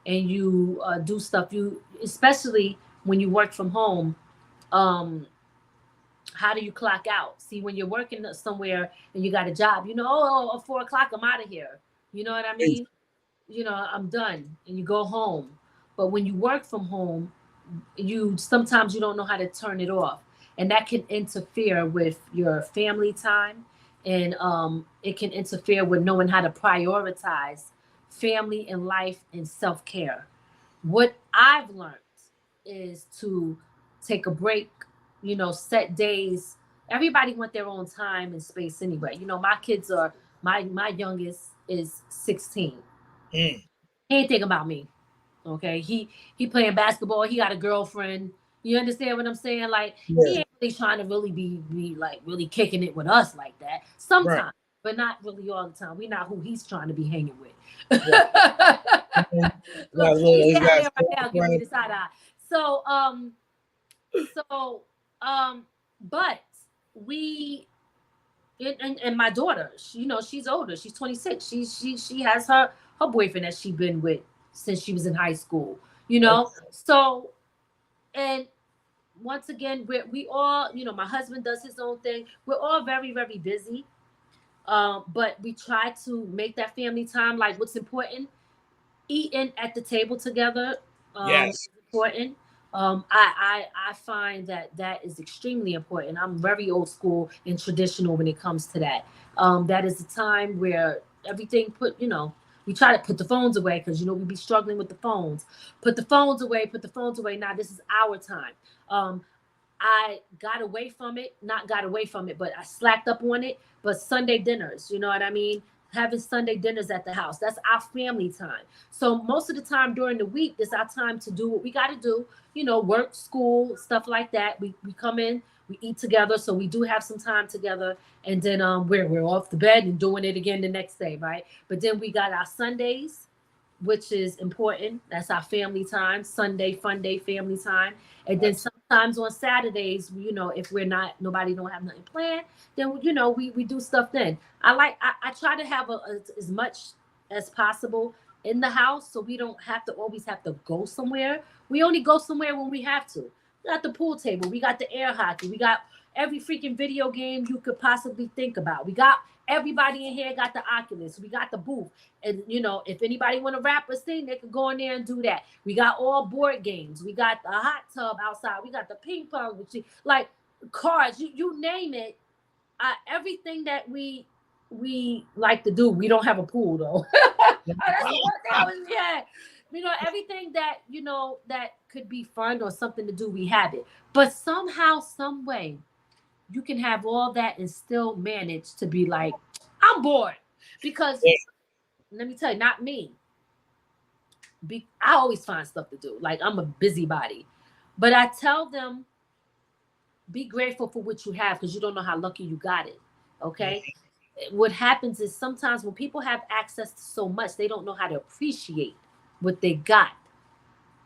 and you do stuff, you especially when you work from home. um how do you clock out? See, when you're working somewhere and you got a job, at 4 o'clock I'm out of here. You know what I mean? I'm done, and you go home. But when you work from home, you sometimes you don't know how to turn it off, and that can interfere with your family time, and it can interfere with knowing how to prioritize family and life and self-care. What I've learned is to take a break, set days. Everybody want their own time and space anyway. My kids are, my youngest is 16. Mm. He ain't thinking about me. Okay, he playing basketball. He got a girlfriend. You understand what I'm saying? Like, he Yeah. ain't really trying to really be like really kicking it with us like that. Right. Sometimes, but not really all the time. We not who he's trying to be hanging with. Right. Mhm. Look, Look, he's he's down got there right now giving me friends. the side eye. So so But we and my daughter, she, she's older. She's 26. She has her boyfriend that she's been with since she was in high school. So and once again, we all, my husband does his own thing. We're all very, very busy. But we try to make that family time. Like, what's important, eating at the table together, Yes. is important. I find that is extremely important. I'm very old school and traditional when it comes to that. That is a time where everything we try to put the phones away, because we be struggling with the phones. Put the phones away. Put the phones away. Now this is our time. I got away from it, not got away from it, but I slacked up on it. But Sunday dinners, you know what I mean? Having Sunday dinners at the house, that's our family time. So most of the time during the week, it's our time to do what we got to do, work, school, stuff like that. We come in, we eat together. So we do have some time together. And then we're off the bed and doing it again the next day, right? But then we got our Sundays, which is important. That's our family time, Sunday, fun day, family time. And then sometimes on Saturdays, if we're not, nobody don't have nothing planned, then, we do stuff then. I try to have as much as possible in the house, so we don't have to always have to go somewhere. We only go somewhere when we have to. We got the pool table, we got the air hockey, we got every freaking video game you could possibly think about. We got everybody in here got the Oculus. We got the booth. And if anybody want to rap us thing, they could go in there and do that. We got all board games. We got the hot tub outside. We got the ping pong, like cards. You name it. Everything that we like to do. We don't have a pool though. That's the one thing I was, yeah. Everything that that could be fun or something to do, we have it. But somehow, some way, you can have all that and still manage to be like, I'm bored. Because let me tell you, not me. I always find stuff to do. Like, I'm a busybody. But I tell them, be grateful for what you have, because you don't know how lucky you got it. Okay? What happens is sometimes when people have access to so much, they don't know how to appreciate what they got.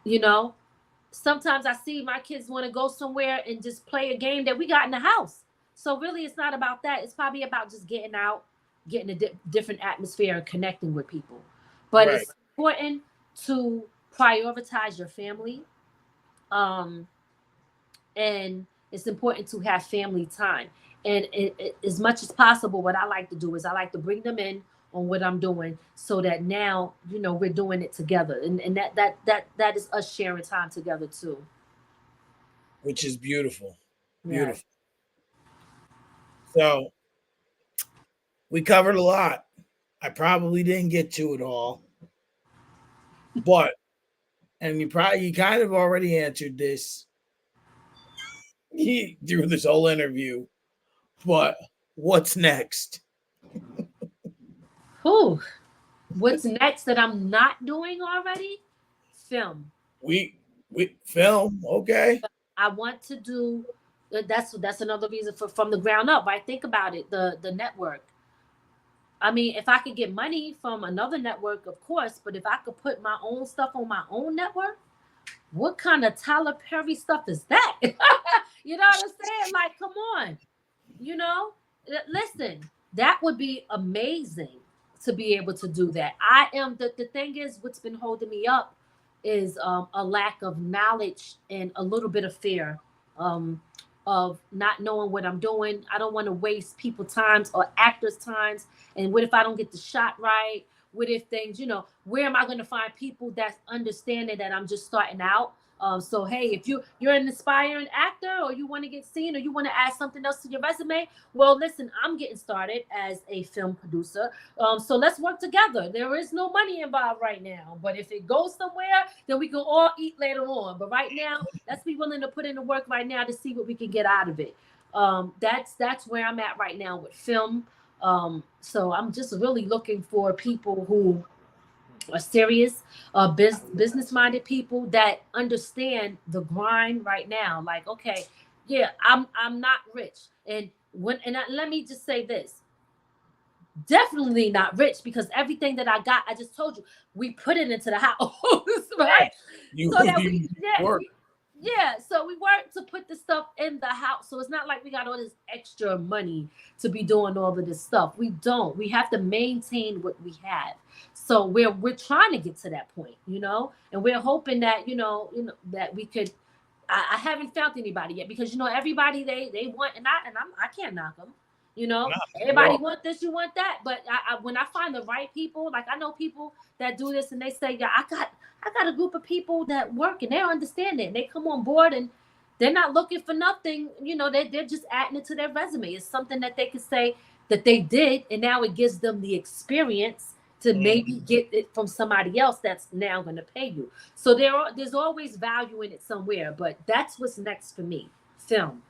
You know? Sometimes I see my kids want to go somewhere and just play a game that we got in the house. So really, it's not about that. It's probably about just getting out, getting a different atmosphere, and connecting with people. But it's important to prioritize your family, and it's important to have family time. And as much as possible, what I like to do is I like to bring them in on what I'm doing, so that now we're doing it together, and that is us sharing time together too, which is beautiful. yeah. Beautiful. So we covered a lot. I probably didn't get to it all, but and you kind of already answered this through this whole interview. But what's next? Whew. What's next that I'm not doing already? Film. We film, okay. I want to do. That's another reason for from the ground up. Right? Think about it. The network. I mean, if I could get money from another network, of course. But if I could put my own stuff on my own network, what kind of Tyler Perry stuff is that? You know what I'm saying? Like, come on. Listen, that would be amazing to be able to do that. I am the thing is, what's been holding me up is a lack of knowledge and a little bit of fear, of not knowing what I'm doing. I don't want to waste people's times or actors' times. And what if I don't get the shot right? What if things, where am I going to find people that's understanding that I'm just starting out? So hey, if you're an aspiring actor, or you want to get seen, or you want to add something else to your resume, well, listen, I'm getting started as a film producer. So let's work together. There is no money involved right now, but if it goes somewhere, then we can all eat later on. But right now, let's be willing to put in the work right now to see what we can get out of it. That's where I'm at right now with film. So I'm just really looking for people who are serious, business-minded people that understand the grind right now. Like, okay, yeah, I'm not rich, and let me just say this: definitely not rich, because everything that I got, I just told you, we put it into the house, right? You, So that you yeah, work. Yeah, so we work to put the stuff in the house. So it's not like we got all this extra money to be doing all of this stuff. We don't. We have to maintain what we have. So we're trying to get to that point, and we're hoping that that we could. I haven't found anybody yet because everybody they want, I can't knock them. Everybody Well, want this, you want that, but when I find the right people, like I know people that do this and they say, yeah, I got a group of people that work and they understand it. And they come on board and they're not looking for nothing. They're just adding it to their resume. It's something that they can say that they did, and now it gives them the experience to maybe get it from somebody else that's now going to pay you. So there's always value in it somewhere, but that's what's next for me. Film.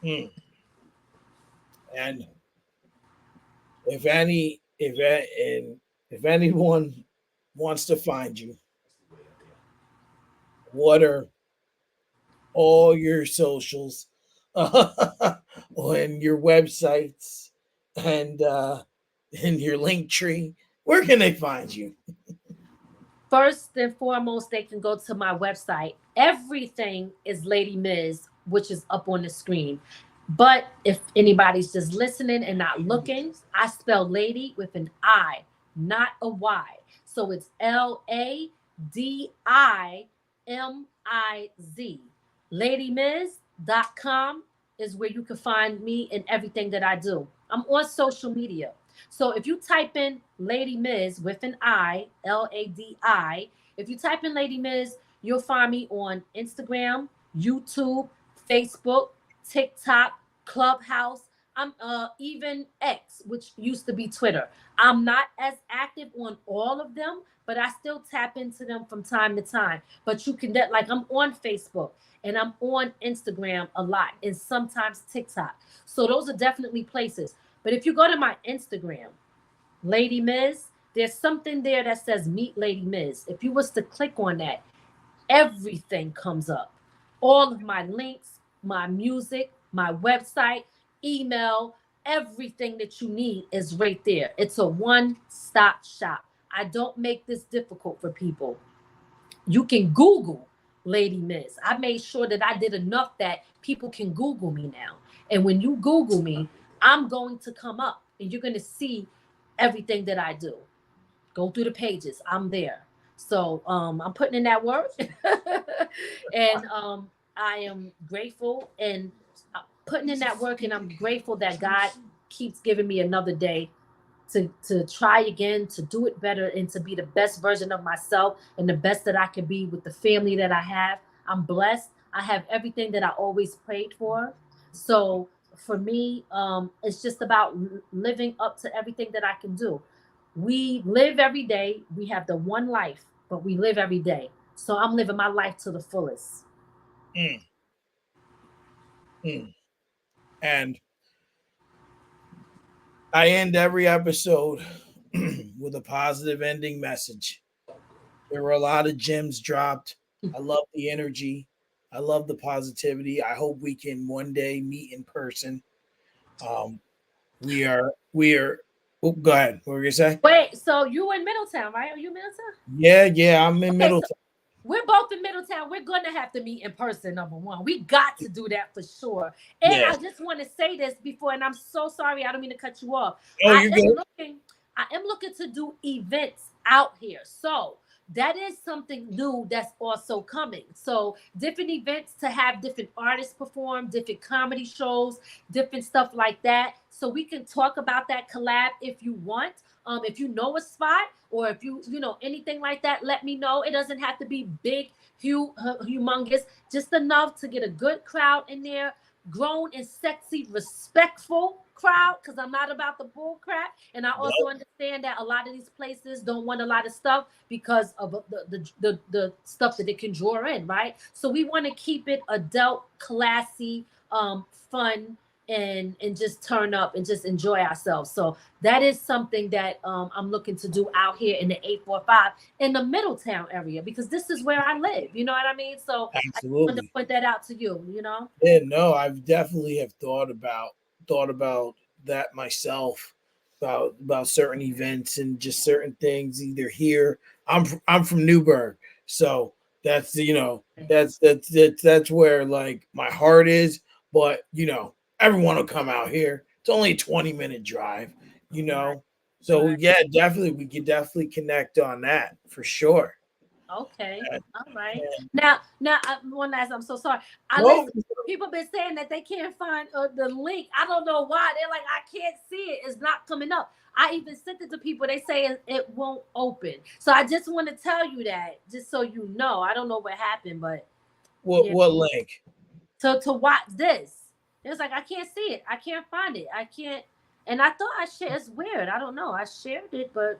mm. And if any, and if anyone wants to find you, what are all your socials, and your websites, and and your link tree? Where can they find you? First and foremost, they can go to my website. Everything is Lady Miz, which is up on the screen. But if anybody's just listening and not looking, I spell lady with an I, not a Y. So it's LADIMIZ. LadyMiz.com is where you can find me and everything that I do. I'm on social media. So if you type in Lady Miz with an I, LADI, if you type in Lady Miz, you'll find me on Instagram, YouTube, Facebook, TikTok, Clubhouse. I'm even X, which used to be Twitter. I'm not as active on all of them, but I still tap into them from time to time. But you can like I'm on Facebook and I'm on Instagram a lot and sometimes TikTok. So those are definitely places. But if you go to my Instagram, Lady Miz, there's something there that says Meet Lady Miz. If you was to click on that, everything comes up. All of my links, my music, my website, email, everything that you need is right there. It's a one-stop shop. I don't make this difficult for people. You can Google Lady Miz. I made sure that I did enough that people can Google me now. And when you Google me, I'm going to come up and you're going to see everything that I do. Go through the pages. I'm there. So I'm putting in that work. And I am grateful and putting in that work. And I'm grateful that God keeps giving me another day to try again, to do it better, and to be the best version of myself and the best that I can be with the family that I have. I'm blessed. I have everything that I always prayed for. So for me, it's just about living up to everything that I can do. We live every day. We have the one life, but we live every day. So I'm living my life to the fullest. Mm, mm. And I end every episode with a positive ending message. There were a lot of gems dropped. I love the energy. I love the positivity. I hope we can one day meet in person. Um, we are. Oh, go ahead. What were you gonna say? Wait, so you in Middletown, right? Are you in Middletown? Yeah. I'm in Okay, so Middleton. we're both in Middletown. We're going to have to meet in person, number one. We got to do that for sure. And Yeah. I just want to say this before, and I'm so sorry, I don't mean to cut you off. Oh, I you're am good. looking, I am looking to do events out here. So that is something new that's also coming. So different events to have different artists perform, different comedy shows, different stuff like that. So we can talk about that collab if you want. If you know a spot or if you know anything like that, let me know. It doesn't have to be big, humongous, just enough to get a good crowd in there, grown and sexy, respectful crowd, because I'm not about the bull crap. And I also Yep. understand that a lot of these places don't want a lot of stuff because of the stuff that it can draw in, right? So we want to keep it adult, classy, fun, and just turn up and just enjoy ourselves. So that is something that I'm looking to do out here in the 845 in the Middletown area because this is where I live. You know what I mean? So I just wanted to Absolutely. point that out to you. Yeah, no, I've definitely have thought about that myself, about certain events and just certain things. Either here, I'm from Newburgh, so That's that's where like my heart is. But everyone will come out here. It's only a 20-minute drive. You Right. know, so Right. yeah, definitely we could definitely connect on that for sure. Okay. And, All right. and Now, one last. I'm so sorry. I no, listen. People been saying that they can't find the link. I don't know why. They're like, I can't see it. It's not coming up. I even sent it to people. They say it won't open. So I just want to tell you that, just so you know. I don't know what happened, but yeah. what link? To watch this, it's like I can't see it. I can't find it. I can't. And I thought I shared. It's weird. I don't know. I shared it, but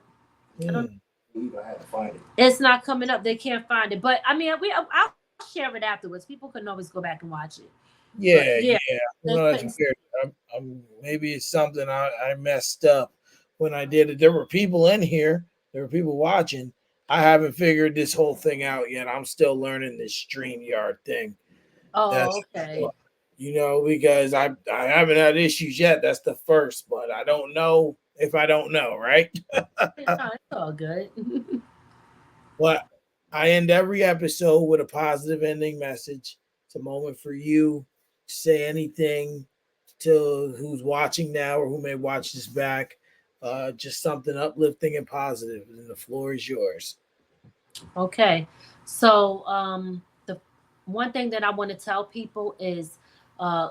I don't. Hmm. I had to find it. It's not coming up. They can't find it. But I mean, I'll share it afterwards. People can always go back and watch it. But Yeah, yeah, yeah. there's Well, that's certain. weird. Maybe it's something I messed up when I did it. There were people in here. There were people watching. I haven't figured this whole thing out yet. I'm still learning this StreamYard thing. That's Oh, for okay. sure. Because I haven't had issues yet. That's the first, but I don't know if I don't know, right? No, it's all good. But I end every episode with a positive ending message. It's a moment for you to say anything to who's watching now or who may watch this back. Just something uplifting and positive, and the floor is yours. Okay. So, the one thing that I want to tell people is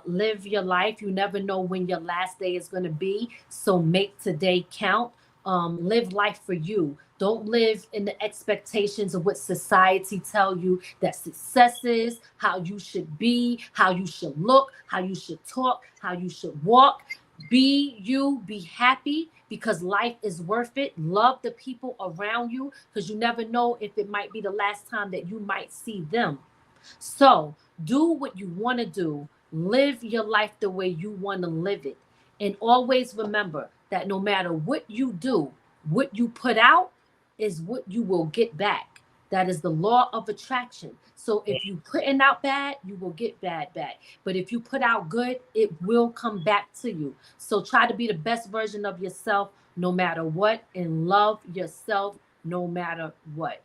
live your life. You never know when your last day is going to be. So make today count. Live life for you. Don't live in the expectations of what society tell you that success is, how you should be, how you should look, how you should talk, how you should walk. Be you, be happy because life is worth it. Love the people around you because you never know if it might be the last time that you might see them. So do what you want to do. Live your life the way you want to live it. And always remember that no matter what you do, what you put out is what you will get back. That is the law of attraction. So if you putting out bad, you will get bad back. But if you put out good, it will come back to you. So try to be the best version of yourself no matter what and love yourself no matter what.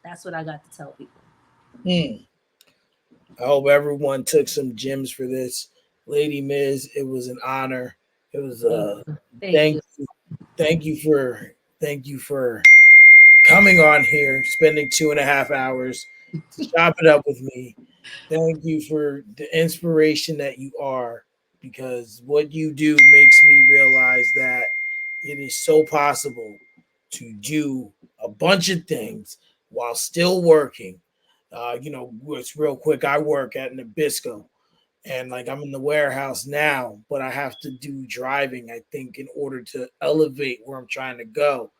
That's what I got to tell people. Hmm. I hope everyone took some gems for this. Lady Miz, it was an honor. It was Thank you. Thank thank you. you. Thank you for coming on here, spending 2.5 hours to chop it up with me. Thank you for the inspiration that you are, because what you do makes me realize that it is so possible to do a bunch of things while still working. It's real quick. I work at Nabisco, and like I'm in the warehouse now, but I have to do driving, I think, in order to elevate where I'm trying to go.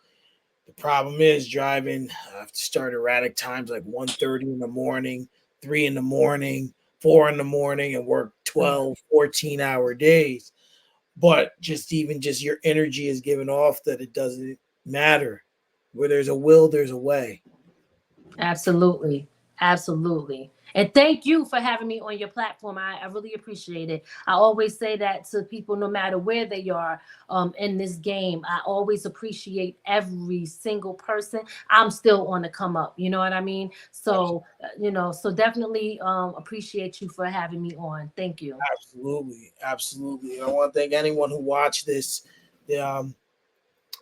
The problem is driving. I have to start erratic times like 1:30 in the morning, 3 in the morning, 4 in the morning, and work 12, 14-hour days. But just your energy is given off that it doesn't matter. Where there's a will, there's a way. Absolutely. Absolutely. And thank you for having me on your platform. I really appreciate it. I always say that to people, no matter where they are in this game. I always appreciate every single person. I'm still on the come up. You know what I mean? So, so definitely appreciate you for having me on. Thank you. Absolutely. Absolutely. I want to thank anyone who watched this. Um,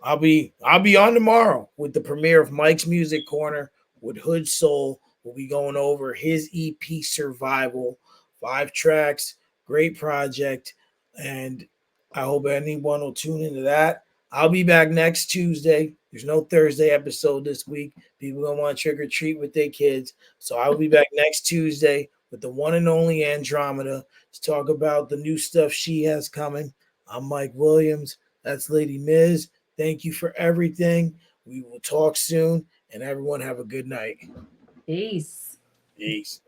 I'll be on tomorrow with the premiere of Mike's Music Corner with Hood Soul. We'll be going over his EP Survival, 5 tracks, great project, and I hope anyone will tune into that. I'll be back next Tuesday. There's no Thursday episode this week. People gonna want to trick or treat with their kids, so I will be back next Tuesday with the one and only Andromeda to talk about the new stuff she has coming. I'm Mike Williams. That's Lady Miz. Thank you for everything. We will talk soon, and everyone have a good night. Peace. Peace.